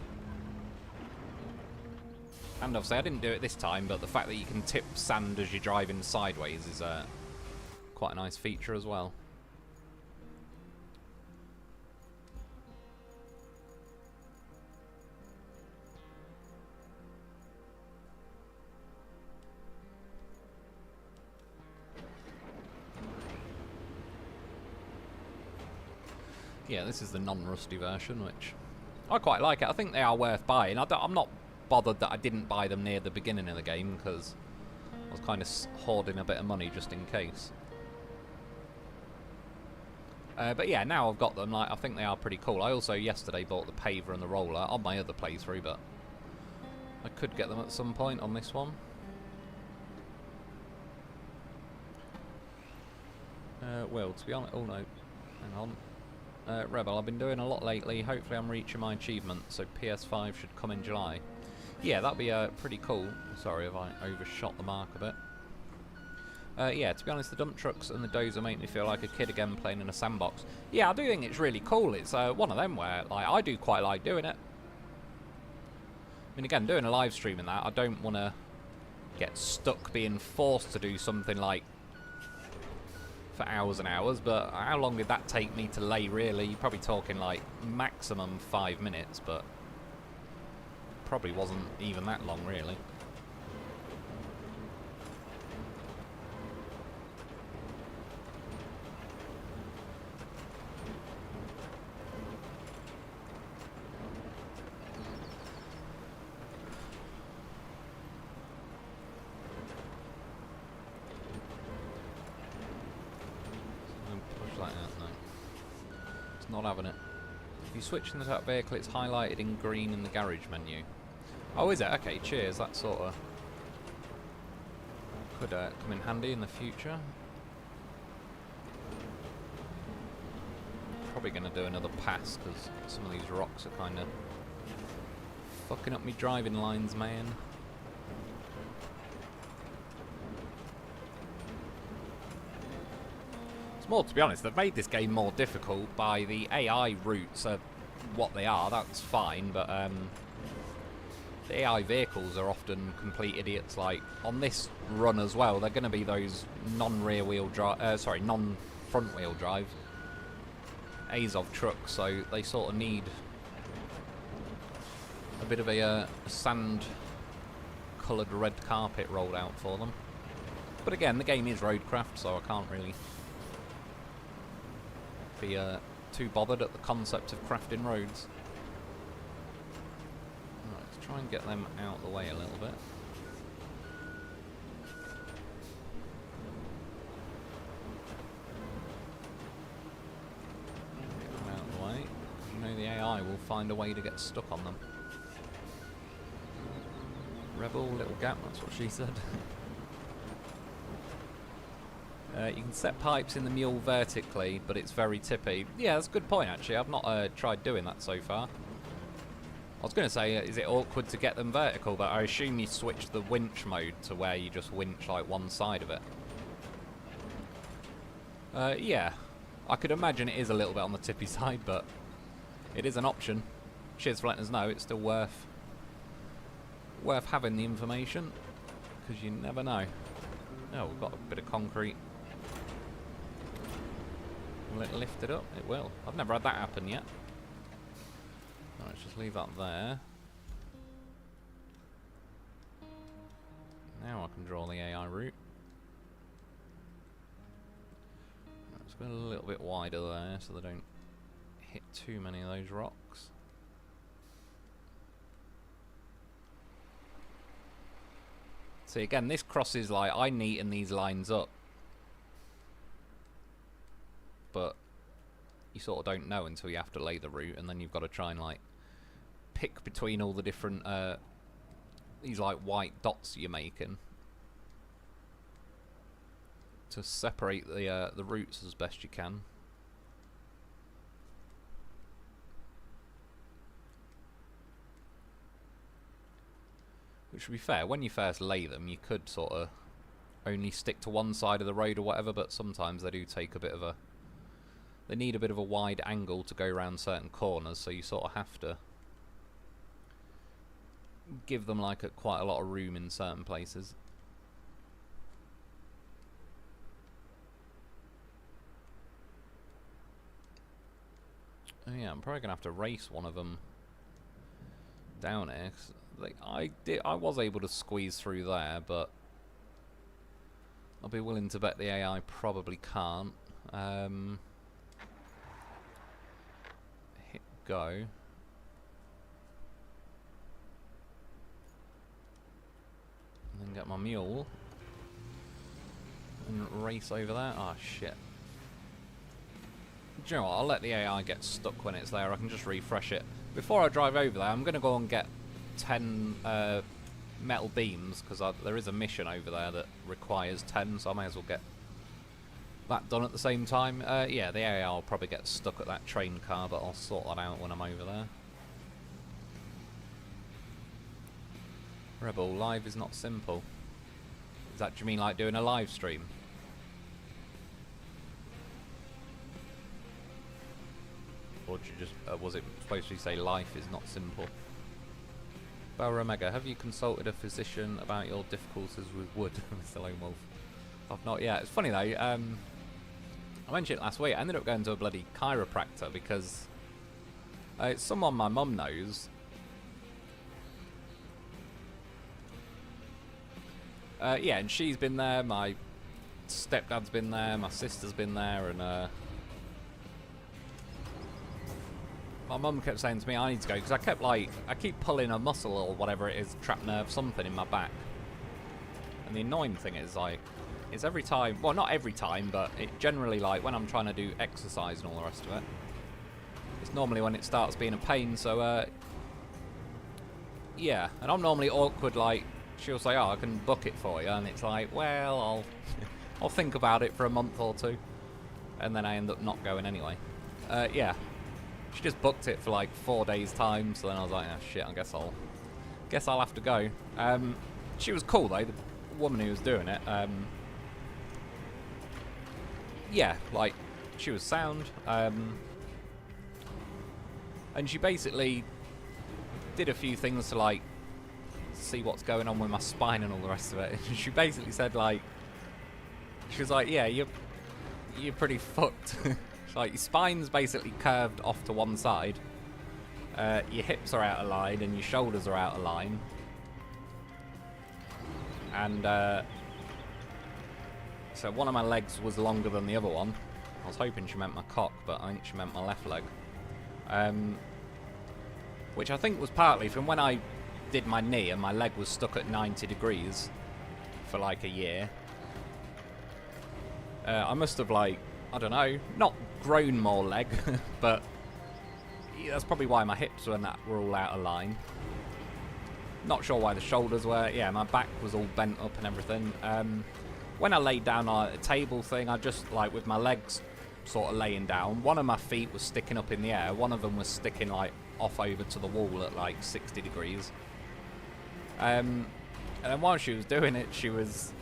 And obviously I didn't do it this time, but the fact that you can tip sand as you're driving sideways is quite a nice feature as well. Yeah, this is the non-rusty version, which I quite like it. I think they are worth buying. I'm not bothered that I didn't buy them near the beginning of the game, because I was kind of hoarding a bit of money just in case. But yeah, now I've got them, like, I think they are pretty cool. I also yesterday bought the paver and the roller on my other playthrough, but I could get them at some point on this one. Well, to be honest... Oh no, hang on. Rebel, I've been doing a lot lately. Hopefully I'm reaching my achievement, so PS5 should come in July. Yeah, that'd be pretty cool. Sorry if I overshot the mark a bit. Yeah, to be honest, the dump trucks and the dozer make me feel like a kid again playing in a sandbox. Yeah, I do think it's really cool. It's one of them where, like, I do quite like doing it. I mean, again, doing a live stream in that, I don't want to get stuck being forced to do something like for hours and hours, but how long did that take me to lay, really? You're probably talking like maximum 5 minutes, but probably wasn't even that long, really. not having it. If you switch into that vehicle, it's highlighted in green in the garage menu. Oh, is it? Okay, cheers. That sort of could come in handy in the future. Probably going to do another pass because some of these rocks are kind of fucking up me driving lines, man. It's more, to be honest, they've made this game more difficult by the AI routes are what they are, that's fine, but the AI vehicles are often complete idiots. Like, on this run as well, they're going to be those non-rear wheel drive, sorry, non-front wheel drive Azov trucks, so they sort of need a bit of a sand-coloured red carpet rolled out for them. But again, the game is Roadcraft, so I can't really be too bothered at the concept of crafting roads. Right, let's try and get them out of the way a little bit. Get them out of the way. You know the AI will find a way to get stuck on them. Rebel, little gap, that's what she said. You can set pipes in the mule vertically, but it's very tippy. Yeah, that's a good point, actually. I've not tried doing that so far. I was going to say, is it awkward to get them vertical, but I assume you switch the winch mode to where you just winch, like, one side of it. Yeah. I could imagine it is a little bit on the tippy side, but it is an option. Cheers for letting us know. It's still worth having the information, because you never know. Oh, we've got a bit of concrete. Will it lift it up? It will. I've never had that happen yet. Right, let's just leave that there. Now I can draw the AI route. Let's go a little bit wider there so they don't hit too many of those rocks. See, again, this crosses, like, I neaten these lines up. But you sort of don't know until you have to lay the route, and then you've got to try and, like, pick between all the different, these, like, white dots you're making to separate the routes as best you can. Which, to be fair, when you first lay them, you could sort of only stick to one side of the road or whatever, but sometimes they do take a bit of a... They need a bit of a wide angle to go around certain corners, so you sort of have to give them, like, quite a lot of room in certain places. Oh yeah, I'm probably going to have to race one of them down here, 'cause I was able to squeeze through there, but I'll be willing to bet the AI probably can't. Hit go. And then get my mule. And race over there. Oh shit. Do you know what? I'll let the AI get stuck when it's there. I can just refresh it. Before I drive over there, I'm going to go and get 10 metal beams, because there is a mission over there that requires 10, so I may as well get that done at the same time. Yeah, the AI will probably get stuck at that train car, but I'll sort that out when I'm over there. Rebel, live is not simple. Is that, do you mean like doing a live stream? Or did you just, was it supposed to say life is not simple? Bauer Omega, have you consulted a physician about your difficulties with wood, Mr. Lone Wolf? I've not yet. It's funny though, I mentioned it last week, I ended up going to a bloody chiropractor because it's someone my mum knows. Yeah, and she's been there, my stepdad's been there, my sister's been there, and my mum kept saying to me I need to go, because I keep pulling a muscle or whatever it is, trapped nerve, something in my back. And the annoying thing is, like, it's every time, well, not every time, but it generally, like, when I'm trying to do exercise and all the rest of it, It's normally when it starts being a pain, so, yeah. And I'm normally awkward, like, she'll say, oh, I can book it for you, and it's like, well, I'll think about it for a month or two, and then I end up not going anyway. Yeah. She just booked it for like 4 days time, so then I was like, oh shit, I guess I'll have to go. She was cool though, the woman who was doing it. Yeah, like, she was sound. And she basically did a few things to like see what's going on with my spine and all the rest of it. And she basically said like, she was like, yeah, you're pretty fucked. Like, your spine's basically curved off to one side, your hips are out of line, and your shoulders are out of line. And, so one of my legs was longer than the other one. I was hoping she meant my cock, but I think she meant my left leg. Which I think was partly from when I did my knee and my leg was stuck at 90 degrees for like a year. I must have, like, I don't know, not grown more leg, but yeah, that's probably why my hips were all out of line. Not sure why the shoulders were. Yeah, my back was all bent up and everything. When I laid down on a table thing, I just, like, with my legs sort of laying down, one of my feet was sticking up in the air, one of them was sticking, like, off over to the wall at, like, 60 degrees. And then while she was doing it, she was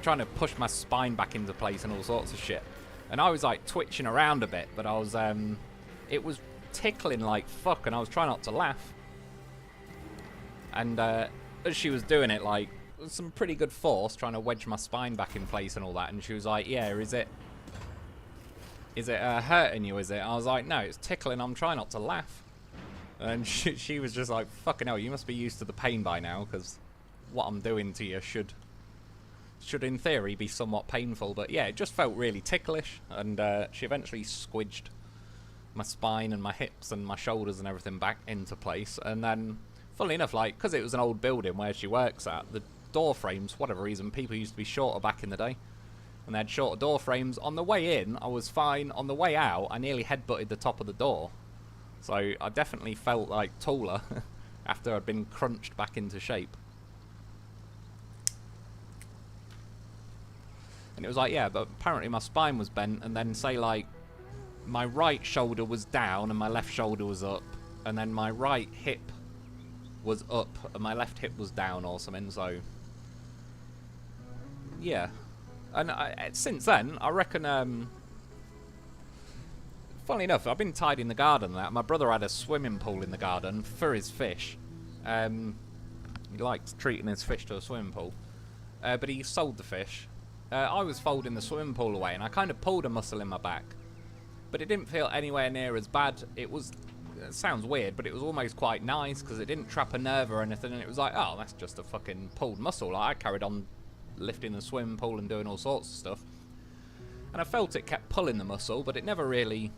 trying to push my spine back into place and all sorts of shit. And I was like twitching around a bit, but I was, it was tickling like fuck, and I was trying not to laugh. And as she was doing it, like, with some pretty good force, trying to wedge my spine back in place and all that, and she was like, yeah, is it hurting you, is it? I was like, no, it's tickling, I'm trying not to laugh. And she was just like, fucking hell, you must be used to the pain by now, because what I'm doing to you should in theory be somewhat painful. But yeah, it just felt really ticklish, and she eventually squidged my spine and my hips and my shoulders and everything back into place. And then, funnily enough, like, because it was an old building where she works at, the door frames, for whatever reason, people used to be shorter back in the day, and they had shorter door frames. On the way in, I was fine. On the way out, I nearly headbutted the top of the door. So I definitely felt like taller after I'd been crunched back into shape. And it was like, yeah, but apparently my spine was bent, and then say like my right shoulder was down and my left shoulder was up, and then my right hip was up and my left hip was down or something. So yeah. And since then, I reckon, funnily enough, I've been tied in the garden. That my brother had a swimming pool in the garden for his fish. He liked treating his fish to a swimming pool, but he sold the fish. I was folding the swimming pool away, and I kind of pulled a muscle in my back, but it didn't feel anywhere near as bad. It sounds weird, but it was almost quite nice, because it didn't trap a nerve or anything, and it was like, oh, that's just a fucking pulled muscle. Like, I carried on lifting the swimming pool and doing all sorts of stuff, and I felt it kept pulling the muscle, but it never really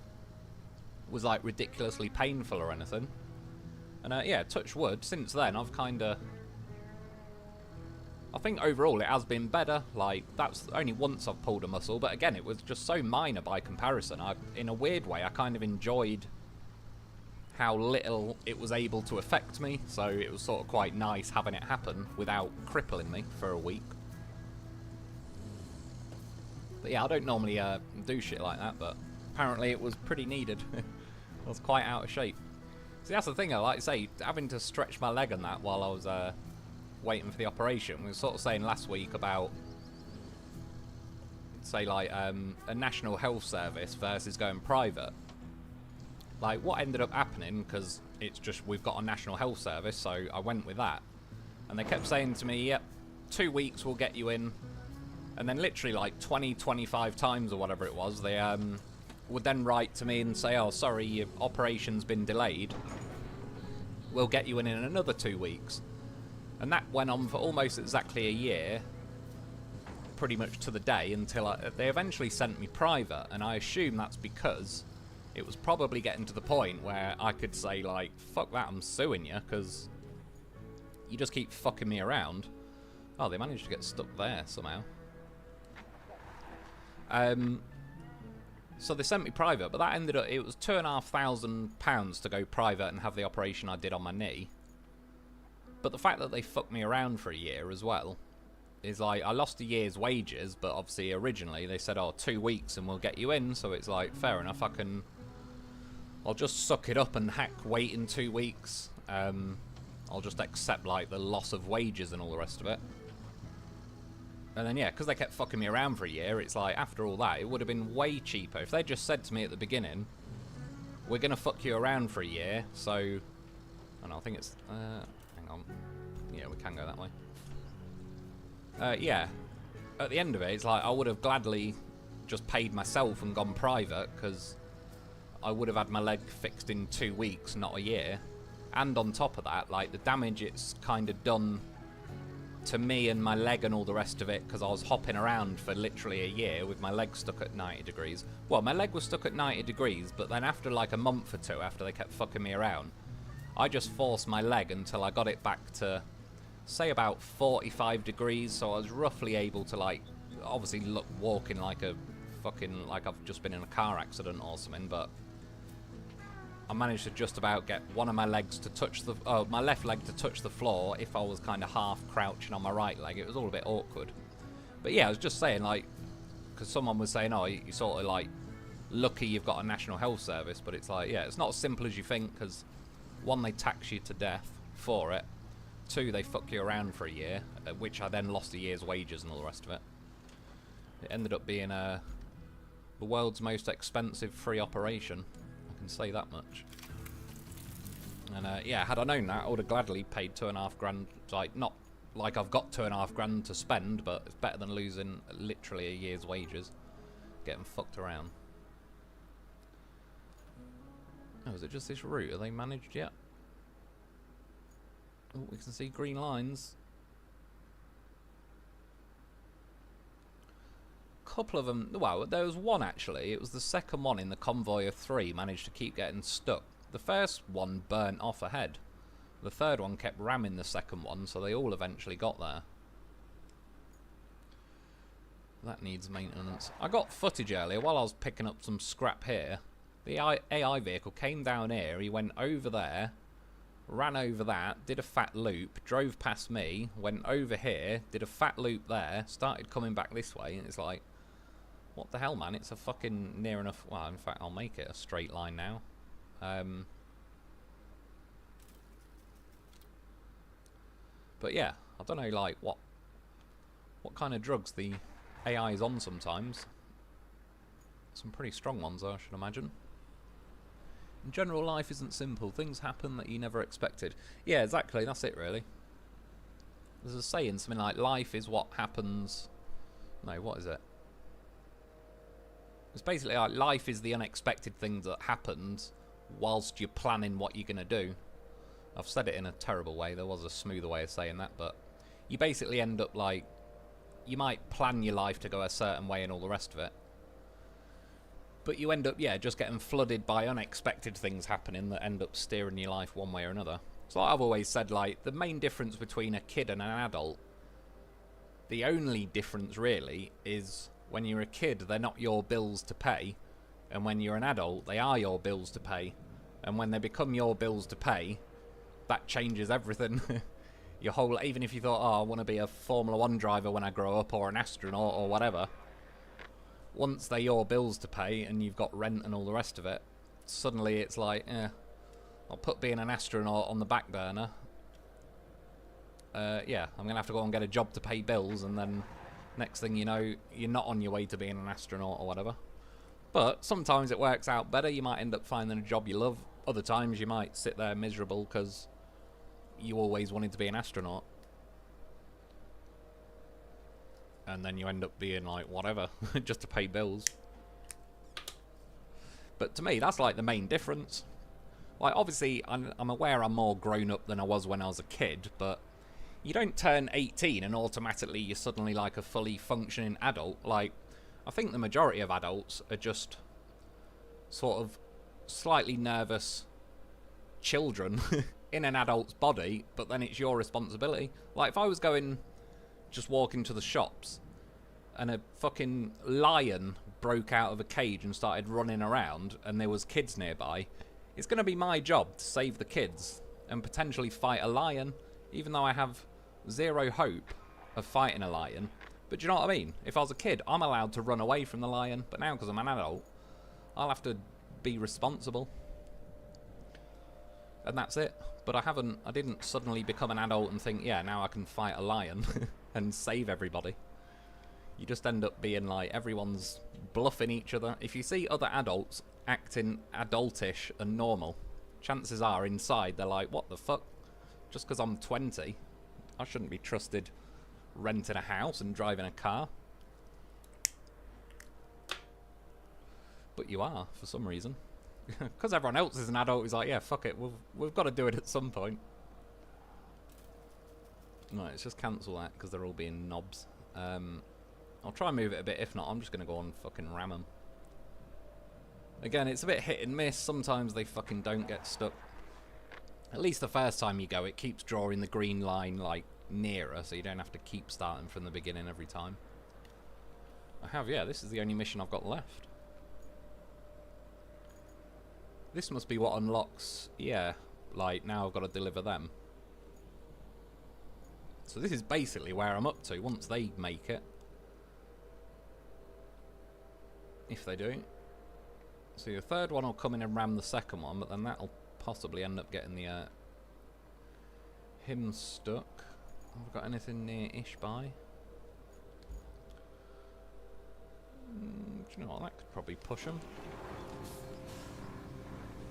was like ridiculously painful or anything. And yeah, touch wood, since then I've I think overall it has been better. Like, that's only once I've pulled a muscle, but again, it was just so minor by comparison. In a weird way, I kind of enjoyed how little it was able to affect me, so it was sort of quite nice having it happen without crippling me for a week. But yeah, I don't normally do shit like that, but apparently it was pretty needed. I was quite out of shape. See, that's the thing, like I say, having to stretch my leg and that while I was waiting for the operation. We were sort of saying last week about, say, like, a national health service versus going private. Like, what ended up happening, because it's just, we've got a national health service, so I went with that. And they kept saying to me, yep, 2 weeks will get you in. And then literally, like, 25 times or whatever it was, they would then write to me and say, oh, sorry, your operation's been delayed. We'll get you in another 2 weeks. And that went on for almost exactly a year, pretty much to the day, until they eventually sent me private. And I assume that's because it was probably getting to the point where I could say, like, fuck that, I'm suing you, because you just keep fucking me around. Oh, they managed to get stuck there somehow. So they sent me private, but that ended up, it was £2,500 to go private and have the operation I did on my knee. But the fact that they fucked me around for a year as well is like, I lost a year's wages, but obviously originally they said, oh, 2 weeks and we'll get you in, so it's like, fair enough, I'll just suck it up and waiting 2 weeks. I'll just accept like the loss of wages and all the rest of it. And then yeah, because they kept fucking me around for a year, it's like, after all that, it would have been way cheaper if they just said to me at the beginning, we're gonna fuck you around for a year, so, and I think it's, hang on, yeah, we can go that way. Yeah, at the end of it, it's like I would have gladly just paid myself and gone private, because I would have had my leg fixed in 2 weeks, not a year. And on top of that, like, the damage it's kind of done to me and my leg and all the rest of it, because I was hopping around for literally a year with my leg stuck at 90 degrees. Well, my leg was stuck at 90 degrees, but then after like a month or two, after they kept fucking me around, I just forced my leg until I got it back to, say, about 45 degrees, so I was roughly able to, like, obviously look walking like a fucking, like I've just been in a car accident or something, but I managed to just about get one of my legs to touch the, my left leg to touch the floor if I was kind of half crouching on my right leg. It was all a bit awkward. But yeah, I was just saying, like, because someone was saying, oh, you're sort of like lucky you've got a national health service, but it's like, yeah, it's not as simple as you think, because one, they tax you to death for it. Two, they fuck you around for a year, which I then lost a year's wages and all the rest of it. It ended up being the world's most expensive free operation. I can say that much. And yeah, had I known that, I would have gladly paid £2,500. Like, not like I've got £2,500 to spend, but it's better than losing literally a year's wages, getting fucked around. Oh, is it just this route? Are they managed yet? Oh, we can see green lines. Couple of them, well, there was one actually, it was the second one in the convoy of 3 managed to keep getting stuck. The first one burnt off ahead. The third one kept ramming the second one, so they all eventually got there. That needs maintenance. I got footage earlier while I was picking up some scrap here. The AI vehicle came down here, he went over there, ran over that, did a fat loop, drove past me, went over here, did a fat loop there, started coming back this way, and it's like, what the hell, man? It's a fucking near enough, well, in fact, I'll make it a straight line now. But yeah, I don't know, like, what kind of drugs the AI is on sometimes. Some pretty strong ones, I should imagine. In general, life isn't simple. Things happen that you never expected. Yeah, exactly, that's it, really. There's a saying, something like, life is what happens... No, what is it? It's basically like, life is the unexpected thing that happens whilst you're planning what you're going to do. I've said it in a terrible way. There was a smoother way of saying that, but you basically end up like, you might plan your life to go a certain way and all the rest of it, but you end up, yeah, just getting flooded by unexpected things happening that end up steering your life one way or another. So like I've always said, like, the main difference between a kid and an adult, the only difference really is when you're a kid, they're not your bills to pay, and when you're an adult, they are your bills to pay. And when they become your bills to pay, that changes everything. Your whole, even if you thought, oh, I want to be a Formula 1 driver when I grow up, or an astronaut, or whatever, once they're your bills to pay, and you've got rent and all the rest of it, suddenly it's like, I'll put being an astronaut on the back burner. Yeah, I'm going to have to go and get a job to pay bills, and then next thing you know, you're not on your way to being an astronaut or whatever. But sometimes it works out better. You might end up finding a job you love. Other times you might sit there miserable because you always wanted to be an astronaut. And then you end up being like, whatever, just to pay bills. But to me, that's like the main difference. Like, obviously, I'm aware I'm more grown up than I was when I was a kid, but you don't turn 18 and automatically you're suddenly like a fully functioning adult. Like, I think the majority of adults are just sort of slightly nervous children in an adult's body, but then it's your responsibility. Like, if I was going, just walking to the shops, and a fucking lion broke out of a cage and started running around and there was kids nearby, it's going to be my job to save the kids and potentially fight a lion, even though I have zero hope of fighting a lion. But do you know what I mean? If I was a kid, I'm allowed to run away from the lion, but now because I'm an adult, I'll have to be responsible. And that's it. But I didn't suddenly become an adult and think, yeah, now I can fight a lion and save everybody. You just end up being like, everyone's bluffing each other. If you see other adults acting adultish and normal, chances are inside they're like, what the fuck? Just because I'm 20, I shouldn't be trusted renting a house and driving a car. But you are, for some reason. Because everyone else is an adult who's like, yeah, fuck it, we've got to do it at some point. No, let's just cancel that because they're all being knobs. I'll try and move it a bit. If not, I'm just going to go and fucking ram them. Again, it's a bit hit and miss. Sometimes they fucking don't get stuck. At least the first time you go, it keeps drawing the green line, like, nearer, so you don't have to keep starting from the beginning every time. Yeah, this is the only mission I've got left. This must be what unlocks, yeah, like, now I've got to deliver them. So this is basically where I'm up to, once they make it. If they do. So the third one will come in and ram the second one, but then that'll possibly end up getting the, him stuck. Have we got anything near-ish by? Do you know what, that could probably push him.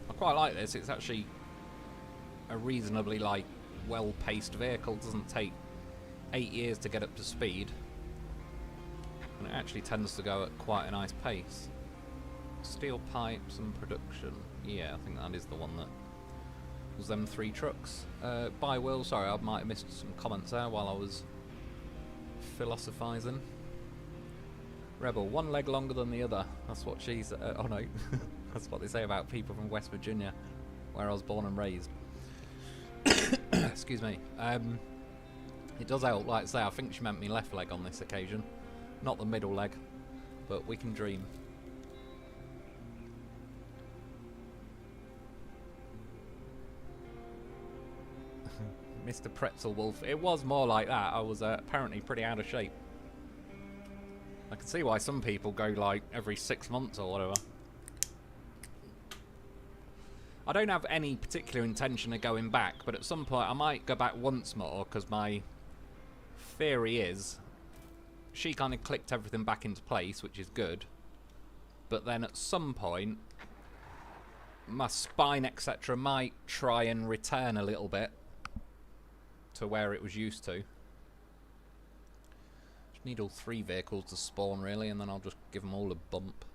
I quite like this. It's actually a reasonably, like, well-paced vehicle. It doesn't take 8 years to get up to speed. And it actually tends to go at quite a nice pace. Steel pipes and production. Yeah, I think that is the one that was them 3 trucks. By Will, sorry, I might have missed some comments there while I was philosophising. Rebel, one leg longer than the other. That's what she's... oh no. That's what they say about people from West Virginia, where I was born and raised. Excuse me. It does help, like I say, I think she meant me left leg on this occasion. Not the middle leg, but we can dream. Mr. Pretzel Wolf. It was more like that. I was apparently pretty out of shape. I can see why some people go like every 6 months or whatever. I don't have any particular intention of going back, but at some point I might go back once more, because my theory is she kind of clicked everything back into place, which is good. But then at some point, my spine, etc., might try and return a little bit to where it was used to. Just need all 3 vehicles to spawn, really, and then I'll just give them all a bump.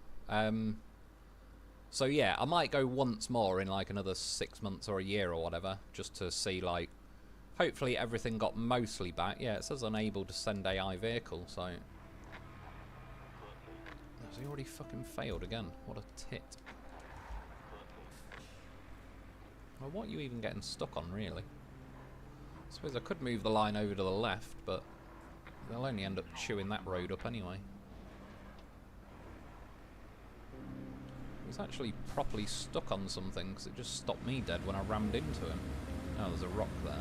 So yeah, I might go once more in like another 6 months or a year or whatever, just to see, like, hopefully everything got mostly back. Yeah, it says unable to send AI vehicle, so... Has he already fucking failed again? What a tit. Well, what are you even getting stuck on, really? I suppose I could move the line over to the left, but they'll only end up chewing that road up anyway. He's actually properly stuck on something, because it just stopped me dead when I rammed into him. Oh, there's a rock there.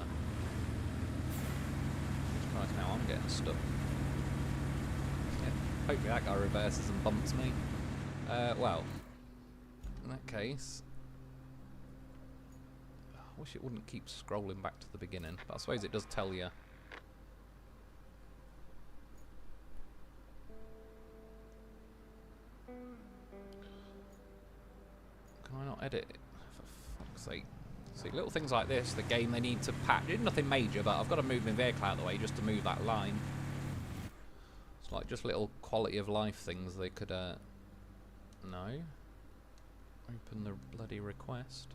Right, now I'm getting stuck. Yeah, hopefully that guy reverses and bumps me. Well, in that case... I wish it wouldn't keep scrolling back to the beginning, but I suppose it does tell you. Can I not edit it? For fuck's sake. See, little things like this, the game, they need to patch. It's nothing major, but I've got to move my vehicle out of the way just to move that line. It's like just little quality of life things they could, no. Open the bloody request.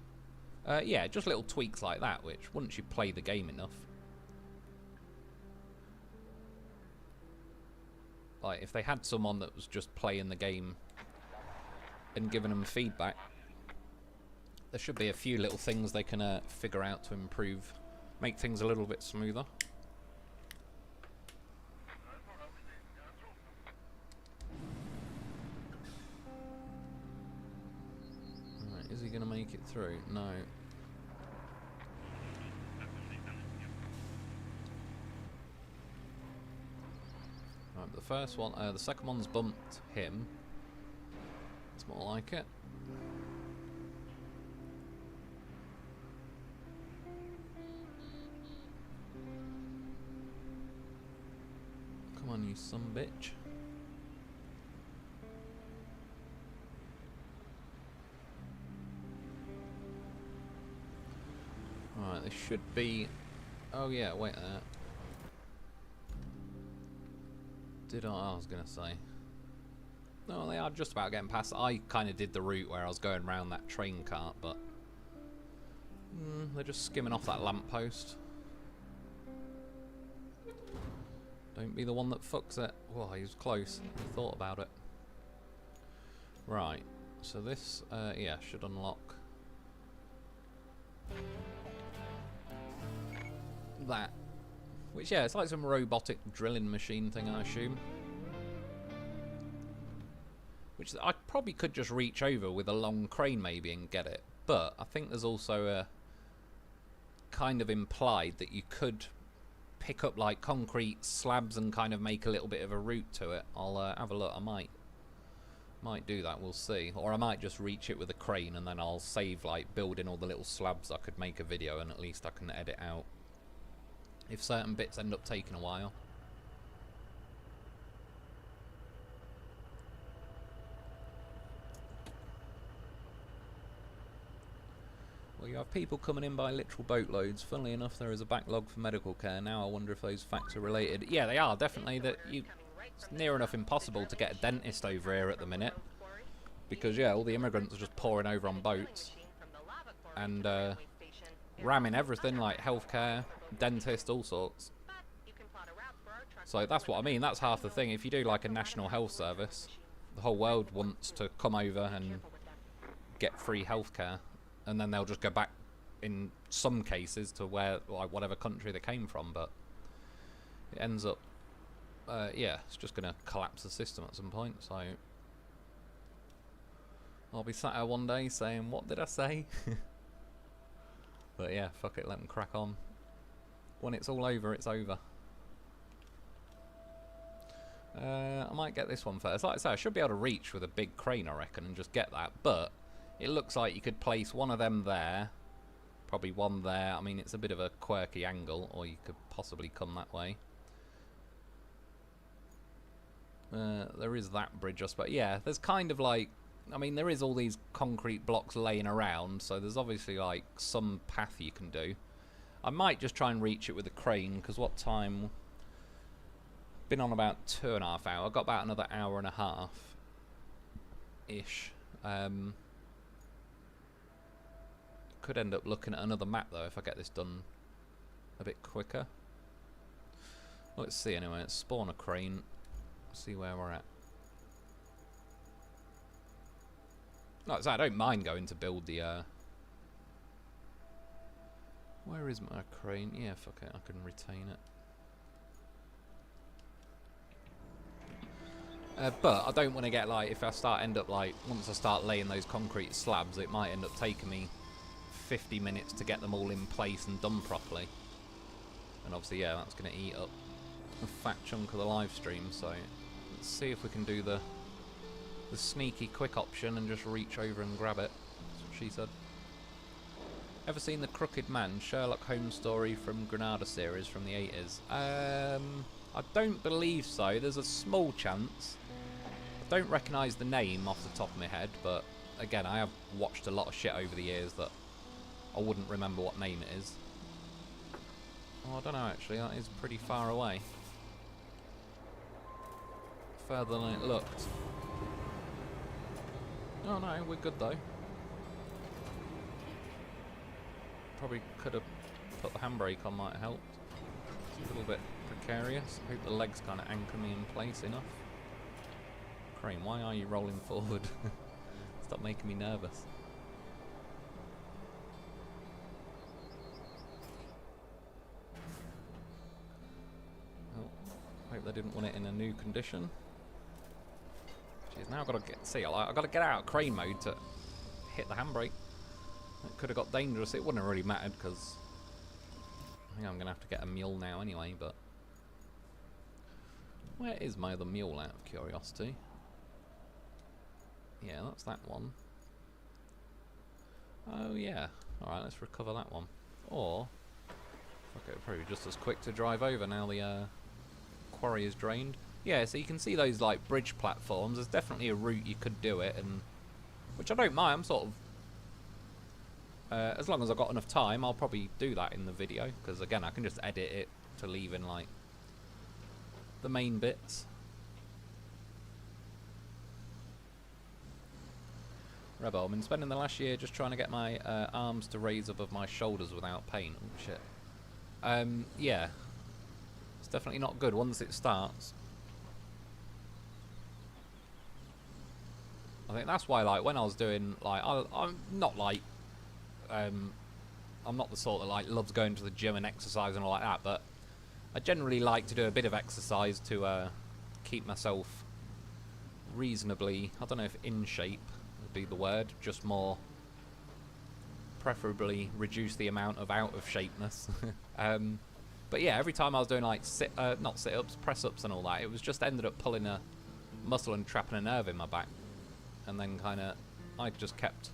Yeah, just little tweaks like that, which, once you play the game enough... Like, if they had someone that was just playing the game and giving them feedback, there should be a few little things they can figure out to improve, make things a little bit smoother. going to make it through? No. Right, the first one, the second one's bumped him. It's more like it. Come on, you son of a bitch. Right, this should be... Oh yeah, wait there. I was going to say. No, they are just about getting past. I kind of did the route where I was going around that train cart, but... they're just skimming off that lamppost. Don't be the one that fucks it. Well, he was close. He thought about it. Right. So this, yeah, should unlock... that. Which, yeah, it's like some robotic drilling machine thing, I assume. Which I probably could just reach over with a long crane maybe and get it. But I think there's also a kind of implied that you could pick up like concrete slabs and kind of make a little bit of a route to it. I'll have a look. I might do that. We'll see. Or I might just reach it with a crane and then I'll save like building all the little slabs. I could make a video and at least I can edit out if certain bits end up taking a while. Well, you have people coming in by literal boatloads. Funnily enough, there is a backlog for medical care. Now I wonder if those facts are related. Yeah, they are, definitely. It's near enough impossible to get a dentist over here at the minute. Because, yeah, all the immigrants are just pouring over on boats. And, ramming everything, like healthcare, dentist, all sorts. So that's what I mean. That's half the thing. If you do, like, a national health service, the whole world wants to come over and get free healthcare. And then they'll just go back, in some cases, to where, like, whatever country they came from. But it ends up, yeah, it's just going to collapse the system at some point. So I'll be sat here one day saying, what did I say? But yeah, fuck it, let them crack on. When it's all over, it's over. I might get this one first. Like I say, I should be able to reach with a big crane, I reckon, and just get that. But it looks like you could place one of them there, probably one there. I mean, it's a bit of a quirky angle, or you could possibly come that way. There is that bridge, I suppose. Yeah, there's kind of like... I mean, there is all these concrete blocks laying around, so there's obviously, like, some path you can do. I might just try and reach it with a crane, because what time... Been on about 2.5 hours. I've got about another hour and a half-ish. Could end up looking at another map, though, if I get this done a bit quicker. Let's see, anyway. Let's spawn a crane. See where we're at. Like I say, I don't mind going to build the, where is my crane? Yeah, fuck it, I can retain it. But I don't want to get, like, if I end up, like, once I start laying those concrete slabs, it might end up taking me 50 minutes to get them all in place and done properly. And obviously, yeah, that's going to eat up a fat chunk of the live stream, so let's see if we can do the sneaky quick option and just reach over and grab it. That's what she said. Ever seen The Crooked Man, Sherlock Holmes story from Granada series from the 80s? I don't believe so. There's a small chance. I don't recognise the name off the top of my head, but again, I have watched a lot of shit over the years that I wouldn't remember what name it is. Oh, I don't know actually, that is pretty far away. Further than it looked. Oh no, we're good though. Probably could have put the handbrake on, might have helped. It's a little bit precarious. I hope the legs kind of anchor me in place enough. Crane, why are you rolling forward? Stop making me nervous. Oh, hope they didn't want it in a new condition. Jeez, now I've got to get... See, I've got to get out of crane mode to hit the handbrake. It could have got dangerous. It wouldn't have really mattered because I think I'm going to have to get a mule now anyway, but where is my other mule out of curiosity? Yeah, that's that one. Oh yeah. Alright, let's recover that one. Or, okay, probably just as quick to drive over now the quarry is drained. Yeah, so you can see those like bridge platforms. There's definitely a route you could do it, and which I don't mind. I'm sort of as long as I've got enough time, I'll probably do that in the video, because again, I can just edit it to leave in like the main bits. Rebel, I've been spending the last year just trying to get my arms to raise above my shoulders without pain. Oh shit. Yeah. It's definitely not good once it starts. I think that's why, like, when I was doing, like, I'm not like, I'm not the sort that, like, loves going to the gym and exercise and all like that, but I generally like to do a bit of exercise to keep myself reasonably, I don't know if in shape would be the word, just more, preferably reduce the amount of out of shapeness. But yeah, every time I was doing like not sit-ups, press-ups and all that, it was just ended up pulling a muscle and trapping a nerve in my back, and then kind of I just kept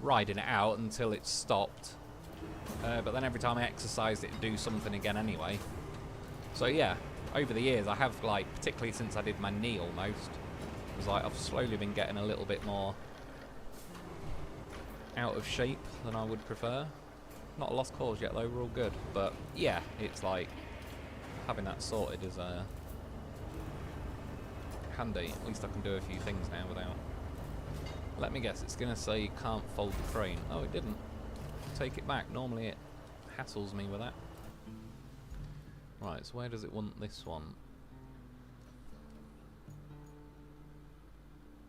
riding it out until it stopped. But then every time I exercised, it'd do something again anyway. So yeah, over the years I have, like, particularly since I did my knee almost, it was like I've slowly been getting a little bit more out of shape than I would prefer. Not a lost cause yet though, we're all good. But yeah, it's like having that sorted is handy. At least I can do a few things now without... Let me guess, it's going to say can't fold the crane. Oh, it didn't. Take it back. Normally it hassles me with that. Right, so where does it want this one?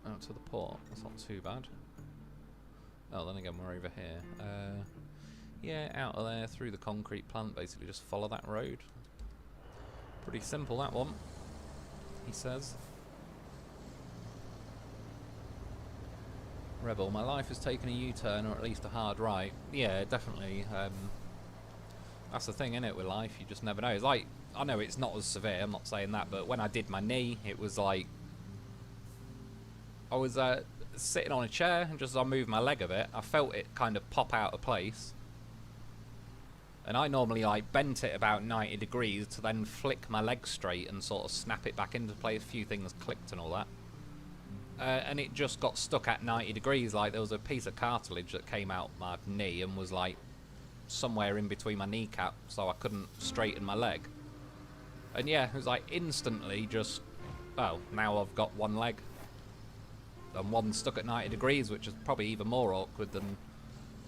Out to the port. That's not too bad. Oh, then again, we're over here. Yeah, out of there, through the concrete plant, basically just follow that road. Pretty simple, that one, he says. Rebel, my life has taken a U-turn, or at least a hard right. Yeah, definitely. That's the thing, innit, with life, you just never know. It's like, I know it's not as severe, I'm not saying that, but when I did my knee, it was like, I was sitting on a chair, and just as I moved my leg a bit, I felt it kind of pop out of place. And I normally, like, bent it about 90 degrees to then flick my leg straight and sort of snap it back into place. A few things clicked and all that. And it just got stuck at 90 degrees. Like, there was a piece of cartilage that came out my knee and was, like, somewhere in between my kneecap, so I couldn't straighten my leg. And yeah, it was like instantly just, oh, now I've got one leg. And one stuck at 90 degrees, which is probably even more awkward than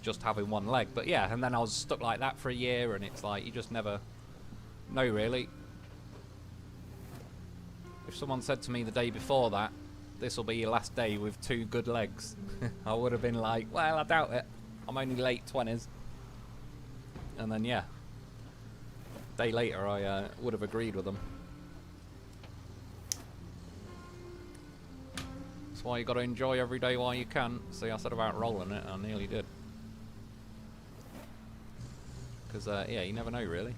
just having one leg. But yeah, and then I was stuck like that for a year, and it's like you just never know, really. If someone said to me the day before that, this will be your last day with 2 good legs, I would have been like, well, I doubt it. I'm only late 20s. And then yeah, a day later I would have agreed with them. That's why you got to enjoy every day while you can. See, I said about rolling it, I nearly did. Because, yeah, you never know, really.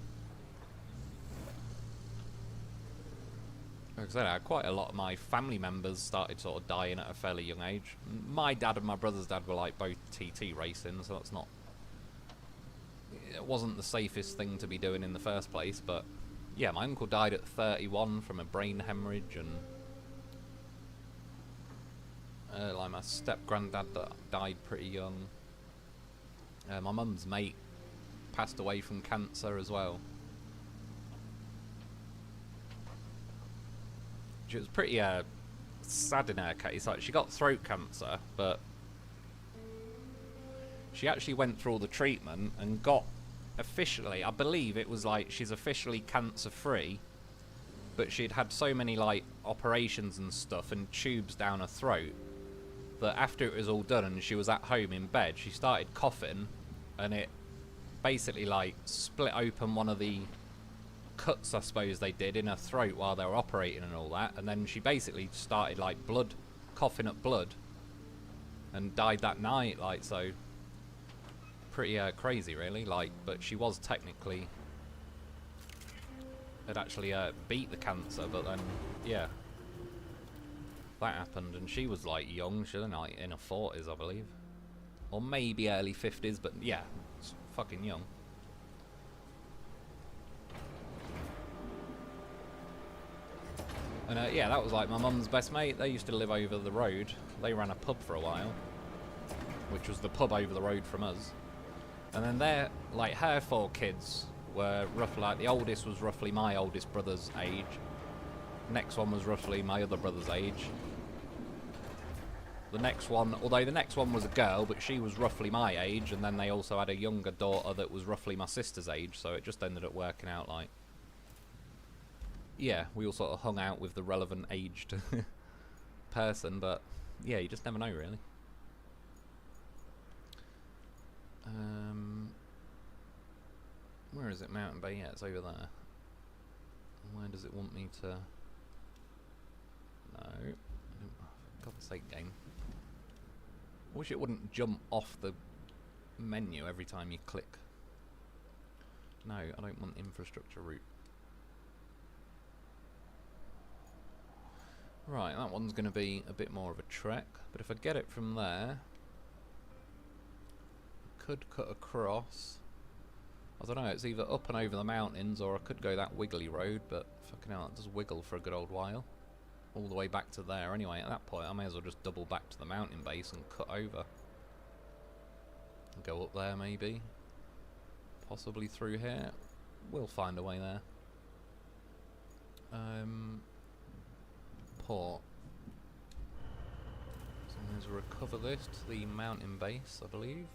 Like I said, quite a lot of my family members started sort of dying at a fairly young age. My dad and my brother's dad were, like, both TT racing, so that's not... It wasn't the safest thing to be doing in the first place, but... Yeah, my uncle died at 31 from a brain hemorrhage, and... like, my step-granddad died pretty young. My mum's mate passed away from cancer as well. Which was pretty sad in her case. Like, she got throat cancer, but she actually went through all the treatment and got officially, I believe it was like she's officially cancer free, but she'd had so many like operations and stuff and tubes down her throat that after it was all done and she was at home in bed, she started coughing, and it basically like split open one of the cuts, I suppose they did, in her throat while they were operating and all that, and then she basically started like coughing up blood, and died that night. Like, so pretty crazy, really. Like, but she was technically had actually beat the cancer, but then yeah, that happened, and she was like young. She was like in her 40s, I believe, or maybe early 50s, but yeah, it's fucking young. And yeah, that was like my mum's best mate. They used to live over the road. They ran a pub for a while, which was the pub over the road from us. And then their, like, her 4 kids were roughly, like, the oldest was roughly my oldest brother's age. Next one was roughly my other brother's age. The next one, although the next one was a girl, but she was roughly my age, and then they also had a younger daughter that was roughly my sister's age, so it just ended up working out like, yeah, we all sort of hung out with the relevant aged person, but yeah, you just never know, really. Where is it? Mountain Bay? Yeah, it's over there. Where does it want me to... No. For God's sake, game. I wish it wouldn't jump off the menu every time you click. No, I don't want infrastructure route. Right, that one's going to be a bit more of a trek, but if I get it from there, I could cut across. I don't know, it's either up and over the mountains, or I could go that wiggly road, but fucking hell, it does wiggle for a good old while. All the way back to there anyway. At that point, I may as well just double back to the mountain base and cut over. Go up there, maybe. Possibly through here. We'll find a way there. Port. So let's recover this to the mountain base, I believe.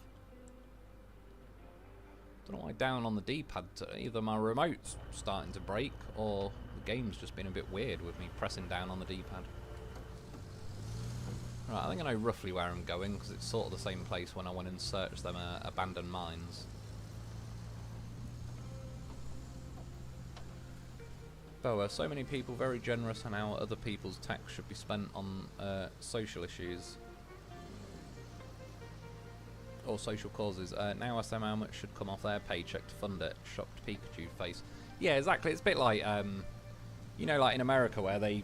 Don't know why down on the D-pad, either my remote's starting to break, or the game's just been a bit weird with me pressing down on the D-pad. Right, I think I know roughly where I'm going, because it's sort of the same place when I went and searched them abandoned mines. Boa, so many people very generous on how other people's tax should be spent on social issues or social causes. Now I say how much should come off their paycheck to fund it. Shocked Pikachu face. Yeah, exactly. It's a bit like, you know, like in America where they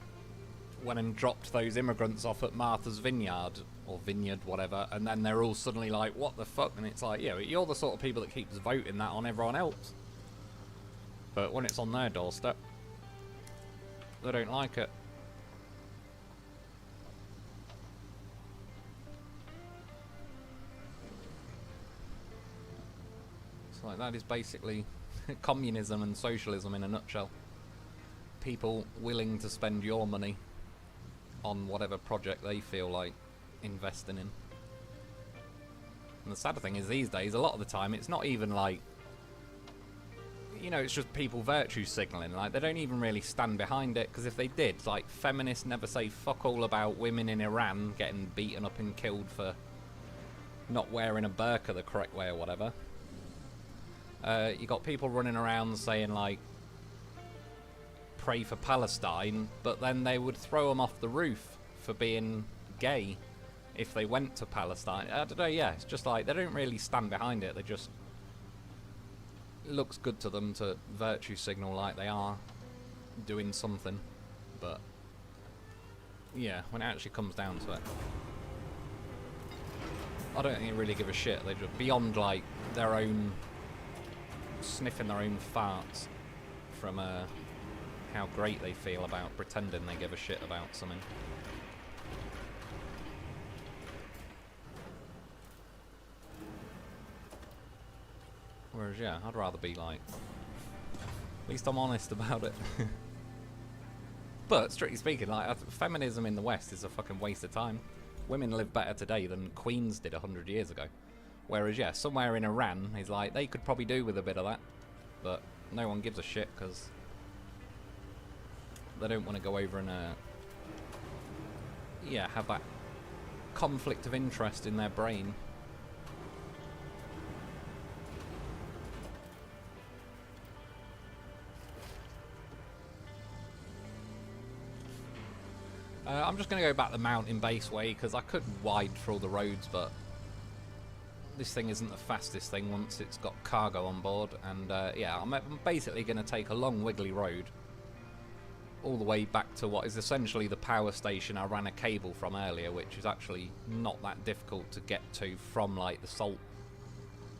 went and dropped those immigrants off at Martha's Vineyard, or Vineyard, whatever, and then they're all suddenly like, what the fuck? And it's like, yeah, you're the sort of people that keeps voting that on everyone else. But when it's on their doorstep, they don't like it. So like that is basically communism and socialism in a nutshell. People willing to spend your money on whatever project they feel like investing in. And the sad thing is these days, a lot of the time, it's not even like, you know, it's just people virtue signalling. Like, they don't even really stand behind it, because if they did, like, feminists never say fuck all about women in Iran getting beaten up and killed for not wearing a burqa the correct way or whatever. You got people running around saying, like, pray for Palestine, but then they would throw them off the roof for being gay if they went to Palestine. I don't know, yeah, it's just like, they don't really stand behind it. They just... It looks good to them to virtue signal like they are doing something, but yeah, when it actually comes down to it, I don't think they really give a shit. They're just beyond like their own sniffing their own farts from how great they feel about pretending they give a shit about something. Whereas, yeah, I'd rather be like, at least I'm honest about it. But, strictly speaking, like, feminism in the West is a fucking waste of time. Women live better today than queens did 100 years ago. Whereas, yeah, somewhere in Iran is like, they could probably do with a bit of that. But no one gives a shit, because they don't want to go over and, yeah, have that conflict of interest in their brain. I'm just going to go back the mountain base way, because I could wide through all the roads, but this thing isn't the fastest thing once it's got cargo on board, and yeah, I'm basically going to take a long wiggly road all the way back to what is essentially the power station I ran a cable from earlier, which is actually not that difficult to get to from, like, the salt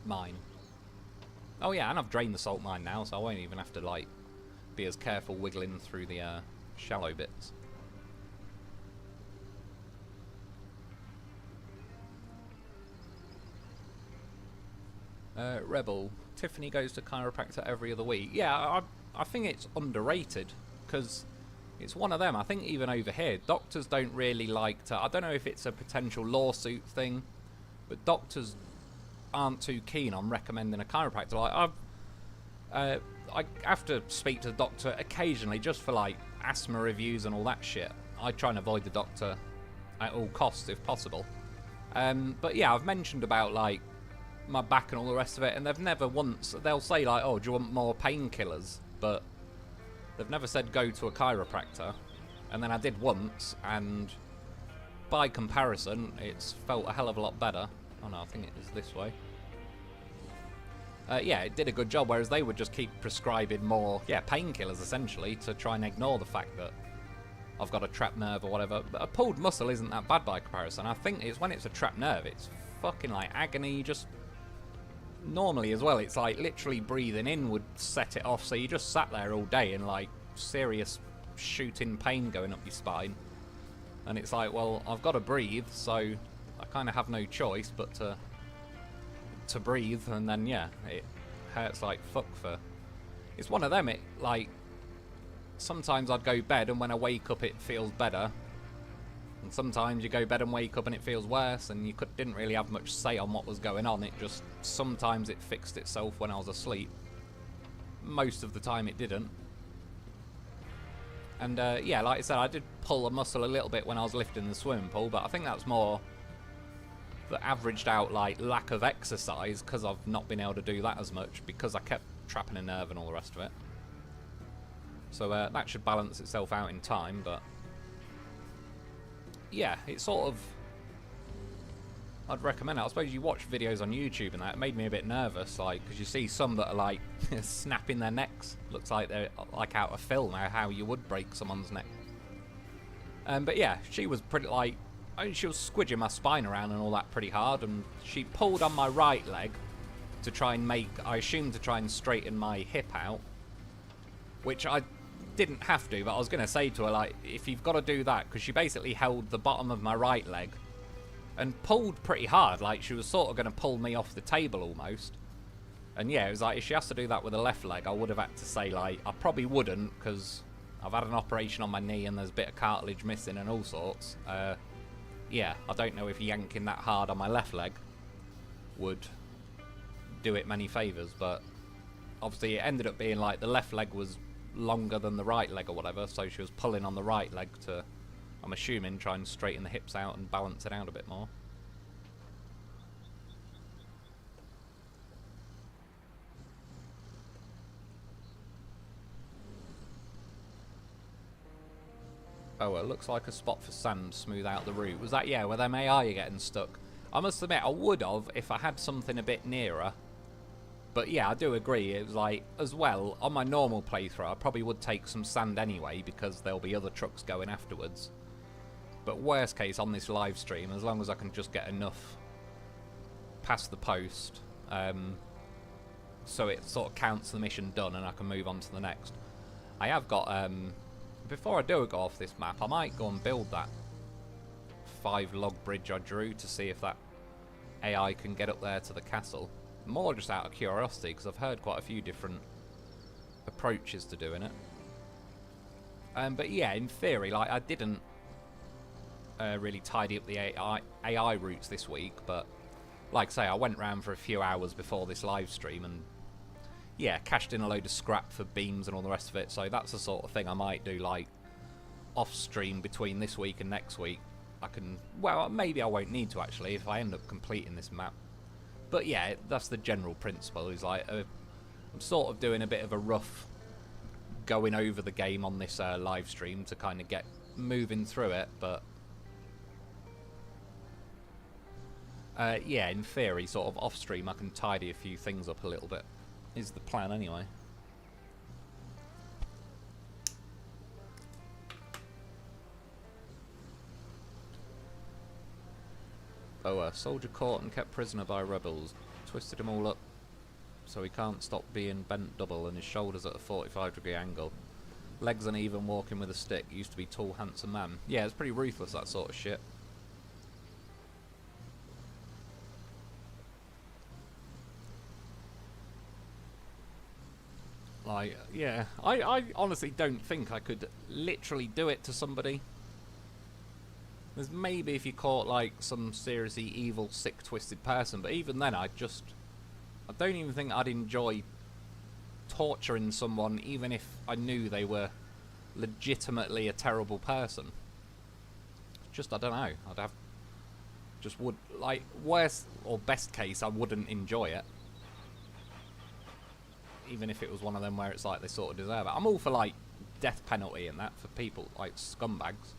mine. Oh yeah, and I've drained the salt mine now, so I won't even have to, like, be as careful wiggling through the shallow bits. Rebel, Tiffany goes to chiropractor every other week. Yeah, I think it's underrated, because it's one of them. I think even over here, doctors don't really like to... I don't know if it's a potential lawsuit thing, but doctors aren't too keen on recommending a chiropractor. Like, I have to speak to the doctor occasionally just for, like, asthma reviews and all that shit. I try and avoid the doctor at all costs if possible. But yeah, I've mentioned about, like, my back and all the rest of it, and they've never once... They'll say, like, oh, do you want more painkillers? But they've never said go to a chiropractor. And then I did once, and by comparison, it's felt a hell of a lot better. Oh no, I think it is this way. Yeah, it did a good job, whereas they would just keep prescribing more, yeah, painkillers, essentially, to try and ignore the fact that I've got a trapped nerve or whatever. But a pulled muscle isn't that bad by comparison. I think it's when it's a trapped nerve, it's fucking, like, agony. Just normally as well, it's like literally breathing in would set it off, so you just sat there all day in, like, serious shooting pain going up your spine. And it's like, well, I've got to breathe, so I kind of have no choice but to breathe. And then, yeah, it hurts like fuck for... It's one of them, it, like, sometimes I'd go bed and when I wake up it feels better, and sometimes you go bed and wake up and it feels worse, and you didn't really have much say on what was going on. It just, sometimes it fixed itself when I was asleep. Most of the time it didn't. And yeah, like I said, I did pull a muscle a little bit when I was lifting the swimming pool, but I think that's more the averaged out, like, lack of exercise, because I've not been able to do that as much because I kept trapping a nerve and all the rest of it. So that should balance itself out in time, but yeah, it's sort of... I'd recommend it. I suppose you watch videos on YouTube and that, it made me a bit nervous, like, because you see some that are, like, snapping their necks. Looks like they're, like, out of film, how you would break someone's neck. But yeah, she was pretty, like... she was squidging my spine around and all that pretty hard, and she pulled on my right leg to try and make... I assume to try and straighten my hip out, which I didn't have to, but I was going to say to her, like, if you've got to do that, because she basically held the bottom of my right leg and pulled pretty hard, like she was sort of going to pull me off the table almost. And yeah, it was like, if she has to do that with the left leg, I would have had to say, like, I probably wouldn't, because I've had an operation on my knee and there's a bit of cartilage missing and all sorts. Yeah, I don't know if yanking that hard on my left leg would do it many favours, but obviously it ended up being like the left leg was longer than the right leg or whatever, so she was pulling on the right leg to, I'm assuming, try and straighten the hips out and balance it out a bit more. Oh, well, it looks like a spot for sand to smooth out the route. Was that, yeah, where them AI are getting stuck? I must admit, I would have if I had something a bit nearer. But yeah, I do agree. It was like, as well, on my normal playthrough, I probably would take some sand anyway, because there'll be other trucks going afterwards. But worst case, on this live stream, as long as I can just get enough past the post, so it sort of counts the mission done and I can move on to the next. I have got... before I do go off this map, I might go and build that 5-log bridge I drew to see if that AI can get up there to the castle. More just out of curiosity, because I've heard quite a few different approaches to doing it. But yeah, in theory, like, I didn't really tidy up the AI routes this week, but like I say, I went round for a few hours before this live stream and yeah, cashed in a load of scrap for beams and all the rest of it, so that's the sort of thing I might do, like, off-stream between this week and next week. I can... Well, maybe I won't need to, actually, if I end up completing this map. But yeah, that's the general principle, is like, I'm sort of doing a bit of a rough going over the game on this live stream to kind of get moving through it, but... Yeah, in theory, sort of off-stream, I can tidy a few things up a little bit. Is the plan, anyway. Oh, a soldier caught and kept prisoner by rebels. Twisted him all up so he can't stop being bent double and his shoulders at a 45-degree angle. Legs uneven, walking with a stick. Used to be tall, handsome man. Yeah, it's pretty ruthless, that sort of shit. Like, yeah, I honestly don't think I could literally do it to somebody. There's maybe if you caught, like, some seriously evil, sick, twisted person, but even then, I don't even think I'd enjoy torturing someone, even if I knew they were legitimately a terrible person. Just, I don't know, like, worst or best case, I wouldn't enjoy it. Even if it was one of them where it's like they sort of deserve it. I'm all for, like, death penalty and that for people, like, scumbags.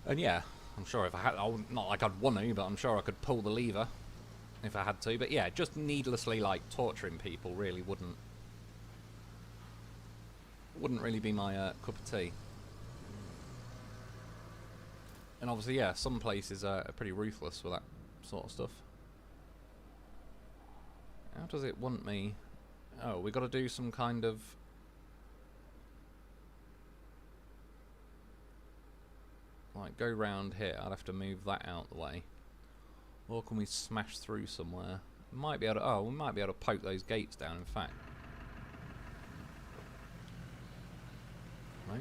And yeah, I'm sure if I had, not like I'd want to, but I'm sure I could pull the lever if I had to. But yeah, just needlessly, like, torturing people really wouldn't really be my cup of tea. And obviously, yeah, some places are pretty ruthless with that sort of stuff. How does it want me? Oh, we got to do some kind of... Like, go round here. I'd have to move that out the way. Or can we smash through somewhere? Might be able to... Oh, we might be able to poke those gates down, in fact. Right.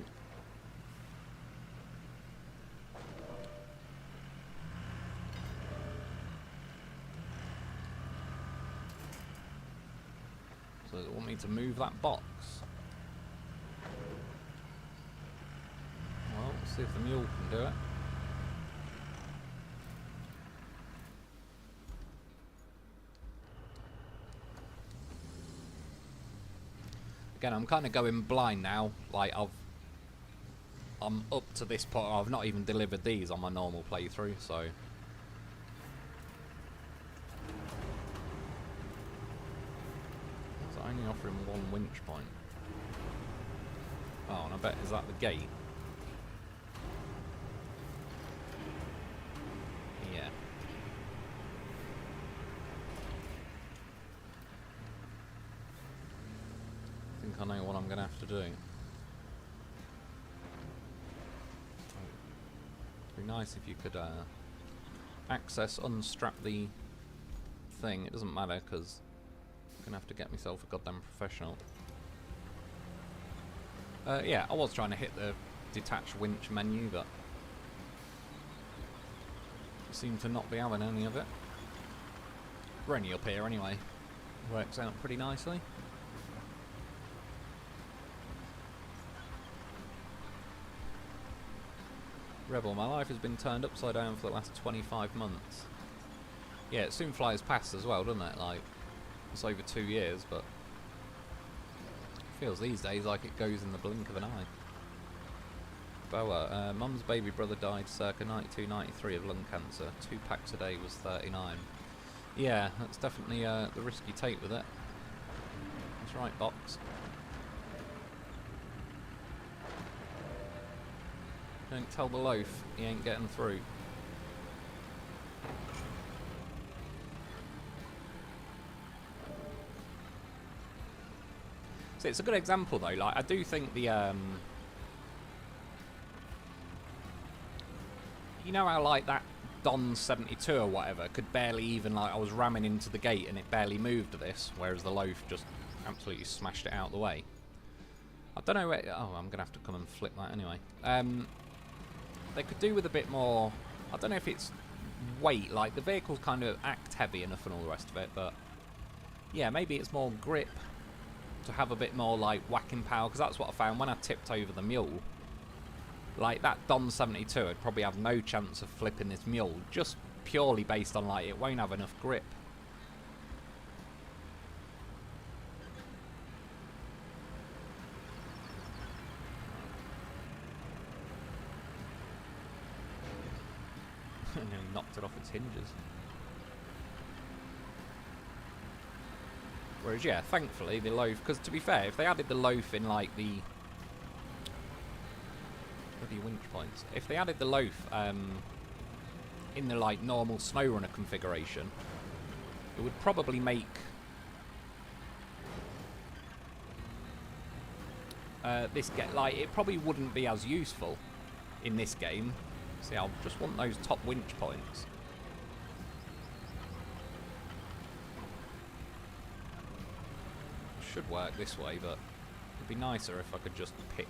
So does it want me to move that box? Well, let's see if the mule can do it. Again, I'm kind of going blind now. Like, I'm up to this point. I've not even delivered these on my normal playthrough, so... It's only offering one winch point. Oh, and I bet, is that the gate? Yeah. I think I know what I'm going to have to do. It'd be nice if you could access, unstrap the thing. It doesn't matter, because I'm going to have to get myself a goddamn professional. Yeah, I was trying to hit the detach winch menu, but I seem to not be having any of it. We're only up here anyway. Works out pretty nicely. Rebel, my life has been turned upside down for the last 25 months. Yeah, it soon flies past as well, doesn't it? Like, it's over 2 years, but feels these days like it goes in the blink of an eye. Boa, mum's baby brother died circa 92-93 of lung cancer. 2 packs a day was 39. Yeah, that's definitely the risk you take with it. That's right, Box. Don't tell the loaf, he ain't getting through. So it's a good example though, like I do think the you know how like that Don 72 or whatever could barely even, like, I was ramming into the gate and it barely moved to this, whereas the loaf just absolutely smashed it out of the way. I don't know where, oh, I'm gonna have to come and flip that anyway. They could do with a bit more, I don't know if it's weight, like the vehicles kind of act heavy enough and all the rest of it, but yeah, maybe it's more grip to have a bit more like whacking power, because that's what I found when I tipped over the mule. Like that Don 72 would probably have no chance of flipping this mule, just purely based on like it won't have enough grip. And then knocked it off its hinges. Whereas, yeah, thankfully the loaf, because to be fair, if they added the loaf in like the bloody winch points, if they added the loaf in the like normal SnowRunner configuration, it would probably make this get like it probably wouldn't be as useful in this game. See, I'll just want those top winch points. Should work this way, but it'd be nicer if I could just pick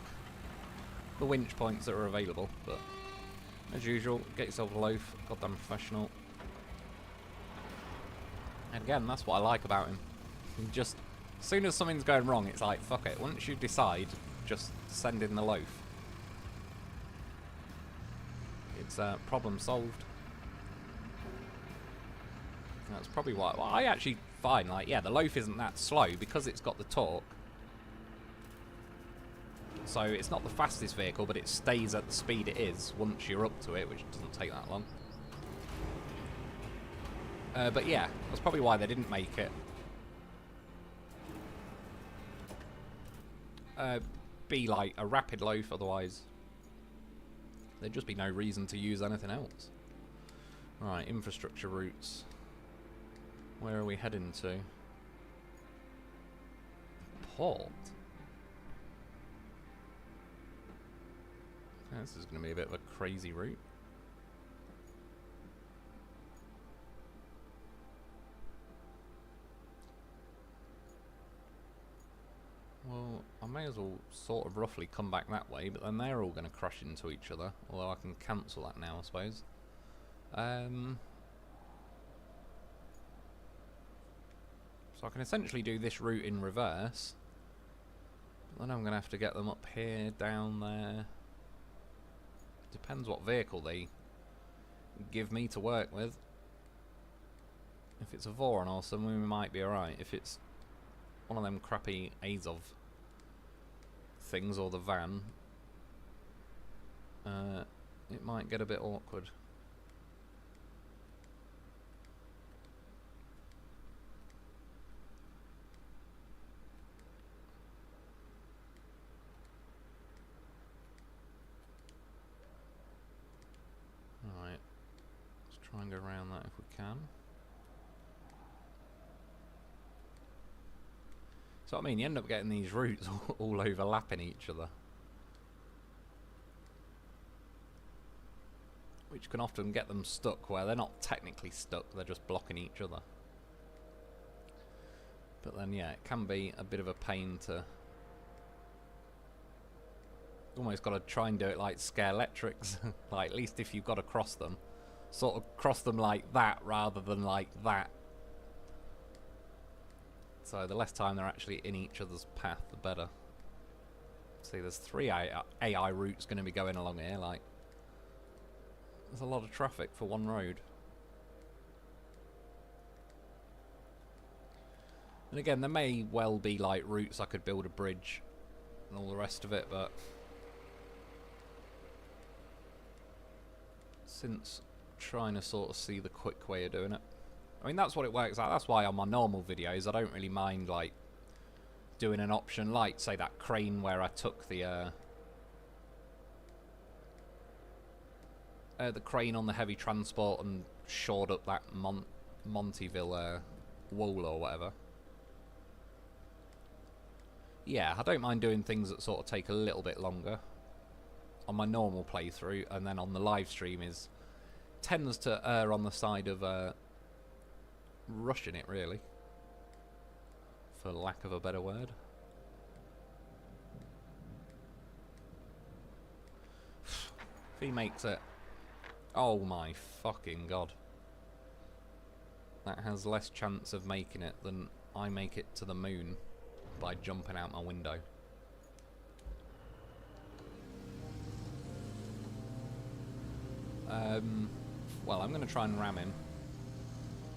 the winch points that are available. But as usual, get yourself a loaf. Goddamn professional. And again, that's what I like about him. Just as soon as something's going wrong, it's like, fuck it. Once you decide, just send in the loaf. It's problem solved. That's probably why. Well, I actually find, like, yeah, the loaf isn't that slow because it's got the torque. So it's not the fastest vehicle, but it stays at the speed it is once you're up to it, which doesn't take that long. But yeah, that's probably why they didn't make it. Be like a rapid loaf, otherwise there'd just be no reason to use anything else. Right, infrastructure routes. Where are we heading to? Port. This is going to be a bit of a crazy route. Well, I may as well sort of roughly come back that way, but then they're all going to crash into each other. Although I can cancel that now, I suppose. So I can essentially do this route in reverse. But then I'm going to have to get them up here, down there. Depends what vehicle they give me to work with. If it's a Voron or something, we might be alright. If it's one of them crappy Azov things or the van, it might get a bit awkward. Alright, let's try and go around that if we can. So I mean, you end up getting these routes all overlapping each other, which can often get them stuck where they're not technically stuck, they're just blocking each other. But then yeah, it can be a bit of a pain to almost got to try and do it like Scare Electrics. Like, at least if you've got to cross them, sort of cross them like that rather than like that. So the less time they're actually in each other's path, the better. See, there's 3 AI routes going to be going along here. Like, there's a lot of traffic for one road. And again, there may well be like routes I could build a bridge and all the rest of it, but since trying to sort of see the quick way of doing it, I mean, that's what it works out. That's why on my normal videos I don't really mind like doing an option like, say, that crane where I took the crane on the heavy transport and shored up that Montyville wall or whatever. Yeah, I don't mind doing things that sort of take a little bit longer on my normal playthrough, and then on the live stream tends to err on the side of rushing it, really, for lack of a better word. If he makes it, oh my fucking god, that has less chance of making it than I make it to the moon by jumping out my window. Well, I'm going to try and ram him.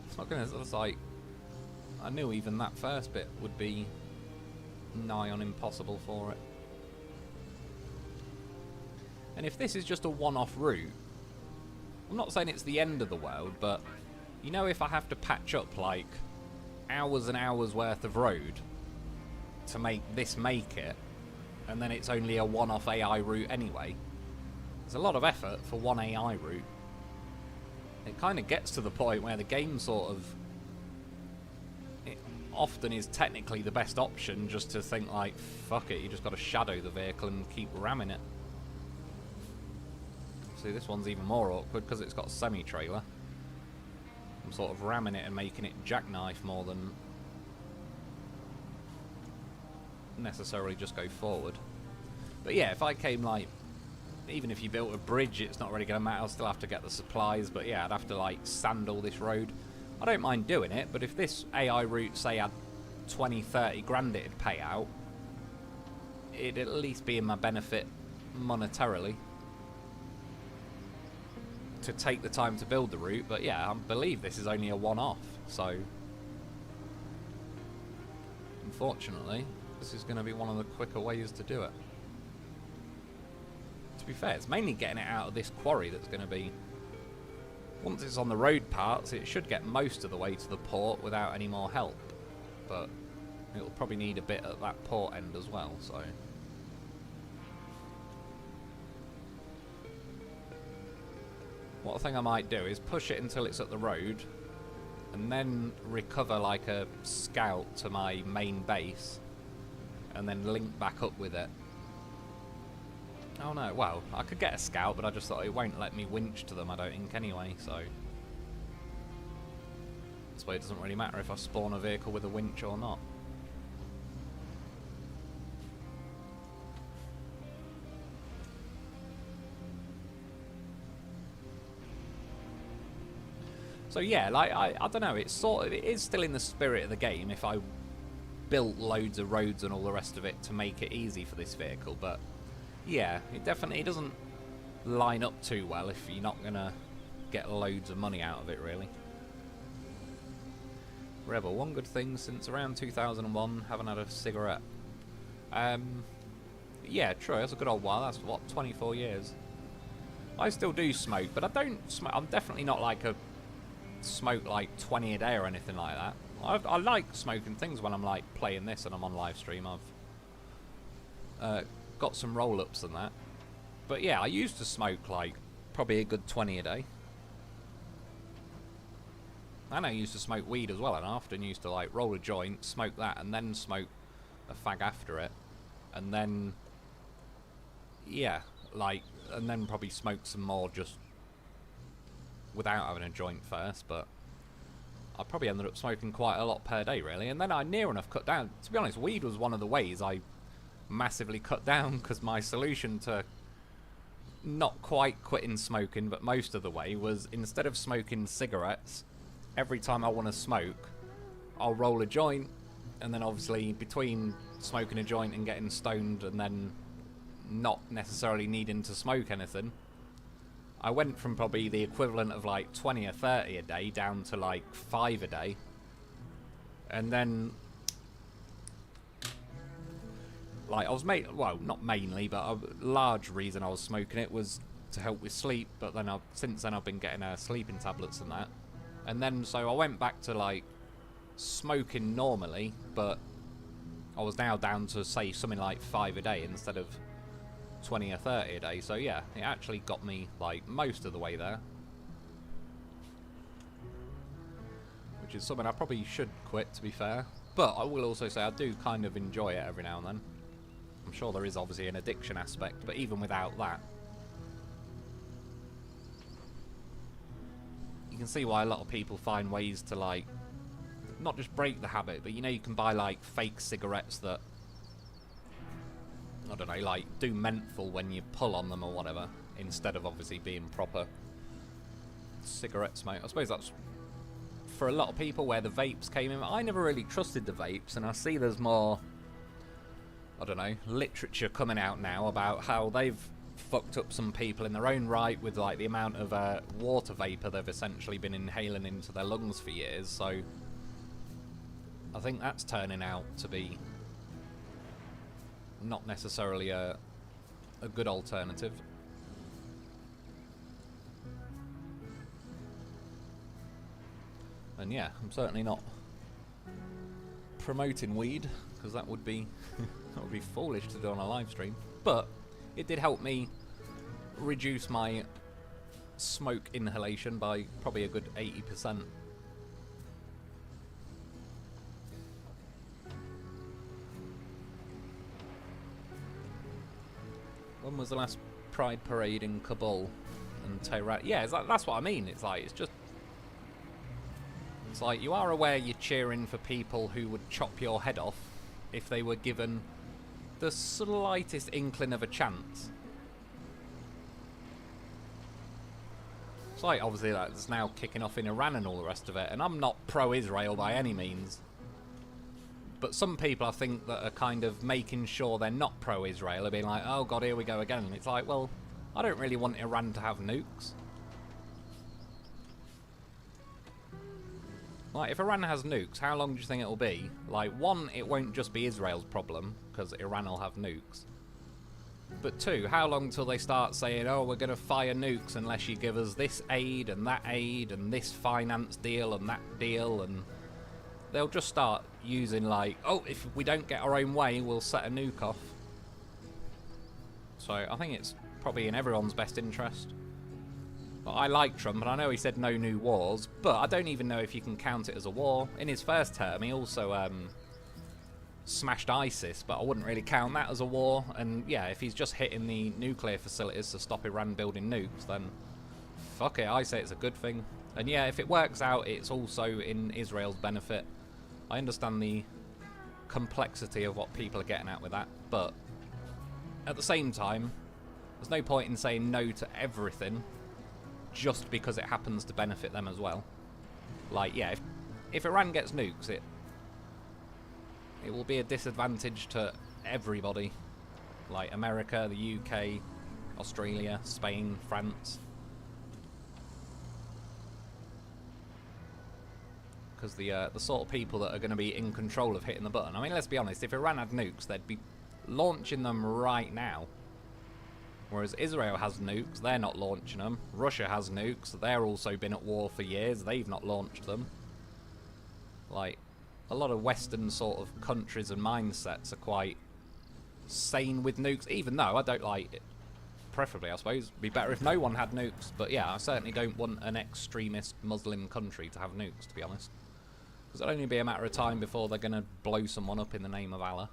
It's not going to, it's like, I knew even that first bit would be nigh on impossible for it. And if this is just a one-off route, I'm not saying it's the end of the world, but you know, if I have to patch up like hours and hours worth of road to make it, and then it's only a one-off AI route anyway, it's a lot of effort for one AI route. It kind of gets to the point where the game sort of, it often is technically the best option just to think like, fuck it, you just got to shadow the vehicle and keep ramming it. See, this one's even more awkward because it's got a semi-trailer. I'm sort of ramming it and making it jackknife more than necessarily just go forward. But yeah, if I came like, even if you built a bridge, it's not really going to matter. I'll still have to get the supplies, but yeah, I'd have to like sand all this road. I don't mind doing it, but if this AI route, say, had 20-30 grand it'd pay out, it'd at least be in my benefit monetarily to take the time to build the route. But yeah, I believe this is only a one-off, so unfortunately this is going to be one of the quicker ways to do it. To be fair, it's mainly getting it out of this quarry that's going to be, once it's on the road parts, it should get most of the way to the port without any more help, but it'll probably need a bit at that port end as well, so what I think I might do is push it until it's at the road and then recover like a scout to my main base and then link back up with it. Oh no, well, I could get a scout, but I just thought it won't let me winch to them, I don't think, anyway, so that's why it doesn't really matter if I spawn a vehicle with a winch or not. So yeah, like, I don't know, it's sort of, it is still in the spirit of the game if I built loads of roads and all the rest of it to make it easy for this vehicle, but yeah, it definitely doesn't line up too well if you're not going to get loads of money out of it, really. Rebel, one good thing since around 2001, haven't had a cigarette. Yeah, true, that's a good old while, that's what, 24 years. I still do smoke, but I don't smoke, I'm definitely not like a smoke like 20 a day or anything like that. I like smoking things when I'm like playing this and I'm on live stream. I've got some roll-ups and that, but yeah, I used to smoke like probably a good 20 a day, and I used to smoke weed as well, and I often used to like roll a joint, smoke that, and then smoke a fag after it, and then yeah, like, and then probably smoke some more just without having a joint first. But I probably ended up smoking quite a lot per day, really, and then I near enough cut down. To be honest, weed was one of the ways I massively cut down, because my solution to not quite quitting smoking, but most of the way, was instead of smoking cigarettes, every time I want to smoke, I'll roll a joint, and then obviously between smoking a joint and getting stoned and then not necessarily needing to smoke anything, I went from probably the equivalent of like 20 or 30 a day down to like 5 a day. And then, like, I was well, not mainly, but a large reason I was smoking it was to help with sleep. But then since then I've been getting sleeping tablets and that. And then so I went back to like smoking normally, but I was now down to say something like 5 a day instead of 20 or 30 a day. So yeah, it actually got me like most of the way there, which is something I probably should quit, to be fair. But I will also say I do kind of enjoy it every now and then. I'm sure there is obviously an addiction aspect, but even without that, you can see why a lot of people find ways to like not just break the habit, but you know, you can buy like fake cigarettes that, I don't know, like do menthol when you pull on them or whatever, instead of obviously being proper cigarette smoke. I suppose that's for a lot of people where the vapes came in. I never really trusted the vapes, and I see there's more, I don't know, literature coming out now about how they've fucked up some people in their own right with like the amount of water vapor they've essentially been inhaling into their lungs for years. So I think that's turning out to be not necessarily a good alternative. And yeah, I'm certainly not promoting weed, because that would be that would be foolish to do on a live stream. But it did help me reduce my smoke inhalation by probably a good 80%. When was the last Pride Parade in Kabul and Tehran? Yeah, that's what I mean. It's like, it's like you are aware you're cheering for people who would chop your head off if they were given the slightest inkling of a chance. It's like, obviously, that's now kicking off in Iran and all the rest of it, and I'm not pro-Israel by any means. But some people, I think, that are kind of making sure they're not pro-Israel are being like, oh god, here we go again. And it's like, well, I don't really want Iran to have nukes. Like, if Iran has nukes, how long do you think it'll be? Like, one, it won't just be Israel's problem, because Iran will have nukes. But two, how long till they start saying, oh, we're going to fire nukes unless you give us this aid and this finance deal and that deal, and they'll just start using, like, oh, if we don't get our own way, we'll set a nuke off. So I think it's probably in everyone's best interest. But I like Trump, and I know he said no new wars, but I don't even know if you can count it as a war. In his first term, he also smashed ISIS, but I wouldn't really count that as a war. And yeah, if he's just hitting the nuclear facilities to stop Iran building nukes, then fuck it, I say it's a good thing. And yeah, if it works out, it's also in Israel's benefit. I understand the complexity of what people are getting at with that, but at the same time, there's no point in saying no to everything just because it happens to benefit them as well. Like, yeah, if Iran gets nukes, it will be a disadvantage to everybody. Like America, the UK, Australia, Spain, France. Because the sort of people that are going to be in control of hitting the button. I mean, let's be honest, if Iran had nukes, they'd be launching them right now. Whereas Israel has nukes, they're not launching them. Russia has nukes, they're also been at war for years, they've not launched them. Like, a lot of Western sort of countries and mindsets are quite sane with nukes, even though I don't like it. Preferably, I suppose, it'd be better if no one had nukes. But yeah, I certainly don't want an extremist Muslim country to have nukes, to be honest. Because it'll only be a matter of time before they're going to blow someone up in the name of Allah.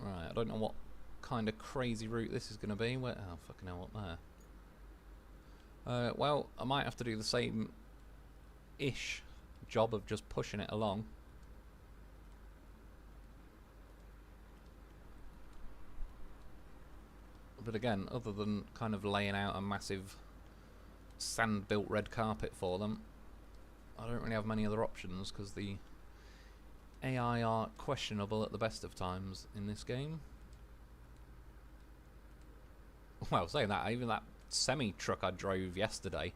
Right, I don't know what kind of crazy route this is going to be. Where, oh, fucking hell, what there? Well, I might have to do the same-ish job of just pushing it along. But again, other than kind of laying out a massive sand-built red carpet for them, I don't really have many other options because the AI are questionable at the best of times in this game. Well, saying that, even that semi-truck I drove yesterday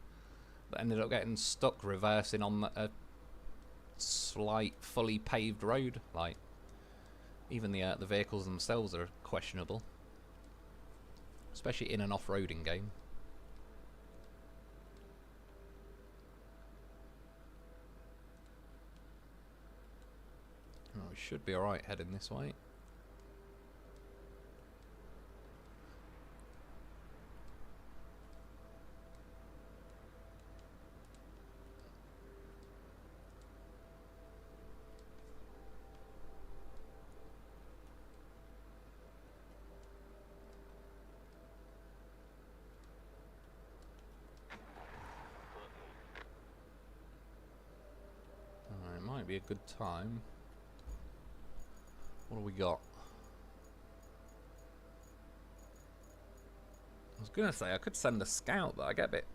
that ended up getting stuck reversing on a slight, fully paved road. Like, even the vehicles themselves are questionable. Especially in an off-roading game. Oh, we should be alright heading this way. Alright, might be a good time. What do we got? I was gonna say I could send a scout, but I get a bit.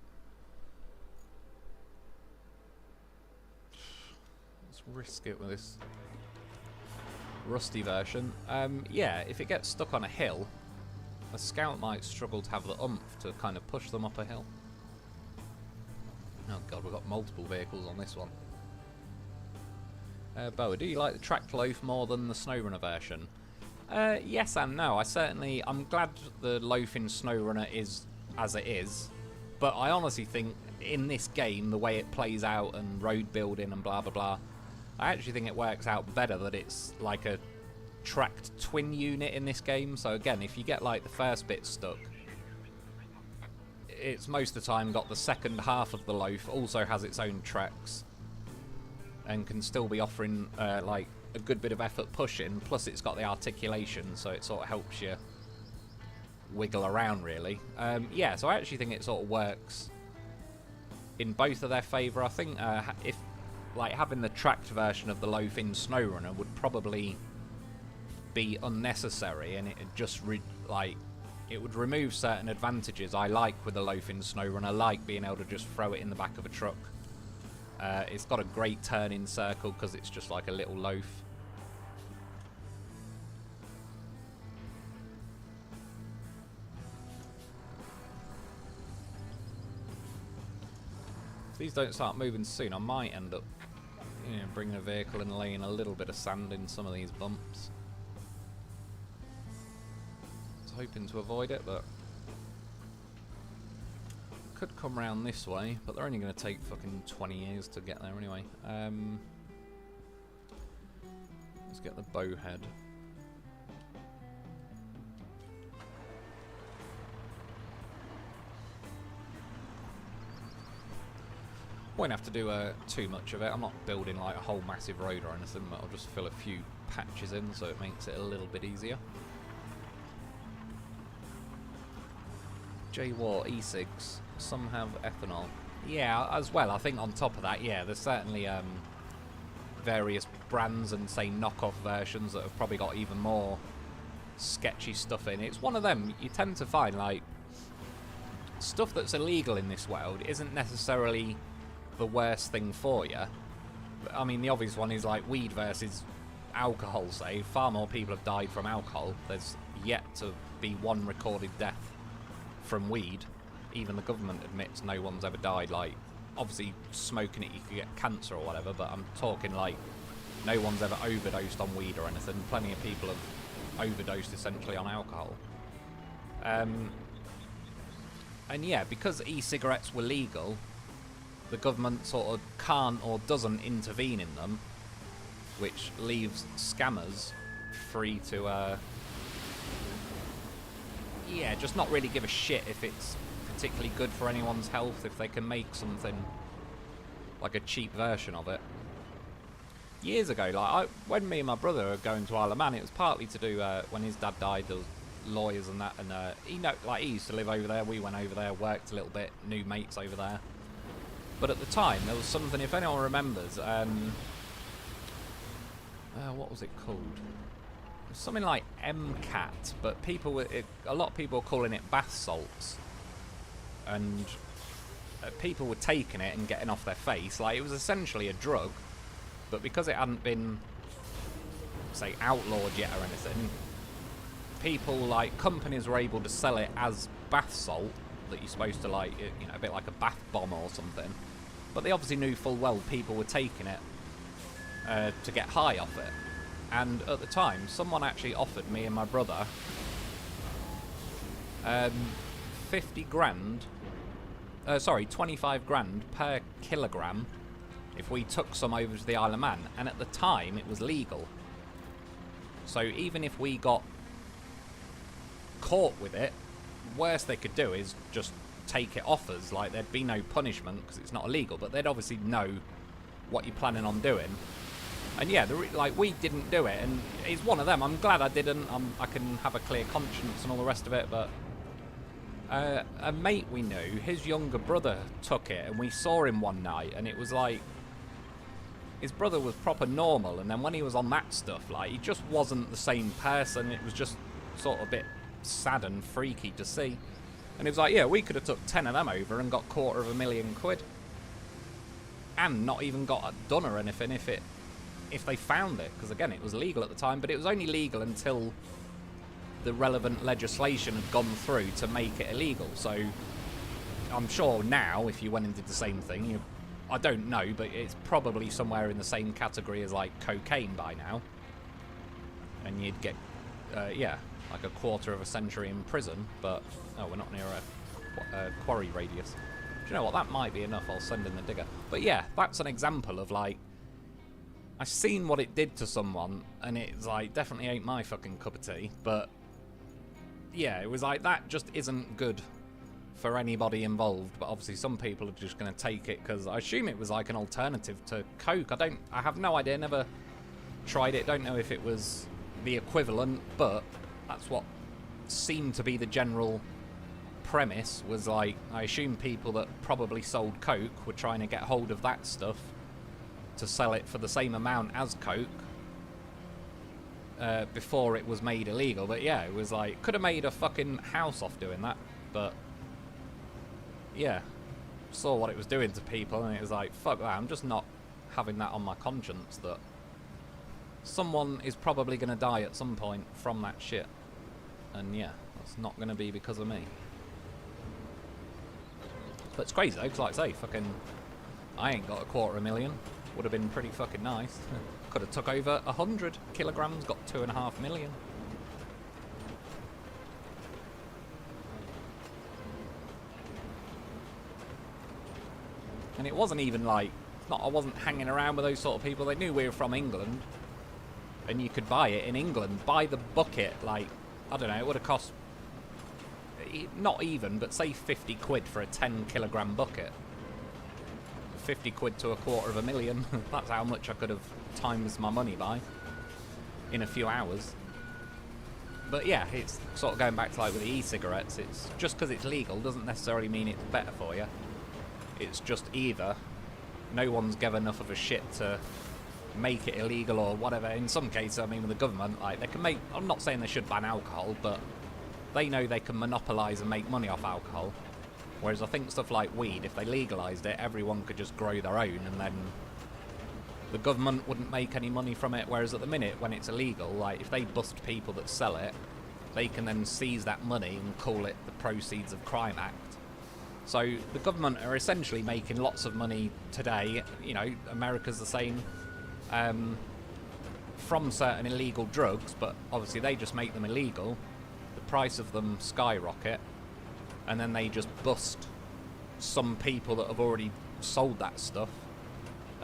Let's risk it with this rusty version. Yeah, if it gets stuck on a hill, a scout might struggle to have the oomph to kind of push them up a hill. Oh god, we've got multiple vehicles on this one. Boa, do you like the tracked loaf more than the SnowRunner version? Yes and no. I'm glad the loafing snow runner is as it is, but I honestly think in this game, the way it plays out and road building and blah blah blah, I actually think it works out better that it's like a tracked twin unit in this game. So again, if you get like the first bit stuck, it's most of the time got the second half of the loaf also has its own tracks and can still be offering like a good bit of effort pushing, plus it's got the articulation, so it sort of helps you wiggle around really. Yeah, so I actually think it sort of works in both of their favour. I think if like having the tracked version of the loaf in SnowRunner would probably be unnecessary, and it just it would remove certain advantages I like with the loaf in SnowRunner, like being able to just throw it in the back of a truck. It's got a great turning circle because it's just like a little loaf. If these don't start moving soon, I might end up bringing a vehicle and laying a little bit of sand in some of these bumps. I was hoping to avoid it, but could come round this way, but they're only going to take fucking 20 years to get there anyway. Let's get the bowhead. Won't have to do too much of it. I'm not building like a whole massive road or anything, but I'll just fill a few patches in so it makes it a little bit easier. J-War e-cigs. Some have ethanol. Yeah, as well. I think on top of that, yeah, there's certainly various brands and say knockoff versions that have probably got even more sketchy stuff in. It's one of them. You tend to find like stuff that's illegal in this world isn't necessarily the worst thing for you. I mean, the obvious one is like weed versus alcohol, say. Far more people have died from alcohol. There's yet to be one recorded death from weed. Even the government admits no one's ever died. Like, obviously smoking it you could get cancer or whatever, but I'm talking like no one's ever overdosed on weed or anything. Plenty of people have overdosed essentially on alcohol. And yeah, because e-cigarettes were legal, the government sort of can't or doesn't intervene in them, which leaves scammers free to yeah, just not really give a shit if it's particularly good for anyone's health, if they can make something like a cheap version of it. Years ago, like when me and my brother were going to Isle of Man, it was partly to do when his dad died, there was lawyers and that, and he used to live over there. We went over there, worked a little bit, knew mates over there. But at the time, there was something, if anyone remembers, what was it called? It was something like MCAT, but a lot of people were calling it bath salts. And people were taking it and getting off their face. Like, it was essentially a drug, but because it hadn't been, say, outlawed yet or anything, people, like, companies were able to sell it as bath salt, that you're supposed to, like, a bit like a bath bomb or something. But they obviously knew full well people were taking it to get high off it. And at the time, someone actually offered me and my brother 25 grand per kilogram if we took some over to the Isle of Man. And at the time, it was legal. So even if we got caught with it, worst they could do is just take it off us. Like, there'd be no punishment because it's not illegal, but they'd obviously know what you're planning on doing. And yeah, we didn't do it, and it's one of them. I'm glad I didn't. I can have a clear conscience and all the rest of it, but a mate we knew, his younger brother took it, and we saw him one night, and it was like, his brother was proper normal, and then when he was on that stuff, like, he just wasn't the same person. It was just sort of a bit sad and freaky to see. And it was like, yeah, we could have took 10 of them over and got £250,000 and not even got done or anything if they found it, because again, it was legal at the time, but it was only legal until the relevant legislation had gone through to make it illegal. So I'm sure now, if you went and did the same thing, I don't know, but it's probably somewhere in the same category as like cocaine by now, and you'd get yeah, like a quarter of a century in prison, but... Oh, we're not near a quarry radius. Do you know what? That might be enough. I'll send in the digger. But yeah, that's an example of, like... I've seen what it did to someone, and it's, like, definitely ain't my fucking cup of tea, but... Yeah, it was like, that just isn't good for anybody involved, but obviously some people are just going to take it, because I assume it was, like, an alternative to Coke. I have no idea, never tried it, don't know if it was the equivalent, but that's what seemed to be the general premise, was like, I assume people that probably sold Coke were trying to get hold of that stuff to sell it for the same amount as Coke before it was made illegal. But yeah, it was like, could have made a fucking house off doing that, but yeah, saw what it was doing to people, and it was like, fuck that, I'm just not having that on my conscience, that someone is probably going to die at some point from that shit, and yeah, that's not going to be because of me. But it's crazy though, because like I say, fucking, I ain't got $250,000. Would have been pretty fucking nice. Could have took over 100 kilograms, got 2.5 million. And it wasn't even like, I wasn't hanging around with those sort of people. They knew we were from England, and you could buy it in England by the bucket. Like, I don't know, it would have cost, not even, but say 50 quid for a 10 kilogram bucket. 50 quid to $250,000. That's how much I could have times my money by in a few hours. But yeah, it's sort of going back to like with the e-cigarettes. It's just because it's legal doesn't necessarily mean it's better for you. It's just either no one's given enough of a shit to make it illegal or whatever. In some cases, I mean, with the government, like, they can make, I'm not saying they should ban alcohol, but they know they can monopolise and make money off alcohol. Whereas I think stuff like weed, if they legalised it, everyone could just grow their own, and then the government wouldn't make any money from it. Whereas at the minute, when it's illegal, like, if they bust people that sell it, they can then seize that money and call it the Proceeds of Crime Act. So the government are essentially making lots of money today. You know, America's the same, from certain illegal drugs, but obviously they just make them illegal. The price of them skyrocket, and then they just bust some people that have already sold that stuff,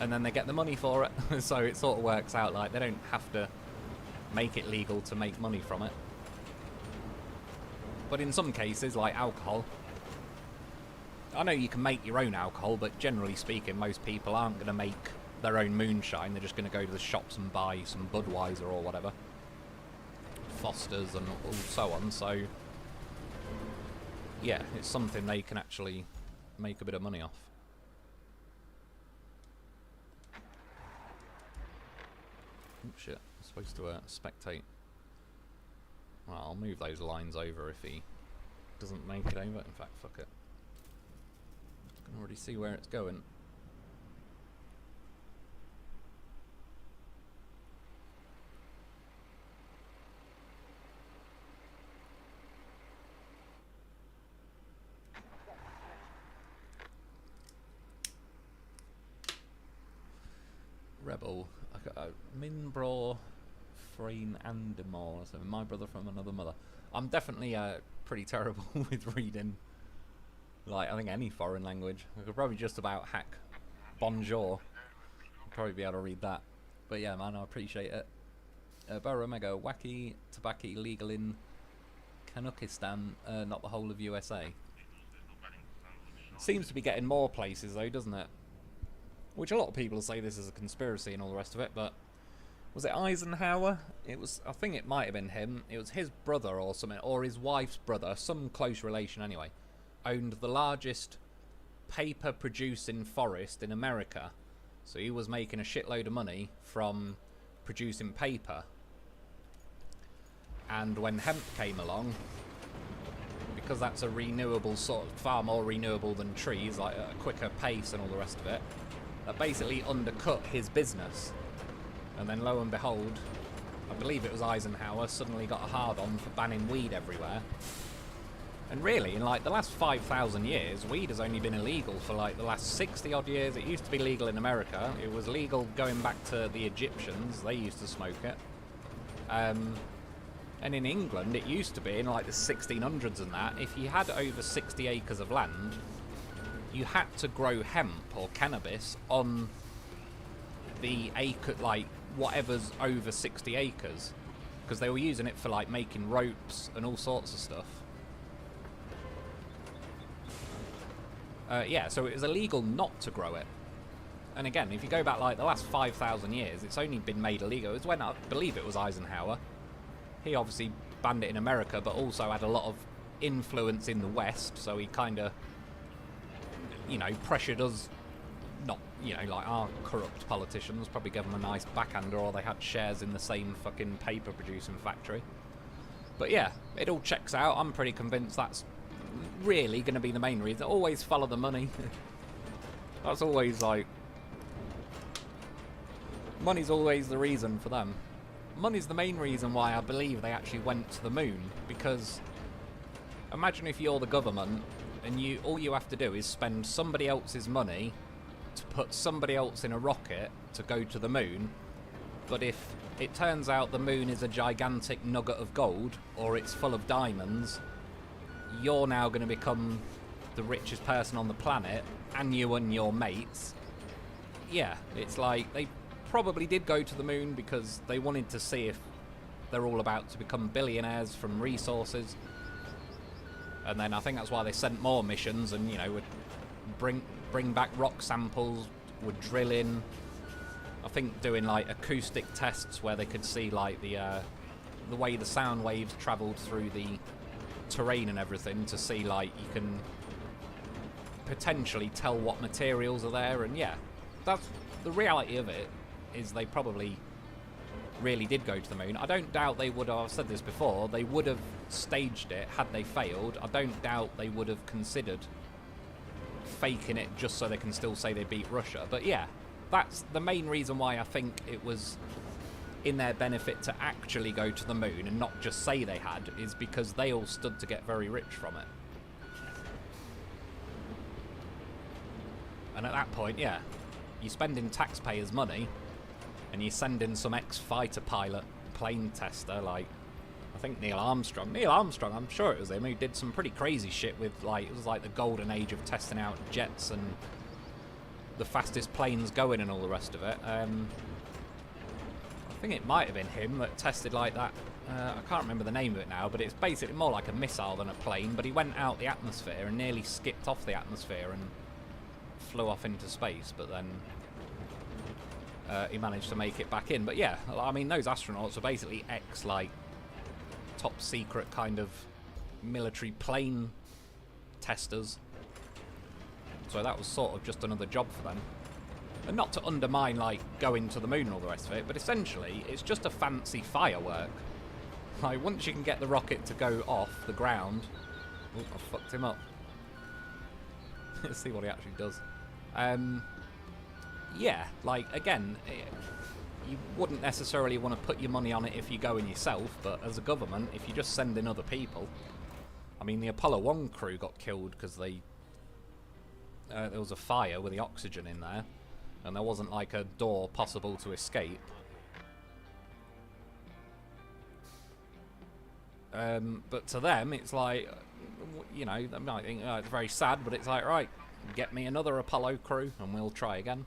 and then they get the money for it. So it sort of works out like they don't have to make it legal to make money from it. But in some cases, like alcohol, I know you can make your own alcohol, but generally speaking, most people aren't going to make their own moonshine. They're just going to go to the shops and buy some Budweiser or whatever, Foster's and so on. So yeah, it's something they can actually make a bit of money off. Oh shit, I'm supposed to spectate. Well, I'll move those lines over if he doesn't make it over. In fact, fuck it. I can already see where it's going. Rebel. Minbro Freen Andemore. So my brother from another mother. I'm definitely pretty terrible with reading, like, I think any foreign language. I could probably just about hack bonjour. I'd probably be able to read that. But yeah, man, I appreciate it. Burrow Mega, wacky tobacco legal in Kanukistan, not the whole of USA. Seems to be getting more places though, doesn't it? Which a lot of people say this is a conspiracy and all the rest of it, but was it Eisenhower? It was, I think it might have been him. It was his brother or something, or his wife's brother, some close relation anyway, owned the largest paper producing forest in America. So he was making a shitload of money from producing paper. And when hemp came along, because that's a renewable sort of, far more renewable than trees, like a quicker pace and all the rest of it, that basically undercut his business. And then lo and behold, I believe it was Eisenhower, suddenly got a hard-on for banning weed everywhere. And really, in like the last 5,000 years, weed has only been illegal for like the last 60 odd years. It used to be legal in America. It was legal going back to the Egyptians. They used to smoke it. And in England, it used to be, in like the 1600s and that, if you had over 60 acres of land, you had to grow hemp or cannabis on the acre, like, whatever's over 60 acres. Because they were using it for, like, making ropes and all sorts of stuff. Yeah, so it was illegal not to grow it. And again, if you go back, like, the last 5,000 years, it's only been made illegal. It was when, I believe it was Eisenhower. He obviously banned it in America, but also had a lot of influence in the West, so he kind of, you know, pressured us, not, you know, like our corrupt politicians, probably gave them a nice backhander, or they had shares in the same fucking paper producing factory. But yeah, it all checks out. I'm pretty convinced that's really going to be the main reason. Always follow the money. That's always like, money's always the reason for them. Money's the main reason why I believe they actually went to the moon, because imagine if you're the government and all you have to do is spend somebody else's money to put somebody else in a rocket to go to the moon, but if it turns out the moon is a gigantic nugget of gold or it's full of diamonds, you're now going to become the richest person on the planet, and you and your mates. Yeah, it's like they probably did go to the moon because they wanted to see if they're all about to become billionaires from resources. And then I think that's why they sent more missions and, you know, would bring back rock samples, would drill in. I think doing like acoustic tests where they could see like the way the sound waves travelled through the terrain and everything, to see like you can potentially tell what materials are there. And yeah, that's the reality of it. Is they probably really did go to the moon. I don't doubt they would have, I've said this before, they would have staged it had they failed. I don't doubt they would have considered faking it just so they can still say they beat Russia. But yeah, that's the main reason why I think it was in their benefit to actually go to the moon and not just say they had, is because they all stood to get very rich from it. And at that point, yeah, you're spending taxpayers' money and you send in some ex-fighter pilot plane tester, like, I think Neil Armstrong, I'm sure it was him, who did some pretty crazy shit with, like, it was like the golden age of testing out jets and the fastest planes going and all the rest of it. I think it might have been him that tested like that, I can't remember the name of it now, but it's basically more like a missile than a plane, but he went out the atmosphere and nearly skipped off the atmosphere and flew off into space, but then he managed to make it back in. But yeah, I mean, those astronauts are basically like top secret kind of military plane testers, so that was sort of just another job for them. And not to undermine like going to the moon and all the rest of it, but essentially it's just a fancy firework. Like, once you can get the rocket to go off the ground, oh, I fucked him up. Let's see what he actually does. Yeah, like, again, you wouldn't necessarily want to put your money on it if you're going yourself, but as a government, if you just send in other people... I mean, the Apollo 1 crew got killed because they... there was a fire with the oxygen in there, and there wasn't, like, a door possible to escape. But to them, it's like, you know, they might think, oh, it's very sad, but it's like, right, get me another Apollo crew and we'll try again.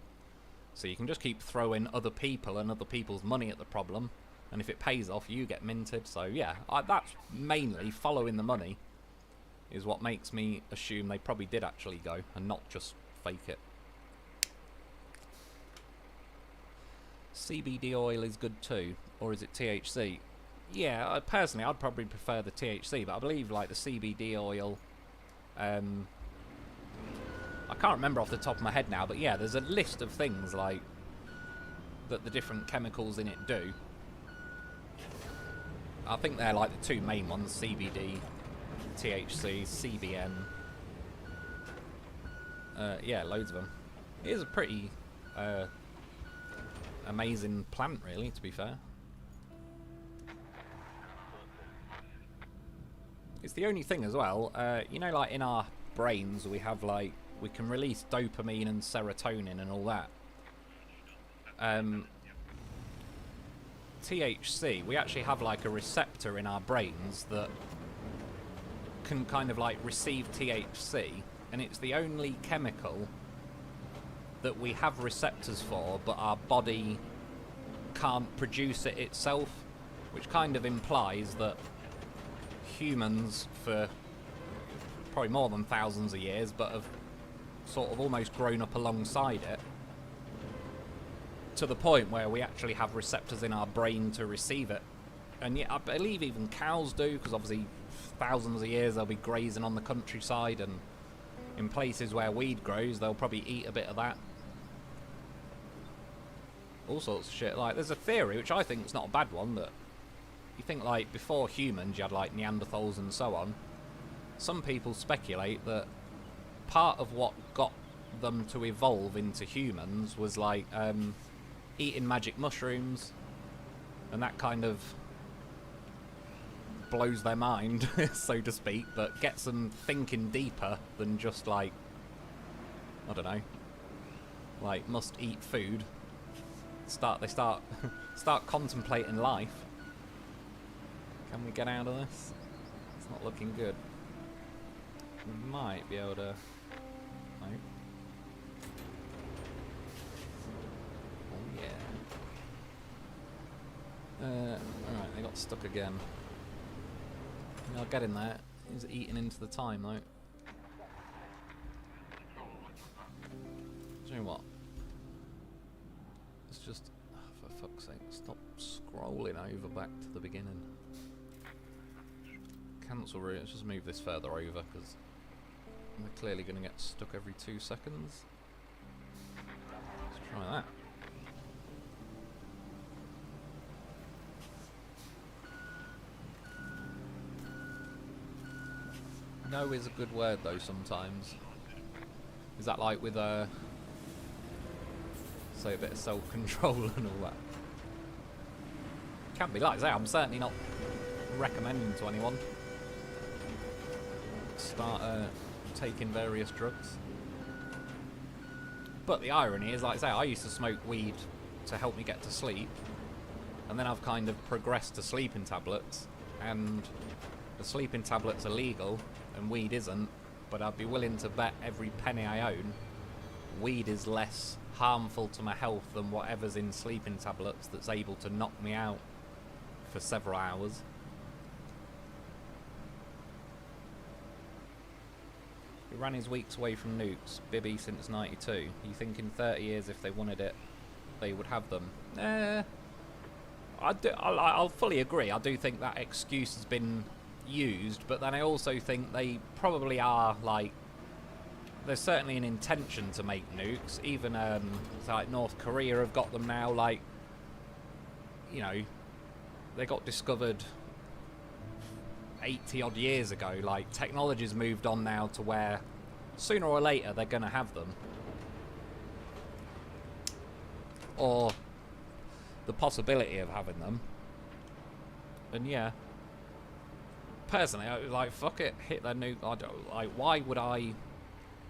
So you can just keep throwing other people and other people's money at the problem, and if it pays off, you get minted. So yeah, that's mainly following the money is what makes me assume they probably did actually go and not just fake it. CBD oil is good too, or is it THC? Yeah, personally, I'd probably prefer the THC, but I believe like the CBD oil, I can't remember off the top of my head now, but yeah, there's a list of things like that the different chemicals in it do. I think they're like the two main ones: CBD, THC, CBN. Yeah, loads of them. It is a pretty amazing plant, really, to be fair. It's the only thing as well, you know, like in our brains we have like, we can release dopamine and serotonin and all that. THC, we actually have like a receptor in our brains that can kind of like receive THC, and it's the only chemical that we have receptors for, but our body can't produce it itself, which kind of implies that humans, for probably more than thousands of years, but have sort of almost grown up alongside it, to the point where we actually have receptors in our brain to receive it. And yet I believe even cows do, because obviously thousands of years they'll be grazing on the countryside, and in places where weed grows they'll probably eat a bit of that. All sorts of shit. Like, there's a theory, which I think is not a bad one, that you think like before humans you had like Neanderthals and so on. Some people speculate that part of what got them to evolve into humans was like eating magic mushrooms, and that kind of blows their mind, so to speak, but gets them thinking deeper than just like, I don't know, like must eat food. They start contemplating life. Can we get out of this? It's not looking good. We might be able to. No. Oh yeah. Alright, they got stuck again. I'll get in there. He's eating into the time though. Do you know what? Let's just, oh, for fuck's sake, stop scrolling over back to the beginning. Cancel route. Let's just move this further over, because we're clearly going to get stuck every 2 seconds. Let's try that. No is a good word though sometimes. Is that like with say a bit of self-control and all that? Can't be like that. I'm certainly not recommending to anyone start taking various drugs. But the irony is, like I say, I used to smoke weed to help me get to sleep, and then I've kind of progressed to sleeping tablets, and the sleeping tablets are legal and weed isn't, but I'd be willing to bet every penny I own weed is less harmful to my health than whatever's in sleeping tablets that's able to knock me out for several hours. Iran is weeks away from nukes. Bibby since 92. You think in 30 years if they wanted it, they would have them? I'll fully agree. I do think that excuse has been used, but then I also think they probably are, like, there's certainly an intention to make nukes. Even like North Korea have got them now. Like, you know, they got discovered 80 odd years ago. Like, technology's moved on now to where sooner or later they're gonna have them, or the possibility of having them. And yeah, personally, I was like, fuck it, hit their nuke. I don't, like, why would I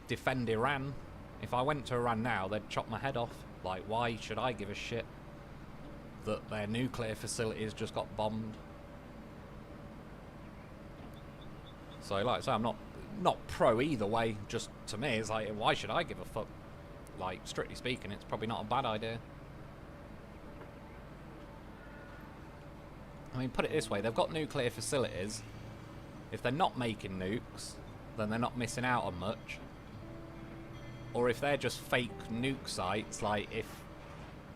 defend Iran? If I went to Iran now, they'd chop my head off. Like, why should I give a shit that their nuclear facilities just got bombed? So, like I say, I'm not pro either way. Just to me, it's like, why should I give a fuck? Like, strictly speaking, it's probably not a bad idea. I mean, put it this way, they've got nuclear facilities. If they're not making nukes, then they're not missing out on much. Or if they're just fake nuke sites, like if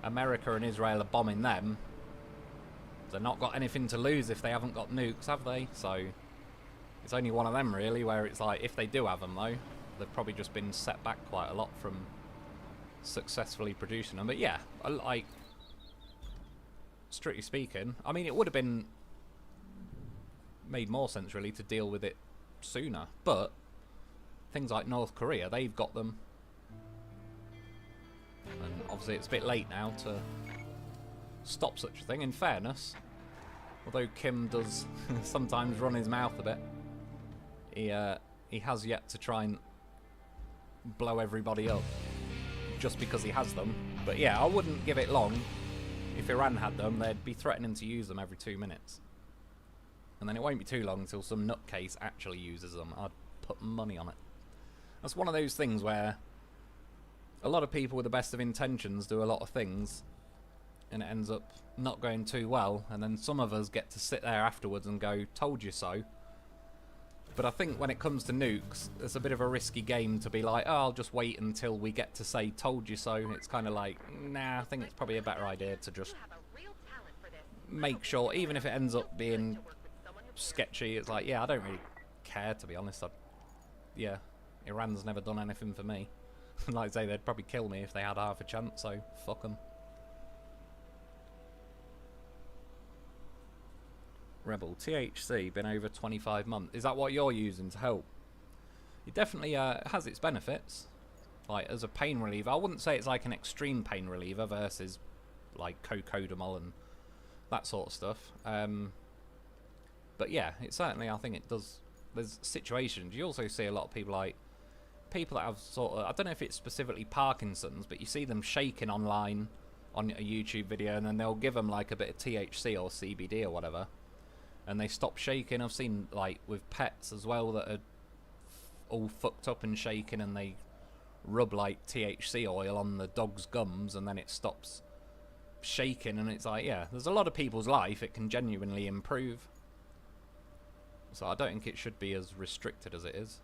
America and Israel are bombing them, they've not got anything to lose if they haven't got nukes, have they? So it's only one of them, really, where it's like, if they do have them, though, they've probably just been set back quite a lot from successfully producing them. But yeah, like, strictly speaking, I mean, it would have been made more sense, really, to deal with it sooner. But things like North Korea, they've got them. And obviously it's a bit late now to stop such a thing, in fairness. Although Kim does sometimes run his mouth a bit, he has yet to try and blow everybody up just because he has them. But yeah, I wouldn't give it long if Iran had them, they'd be threatening to use them every 2 minutes. And then it won't be too long until some nutcase actually uses them. I'd put money on it. That's one of those things where a lot of people with the best of intentions do a lot of things, and it ends up not going too well, and then some of us get to sit there afterwards and go, told you so. But I think when it comes to nukes, it's a bit of a risky game to be like, oh, I'll just wait until we get to say, told you so. It's kind of like, nah, I think it's probably a better idea to just make sure, even if it ends up being sketchy, it's like, yeah, I don't really care, to be honest. Yeah, Iran's never done anything for me. Like I say, they'd probably kill me if they had half a chance, so fuck them. Rebel, THC, been over 25 months. Is that what you're using to help? It definitely has its benefits. Like, as a pain reliever, I wouldn't say it's like an extreme pain reliever versus like cocodamol and that sort of stuff. But yeah, it certainly, I think it does. There's situations. You also see a lot of people like, people that have sort of, I don't know if it's specifically Parkinson's, but you see them shaking online on a YouTube video, and then they'll give them like a bit of THC or CBD or whatever, and they stop shaking. I've seen like with pets as well that are all fucked up and shaking, and they rub like THC oil on the dog's gums, and then it stops shaking. And it's like, yeah, there's a lot of people's life it can genuinely improve. So I don't think it should be as restricted as it is.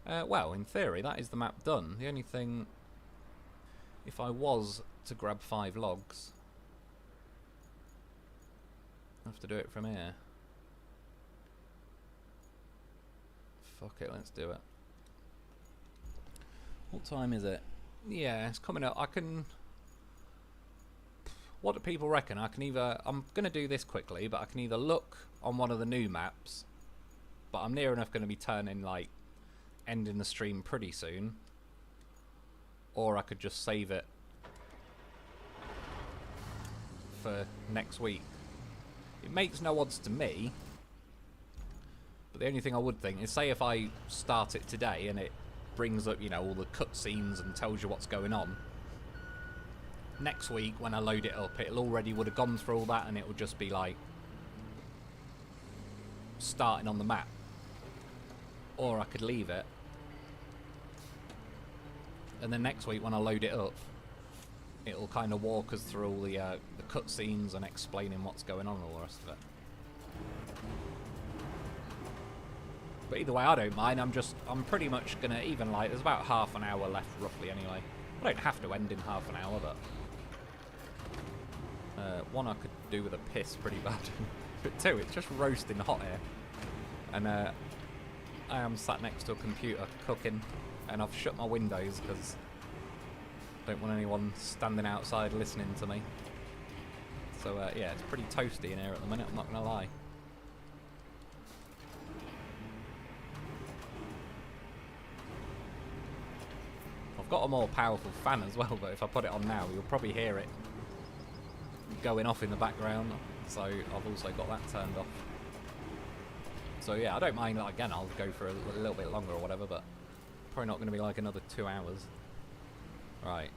Well, in theory, that is the map done. The only thing, if I was to grab 5 logs, I have to do it from here. Fuck it, let's do it. What time is it? Yeah, it's coming up. I can... What do people reckon? I can either... I'm going to do this quickly, but I can either look on one of the new maps, but I'm near enough going to be turning, like, ending the stream pretty soon, or I could just save it for next week. It makes no odds to me, but the only thing I would think is, say if I start it today and it brings up, you know, all the cutscenes and tells you what's going on, next week when I load it up, it'll already would have gone through all that, and it would just be like starting on the map. Or I could leave it, and then next week when I load it up, it'll kind of walk us through all the cutscenes and explaining what's going on and all the rest of it. But either way, I don't mind. I'm pretty much gonna, even like, there's about half an hour left roughly anyway. I don't have to end in half an hour, but one, I could do with a piss pretty bad. But 2, it's just roasting hot here, and I am sat next to a computer cooking, and I've shut my windows because I don't want anyone standing outside listening to me. So yeah, it's pretty toasty in here at the minute, I'm not going to lie. I've got a more powerful fan as well, but if I put it on now, you'll probably hear it going off in the background. So I've also got that turned off. So yeah, I don't mind. Again, I'll go for a little bit longer or whatever, but probably not going to be like another 2 hours. Right.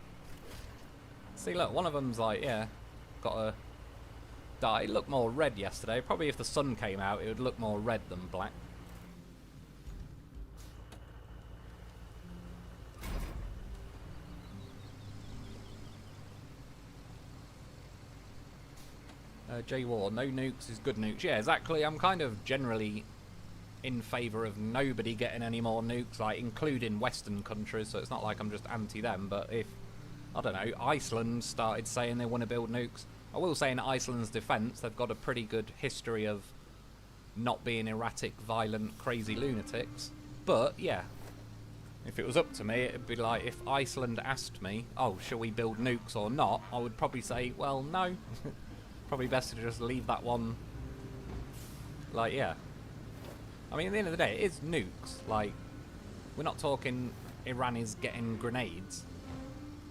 See, look, one of them's like, yeah, got a dye. It looked more red yesterday. Probably if the sun came out, it would look more red than black. J-War, no nukes is good nukes. Yeah, exactly. I'm kind of generally in favour of nobody getting any more nukes, like including Western countries, so it's not like I'm just anti them, but if, I don't know, Iceland started saying they want to build nukes, I will say in Iceland's defence, they've got a pretty good history of not being erratic, violent, crazy lunatics, but yeah, if it was up to me, it'd be like, if Iceland asked me, oh, shall we build nukes or not, I would probably say, well, no. Probably best to just leave that one, like, yeah. I mean, at the end of the day, it is nukes. Like, we're not talking Iran is getting grenades.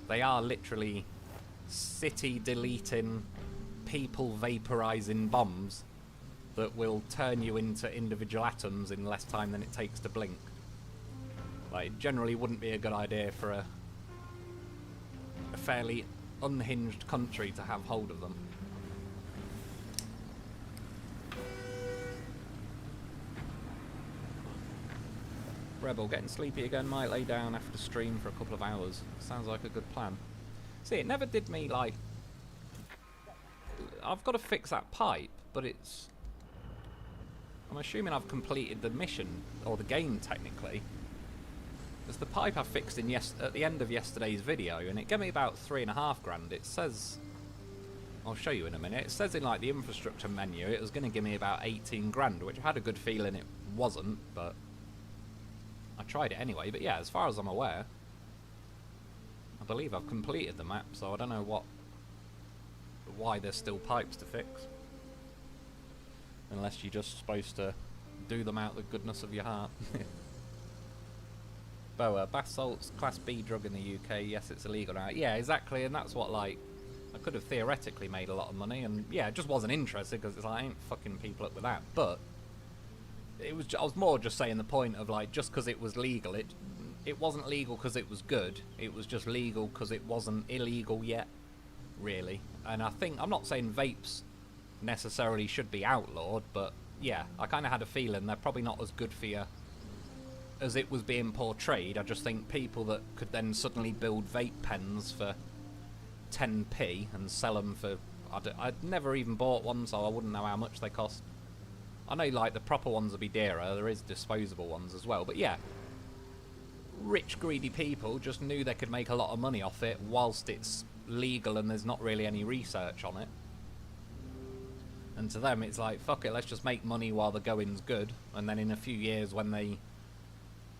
They are literally city-deleting, people-vaporizing bombs that will turn you into individual atoms in less time than it takes to blink. Like, it generally wouldn't be a good idea for a fairly unhinged country to have hold of them. Rebel, getting sleepy again, might lay down after stream for a couple of hours. Sounds like a good plan. See, it never did me, like... I've got to fix that pipe, but it's... I'm assuming I've completed the mission, or the game, technically. There's the pipe I fixed in at the end of yesterday's video, and it gave me about 3.5 grand. It says... I'll show you in a minute. It says in, like, the infrastructure menu, it was going to give me about 18 grand, which I had a good feeling it wasn't, but... I tried it anyway, but yeah, as far as I'm aware, I believe I've completed the map, so I don't know why there's still pipes to fix. Unless you're just supposed to do them out of the goodness of your heart. Boa, bath salt's Class B drug in the UK, yes, it's illegal now. Yeah, exactly, and that's what, like, I could have theoretically made a lot of money, and yeah, it just wasn't interested, because it's like, I ain't fucking people up with that, but... I was more just saying the point of, like, just because it was legal, it wasn't legal because it was good. It was just legal because it wasn't illegal yet, really. And I think, I'm not saying vapes necessarily should be outlawed, but yeah, I kind of had a feeling they're probably not as good for you as it was being portrayed. I just think people that could then suddenly build vape pens for 10p and sell them for... I'd never even bought one, so I wouldn't know how much they cost. I know, like, the proper ones will be dearer. There is disposable ones as well. But, yeah, rich, greedy people just knew they could make a lot of money off it whilst it's legal and there's not really any research on it. And to them, it's like, fuck it, let's just make money while the going's good. And then in a few years, when they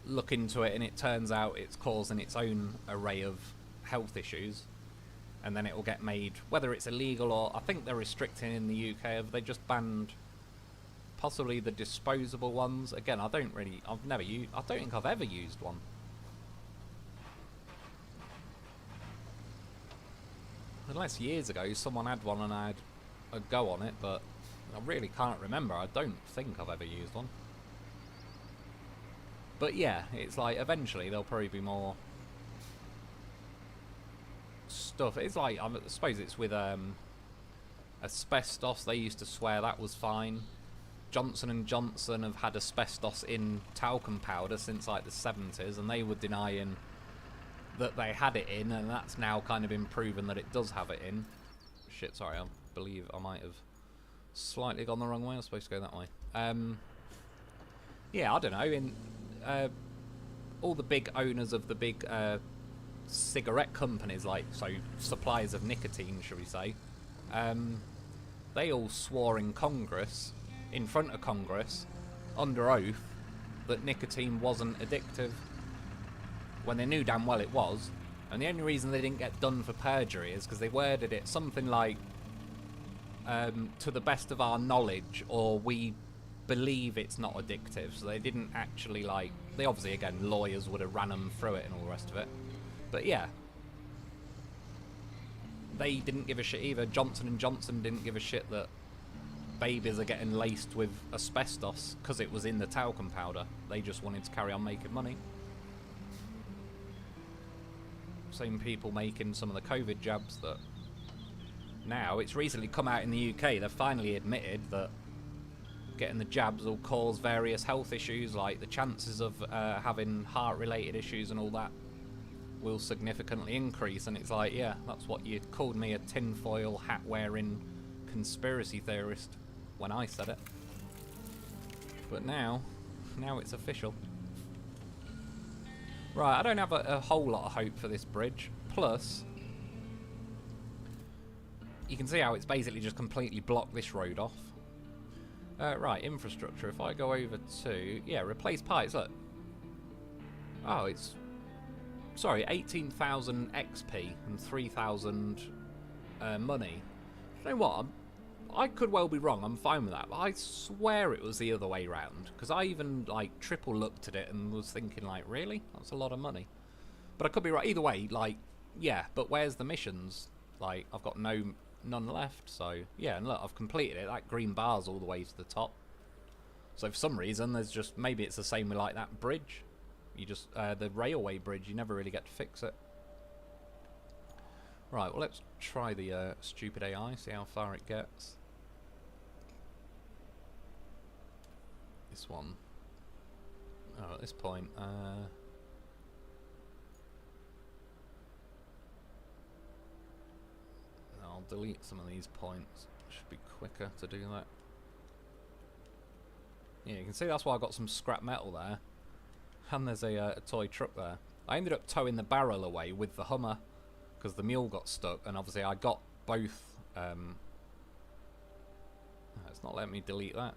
look into it and it turns out it's causing its own array of health issues, and then it will get made, whether it's illegal or... I think they're restricting in the UK. Have they just banned... possibly the disposable ones? Again, I don't think I've ever used one. Unless years ago someone had one and I had a go on it, but I really can't remember. I don't think I've ever used one. But yeah, it's like eventually there'll probably be more stuff. It's like, I suppose it's with asbestos. They used to swear that was fine. Johnson & Johnson have had asbestos in talcum powder since like the 70s, and they were denying that they had it in, and that's now kind of been proven that it does have it in. Shit, sorry, I believe I might have slightly gone the wrong way. I was supposed to go that way. Yeah, I don't know. In all the big owners of the big cigarette companies, like, so suppliers of nicotine, shall we say, they all swore in Congress, in front of Congress, under oath, that nicotine wasn't addictive, when they knew damn well it was. And the only reason they didn't get done for perjury is because they worded it something like, to the best of our knowledge, or we believe it's not addictive. So they didn't actually, like, they obviously, again, lawyers would have ran them through it and all the rest of it. But yeah, they didn't give a shit either. Johnson & Johnson didn't give a shit that babies are getting laced with asbestos because it was in the talcum powder. They just wanted to carry on making money. Same people making some of the COVID jabs that now, it's recently come out in the UK, they've finally admitted that getting the jabs will cause various health issues, like the chances of having heart-related issues and all that will significantly increase. And it's like, yeah, that's what you called me, a tinfoil hat-wearing conspiracy theorist, when I said it. But now it's official. Right, I don't have a whole lot of hope for this bridge. Plus, you can see how it's basically just completely blocked this road off. Right, infrastructure. If I go over to... yeah, replace pipes, look. Oh, it's... sorry, 18,000 XP and 3,000 money. You know what? I could well be wrong. I'm fine with that. But I swear it was the other way round. Because I even, like, triple looked at it and was thinking, like, really? That's a lot of money. But I could be right. Either way, like, yeah. But where's the missions? Like, I've got none left. So, yeah. And look, I've completed it. That green bar's all the way to the top. So for some reason, there's just... maybe it's the same with, like, that bridge. You just... the railway bridge, you never really get to fix it. Right, well let's try the stupid AI, see how far it gets. This one. Oh, at this point, I'll delete some of these points. Should be quicker to do that. Yeah, you can see that's why I got some scrap metal there. And there's a toy truck there. I ended up towing the barrel away with the Hummer because the mule got stuck, and obviously I got both. It's not letting me delete that.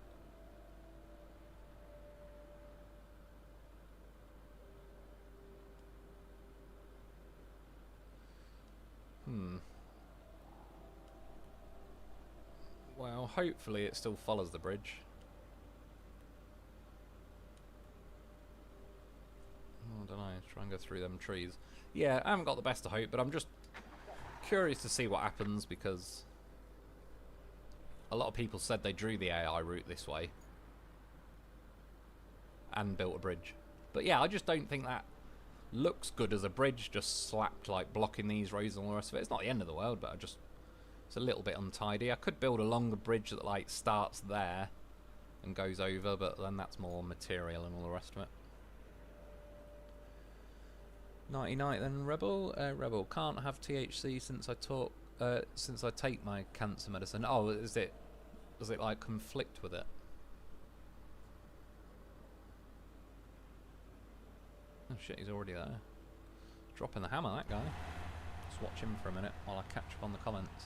Well, hopefully it still follows the bridge. I don't know, try and go through them trees. Yeah, I haven't got the best of hope, but I'm just curious to see what happens because a lot of people said they drew the AI route this way and built a bridge. But yeah, I just don't think that looks good as a bridge, just slapped like blocking these roads and all the rest of it. It's not the end of the world, but it's a little bit untidy. I could build a longer bridge that like starts there and goes over, but then that's more material and all the rest of it. Nighty night then, Rebel. Rebel, can't have THC since I take my cancer medicine. Oh, does it like conflict with it? Oh shit, he's already there. Dropping the hammer, that guy. Just watch him for a minute while I catch up on the comments.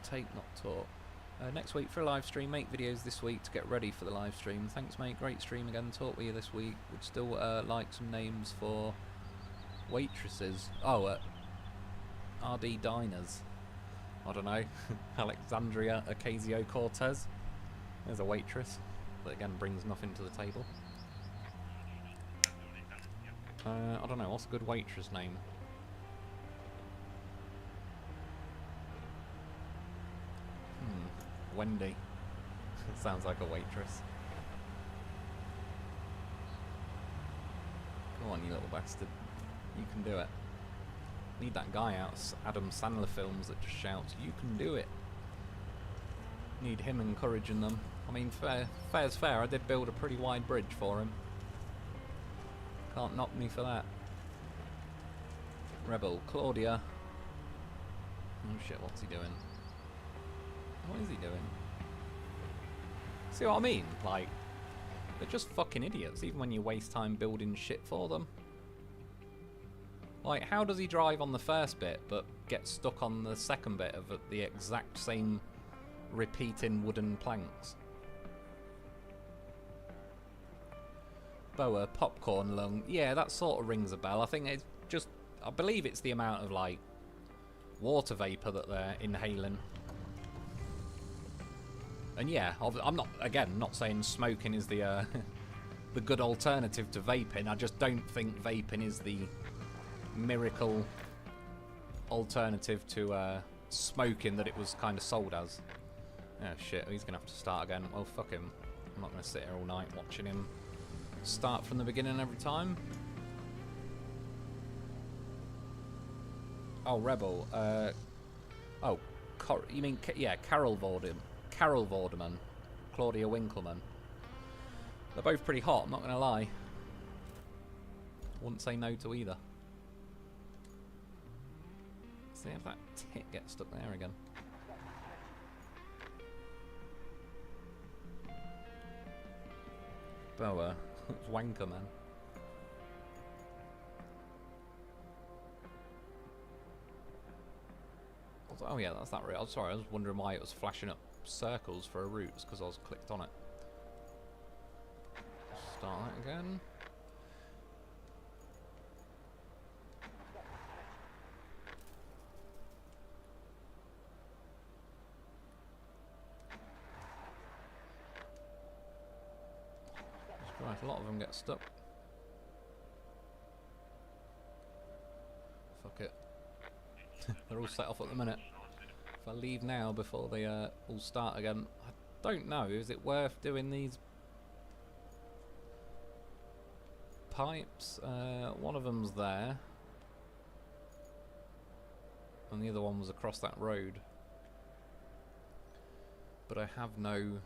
Take, not talk. Next week for a live stream. Make videos this week to get ready for the live stream. Thanks, mate. Great stream again. Talk with you this week. Would still like some names for waitresses. Oh, RD Diners. I don't know. Alexandria Ocasio-Cortez. There's a waitress that again brings nothing to the table. I don't know. What's a good waitress name? Wendy. Sounds like a waitress. Come on, you little bastard. You can do it. Need that guy out Adam Sandler films that just shouts, "You can do it." Need him encouraging them. I mean, fair's fair. I did build a pretty wide bridge for him. Can't knock me for that. Rebel, Claudia. Oh shit, what's he doing? What is he doing? See what I mean? Like, they're just fucking idiots, even when you waste time building shit for them. Like, how does he drive on the first bit, but get stuck on the second bit of the exact same repeating wooden planks? Boa, popcorn lung. Yeah, that sort of rings a bell. I think it's just, I believe it's the amount of, like, water vapour that they're inhaling. And yeah, I'm not saying smoking is the the good alternative to vaping. I just don't think vaping is the miracle alternative to smoking that it was kind of sold as. Oh shit, he's gonna have to start again. Well, fuck him. I'm not gonna sit here all night watching him start from the beginning every time. Oh, Rebel. Oh, you mean yeah, Carol Vorderman, Claudia Winkleman. They're both pretty hot, I'm not going to lie. Wouldn't say no to either. See if that tit gets stuck there again. Boa, wanker man. Oh yeah, that's that route. I'm sorry, I was wondering why it was flashing up circles for a route, because I was clicked on it. Start that again. That's right, a lot of them get stuck. Fuck it. They're all set off at the minute. If I leave now before they all start again, I don't know. Is it worth doing these pipes? One of them's there. and the other one was across that road. But I have no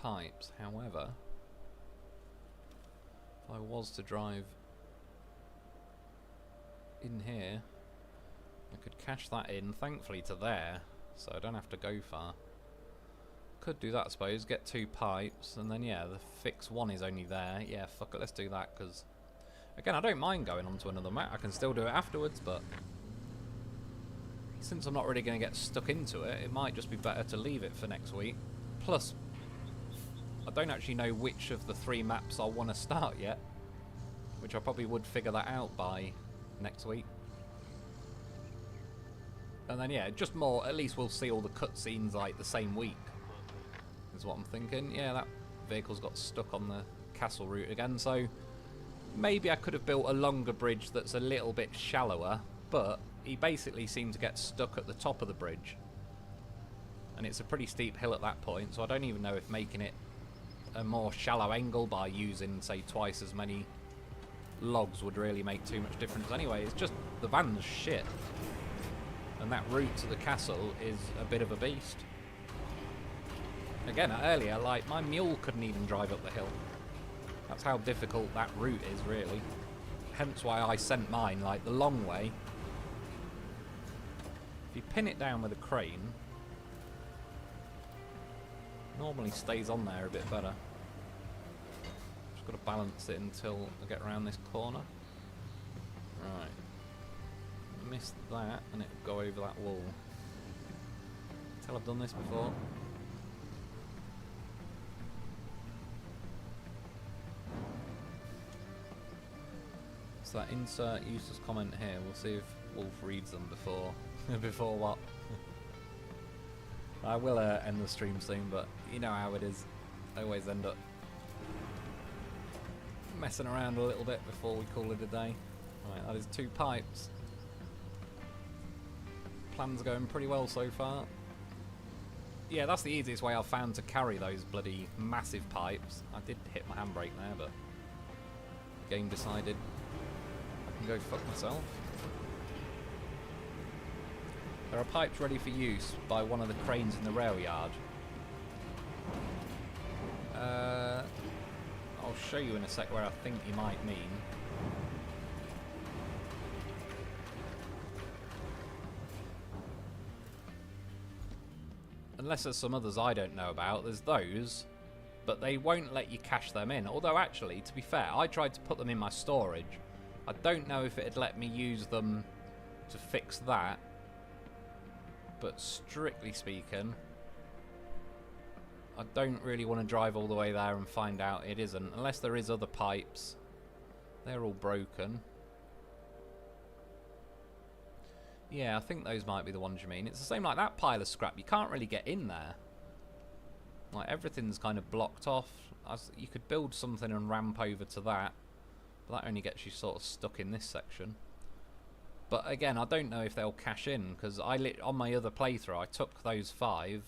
pipes. However, if I was to drive in here, I could cache that in, thankfully, to there, so I don't have to go far. Could do that, I suppose, get 2 pipes, and then, yeah, the fix 1 is only there. Yeah, fuck it, let's do that, because, again, I don't mind going on to another map. I can still do it afterwards, but since I'm not really going to get stuck into it, it might just be better to leave it for next week. Plus, I don't actually know which of the 3 maps I want to start yet, which I probably would figure that out by next week. And then, yeah, just more, at least we'll see all the cutscenes, like, the same week, is what I'm thinking. Yeah, that vehicle's got stuck on the castle route again, so maybe I could have built a longer bridge that's a little bit shallower, but he basically seemed to get stuck at the top of the bridge. And it's a pretty steep hill at that point, so I don't even know if making it a more shallow angle by using, say, twice as many logs would really make too much difference anyway. It's just the van's shit. And that route to the castle is a bit of a beast. Again, earlier, like, my mule couldn't even drive up the hill. That's how difficult that route is, really. Hence why I sent mine, like, the long way. If you pin it down with a crane, normally stays on there a bit better. Just got to balance it until I get around this corner. Right. Missed that, and it'll go over that wall. Tell I've done this before. So that insert useless comment here, we'll see if Wolf reads them before before what. I will end the stream soon, but you know how it is. I always end up messing around a little bit before we call it a day. Right, that is 2 pipes. Plans are going pretty well so far. Yeah, that's the easiest way I've found to carry those bloody massive pipes. I did hit my handbrake there, but the game decided I can go fuck myself. There are pipes ready for use by one of the cranes in the rail yard. I'll show you in a sec where I think you might mean. Unless there's some others I don't know about, there's those, but they won't let you cache them in. Although actually, to be fair, I tried to put them in my storage. I don't know if it'd let me use them to fix that, but strictly speaking, I don't really want to drive all the way there and find out it isn't, unless there is other pipes. They're all broken. Yeah, I think those might be the ones you mean. It's the same like that pile of scrap. You can't really get in there. Like, everything's kind of blocked off. You could build something and ramp over to that, but that only gets you sort of stuck in this section. But again, I don't know if they'll cache in, because on my other playthrough, I took those 5,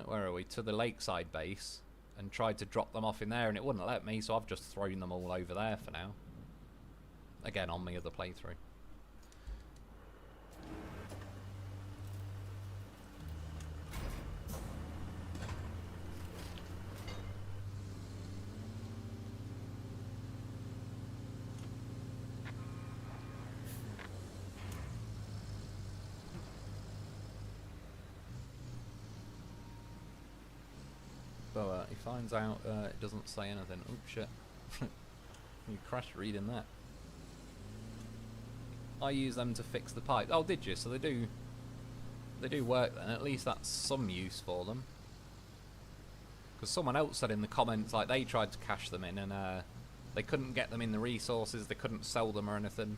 where are we, to the lakeside base, and tried to drop them off in there, and it wouldn't let me, so I've just thrown them all over there for now. Again, on my other playthrough. But he finds out it doesn't say anything. Oh shit. You crashed reading that. I use them to fix the pipe. Oh, did you? So they do work then. At least that's some use for them. Because someone else said in the comments, like, they tried to cache them in and they couldn't get them in the resources, they couldn't sell them or anything.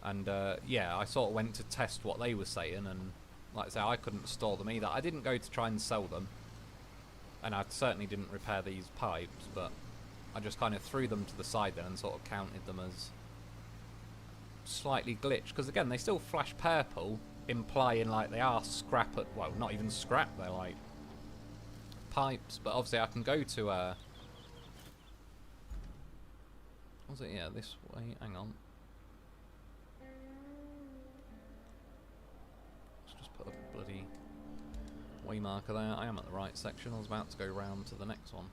And yeah, I sort of went to test what they were saying, and like I say, I couldn't store them either. I didn't go to try and sell them. And I certainly didn't repair these pipes, but I just kind of threw them to the side then and sort of counted them as slightly glitched. Because again, they still flash purple, implying like they are scrap at, well, not even scrap, they're like pipes. But obviously I can go to, was it, yeah, this way, hang on. Way marker there. I am at the right section. I was about to go round to the next one.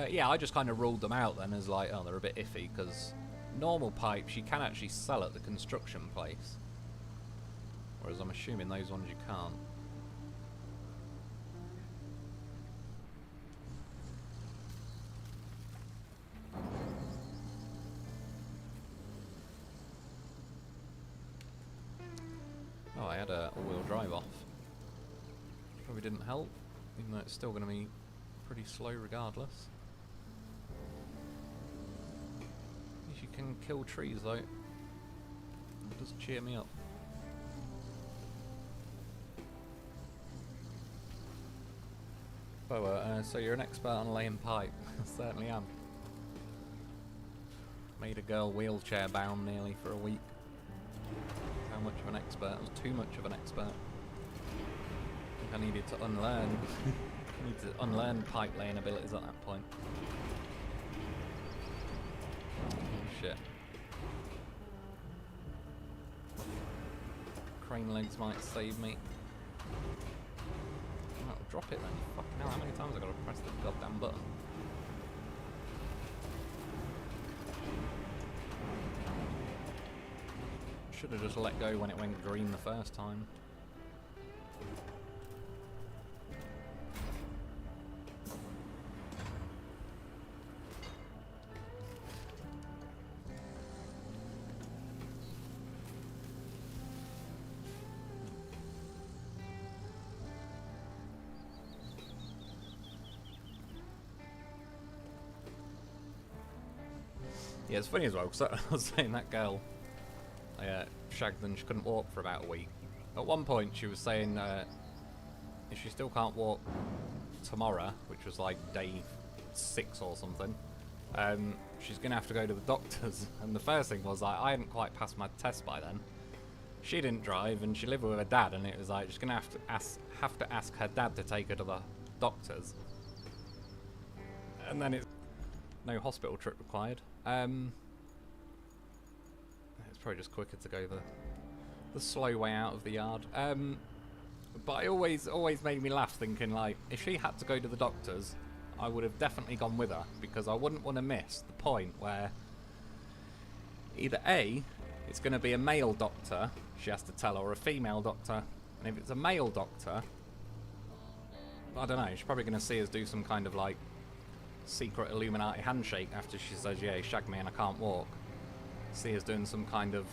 Yeah, I just kind of ruled them out then as like, oh, they're a bit iffy, because normal pipes you can actually sell at the construction place. Whereas I'm assuming those ones you can't. Oh, I had a all-wheel drive off. Probably didn't help, even though it's still going to be pretty slow regardless. At least you can kill trees though. It does cheer me up. Oh, so you're an expert on laying pipe. I certainly am. Made a girl wheelchair bound nearly for a week. How much of an expert? I was too much of an expert. I think I needed to unlearn. I need to unlearn pipe laying abilities at that point. Oh shit. Crane legs might save me. Oh, drop it then. Fucking hell, how many times have I got to press the goddamn button? Should have just let go when it went green the first time. Yeah, it's funny as well, because I was saying that girl I shagged and she couldn't walk for about a week. At one point she was saying if she still can't walk tomorrow, which was like day 6 or something, she's going to have to go to the doctors. And the first thing was like, I hadn't quite passed my test by then. She didn't drive and she lived with her dad, and it was like she's going to have to ask her dad to take her to the doctors. And then it's no hospital trip required. It's probably just quicker to go the slow way out of the yard. But it always made me laugh, thinking like, if she had to go to the doctors, I would have definitely gone with her, because I wouldn't want to miss the point where either A, it's going to be a male doctor she has to tell, or a female doctor. And if it's a male doctor, I don't know, she's probably going to see us do some kind of like secret Illuminati handshake after she says, yeah, he shagged me and I can't walk. See us doing some kind of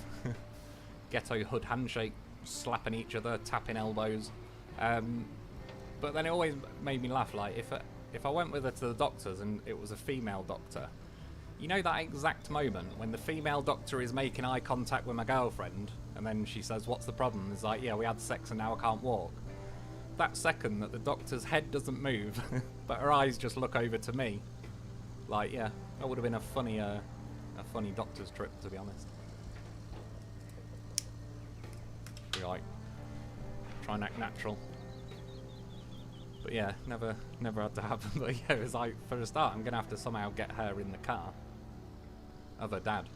ghetto hood handshake, slapping each other, tapping elbows. But then it always made me laugh, like if I went with her to the doctors and it was a female doctor, you know that exact moment when the female doctor is making eye contact with my girlfriend and then she says, what's the problem? It's like, yeah, we had sex and now I can't walk. That second that the doctor's head doesn't move, but her eyes just look over to me. Like, yeah, that would have been a funny doctor's trip, to be honest. Be like, try and act natural. But yeah, never had to happen. But yeah, it was like, for a start, I'm gonna have to somehow get her in the car of her dad,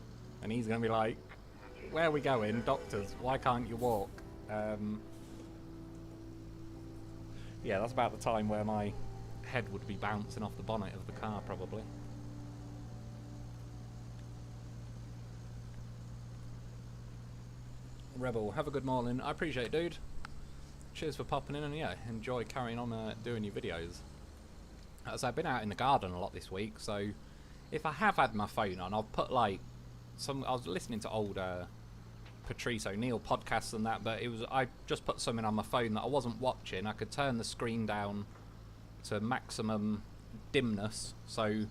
and he's gonna be like, "Where are we going, doctors? Why can't you walk?" Yeah, that's about the time where my head would be bouncing off the bonnet of the car, probably. Rebel, have a good morning. I appreciate it, dude. Cheers for popping in, and yeah, enjoy carrying on doing your videos. As I've been out in the garden a lot this week, so if I have had my phone on, I'll put like I was listening to old Patrice O'Neill podcasts and that, but I just put something on my phone that I wasn't watching. I could turn the screen down to maximum dimness, so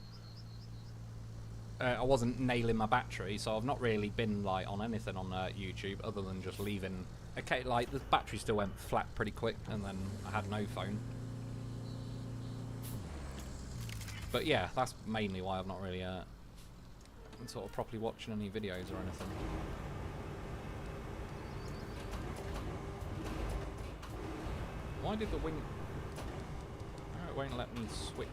I wasn't nailing my battery. So I've not really been like on anything on YouTube other than just leaving. Okay, like the battery still went flat pretty quick, and then I had no phone. But yeah, that's mainly why I've not really sort of properly watching any videos or anything. Why did the wing... Oh, it won't let me switch.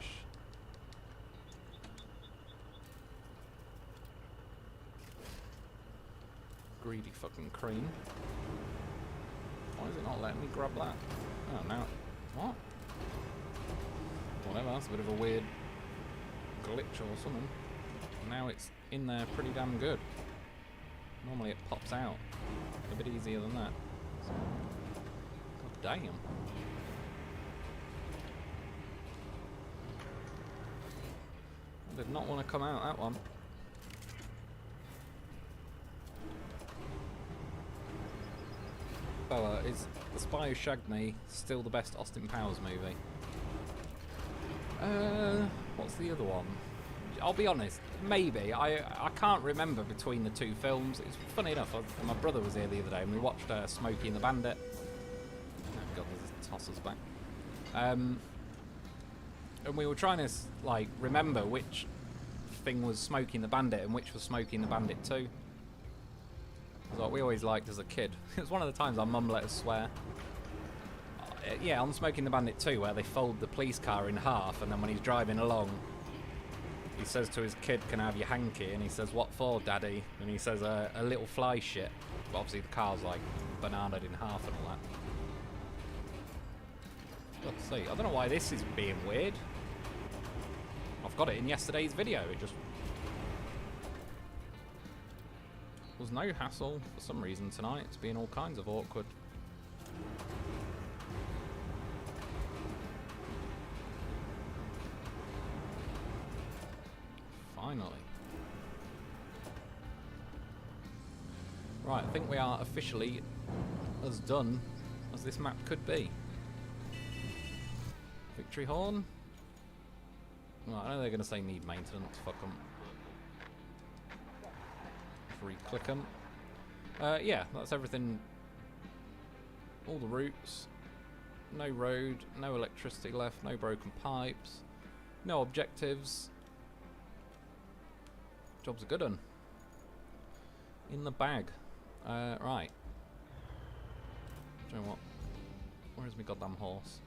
Greedy fucking cream. Why is it not letting me grab that? Oh, now... What? Whatever, that's a bit of a weird glitch or something. Now it's in there pretty damn good. Normally it pops out a bit easier than that. So, God damn. I did not want to come out that one. Bella, is The Spy Who Shagged Me still the best Austin Powers movie? What's the other one? I'll be honest, maybe. I can't remember between the two films. It's funny enough, my brother was here the other day and we watched Smokey and the Bandit. Oh god, there's tossers back. And we were trying to like remember which thing was Smokey and the Bandit and which was Smokey and the Bandit 2. It's what we always liked as a kid. It was one of the times our mum let us swear. Yeah, on Smokey and the Bandit 2, where they fold the police car in half and then when he's driving along, he says to his kid, "Can I have your hanky?" And he says, "What for, Daddy?" And he says, a little fly shit. But obviously the car's like bananaed in half and all that. Let's see. I don't know why this is being weird. I've got it in yesterday's video. It just was no hassle for some reason tonight. It's being all kinds of awkward. Finally. Right, I think we are officially as done as this map could be. Victory Horn. Well, I know they're going to say need maintenance. Fuck them. Re-click them. Yeah, that's everything. All the routes. No road, no electricity left, no broken pipes, no objectives. Job's a good one. In the bag. Right. Do you know what? Where's my goddamn horse?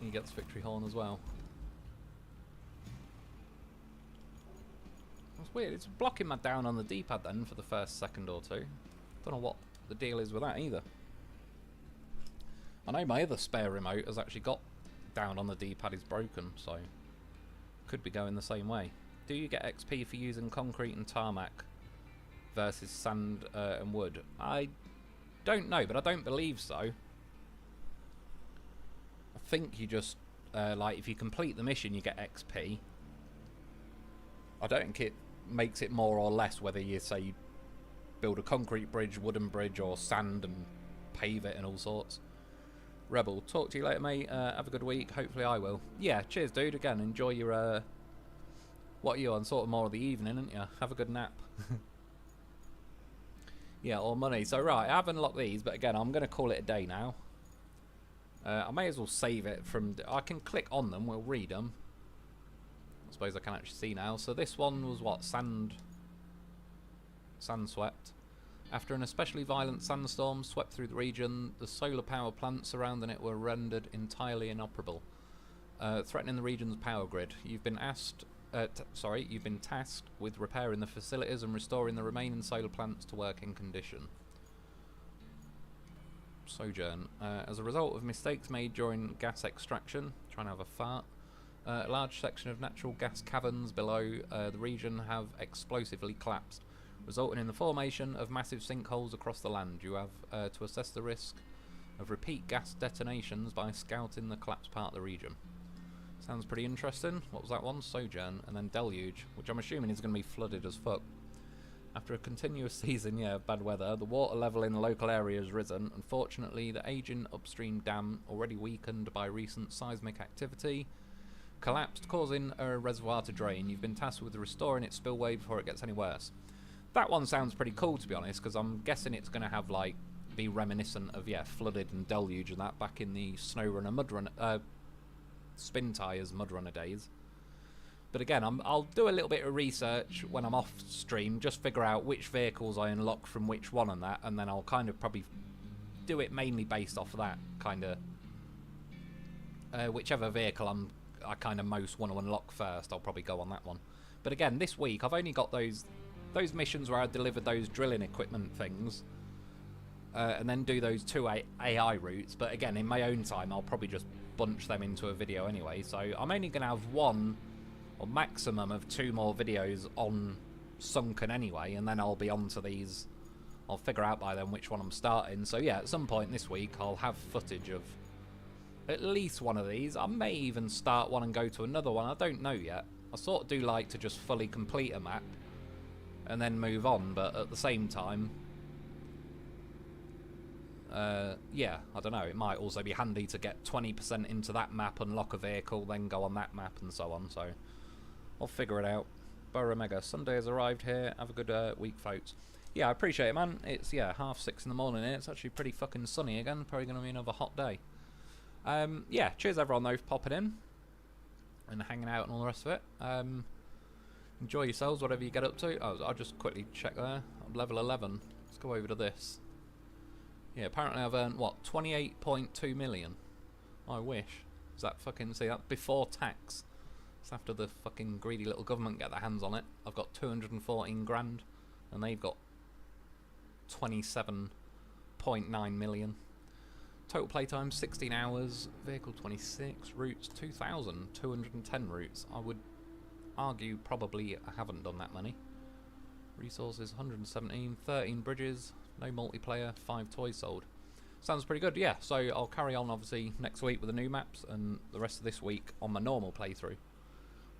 He gets Victory Horn as well. That's weird. It's blocking my down on the D-pad then for the first second or two. Don't know what the deal is with that either. I know my other spare remote has actually got down on the D-pad is broken, so could be going the same way. Do you get XP for using concrete and tarmac versus sand and wood? I don't know, but I don't believe so. I think you just like if you complete the mission you get XP. I don't think it makes it more or less whether you say you build a concrete bridge, wooden bridge, or sand and pave it and all sorts. Rebel, talk to you later, mate. Have a good week. Hopefully I will. Yeah, cheers, dude. Again, enjoy your, what are you on? Sort of more of the evening, aren't you? Have a good nap. Yeah, all money. So, right, I have unlocked these, but again, I'm going to call it a day now. I may as well save it from... I can click on them. We'll read them. I suppose I can actually see now. So this one was what? Sand swept. After an especially violent sandstorm swept through the region, the solar power plants surrounding it were rendered entirely inoperable, threatening the region's power grid. You've been you've been tasked with repairing the facilities and restoring the remaining solar plants to working condition. Sojourn. As a result of mistakes made during gas extraction, trying to have a fart, a large section of natural gas caverns below the region have explosively collapsed, resulting in the formation of massive sinkholes across the land. You have to assess the risk of repeat gas detonations by scouting the collapsed part of the region. Sounds pretty interesting. What was that one? Sojourn, and then Deluge, which I'm assuming is going to be flooded as fuck. After a continuous season, of bad weather, the water level in the local area has risen. Unfortunately, the aging upstream dam, already weakened by recent seismic activity, collapsed, causing a reservoir to drain. You've been tasked with restoring its spillway before it gets any worse. That one sounds pretty cool, to be honest, because I'm guessing it's going to have, like, be reminiscent of, flooded and Deluge and that back in the SnowRunner Mudrunner, Spin Tires Mudrunner days. But again, I'll do a little bit of research when I'm off stream, just figure out which vehicles I unlock from which one and that, and then I'll kind of probably do it mainly based off of that, kind of, whichever vehicle I kind of most want to unlock first, I'll probably go on that one. But again, this week I've only got those missions where I delivered those drilling equipment things, and then do those 2 AI routes. But again, in my own time, I'll probably just bunch them into a video anyway. So I'm only going to have 1 or maximum of 2 more videos on Sunken anyway, and then I'll be on to these. I'll figure out by then which one I'm starting. So yeah, at some point this week I'll have footage of at least one of these. I may even start one and go to another one. I don't know yet. I sort of do like to just fully complete a map and then move on, but at the same time, yeah, I don't know, it might also be handy to get 20% into that map, unlock a vehicle, then go on that map and so on. So I'll figure it out. Borough Mega, Sunday has arrived here. Have a good week, folks. Yeah, I appreciate it, man. It's, yeah, 6:30 in the morning here. It's actually pretty fucking sunny again. Probably going to be another hot day. Yeah, cheers everyone though for popping in and hanging out and all the rest of it. Enjoy yourselves, whatever you get up to. Oh, I'll just quickly check there. I'm level 11. Let's go over to this. Yeah, apparently I've earned, what, 28.2 million? I wish. Is that fucking, see, that's before tax. It's after the fucking greedy little government get their hands on it. I've got 214 grand, and they've got 27.9 million. Total playtime 16 hours, vehicle 26, routes 2,210 routes. I would argue probably I haven't done that many. Resources 117, 13 bridges, no multiplayer, 5 toys sold. Sounds pretty good, yeah. So I'll carry on obviously next week with the new maps, and the rest of this week on my normal playthrough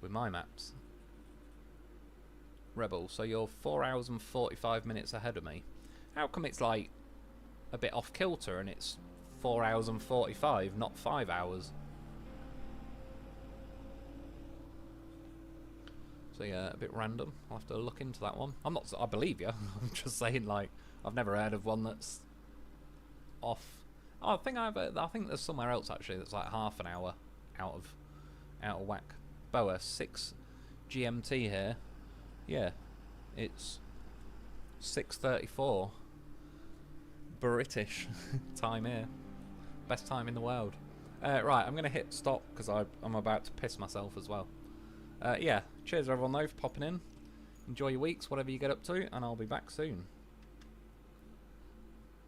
with my maps. Rebel, so you're 4 hours and 45 minutes ahead of me. How come it's like a bit off kilter and it's 4 hours and 45, not 5 hours? So yeah, a bit random. I'll have to look into that one. I'm not, I believe you. I'm just saying, like, I've never heard of one that's off. Oh, I think there's somewhere else actually that's like half an hour out of whack. Boa 6 GMT here. Yeah, it's 6:34 British time here. Best time in the world. Right, I'm gonna hit stop because I'm about to piss myself as well. Yeah, cheers everyone though for popping in. Enjoy your weeks, whatever you get up to, and I'll be back soon.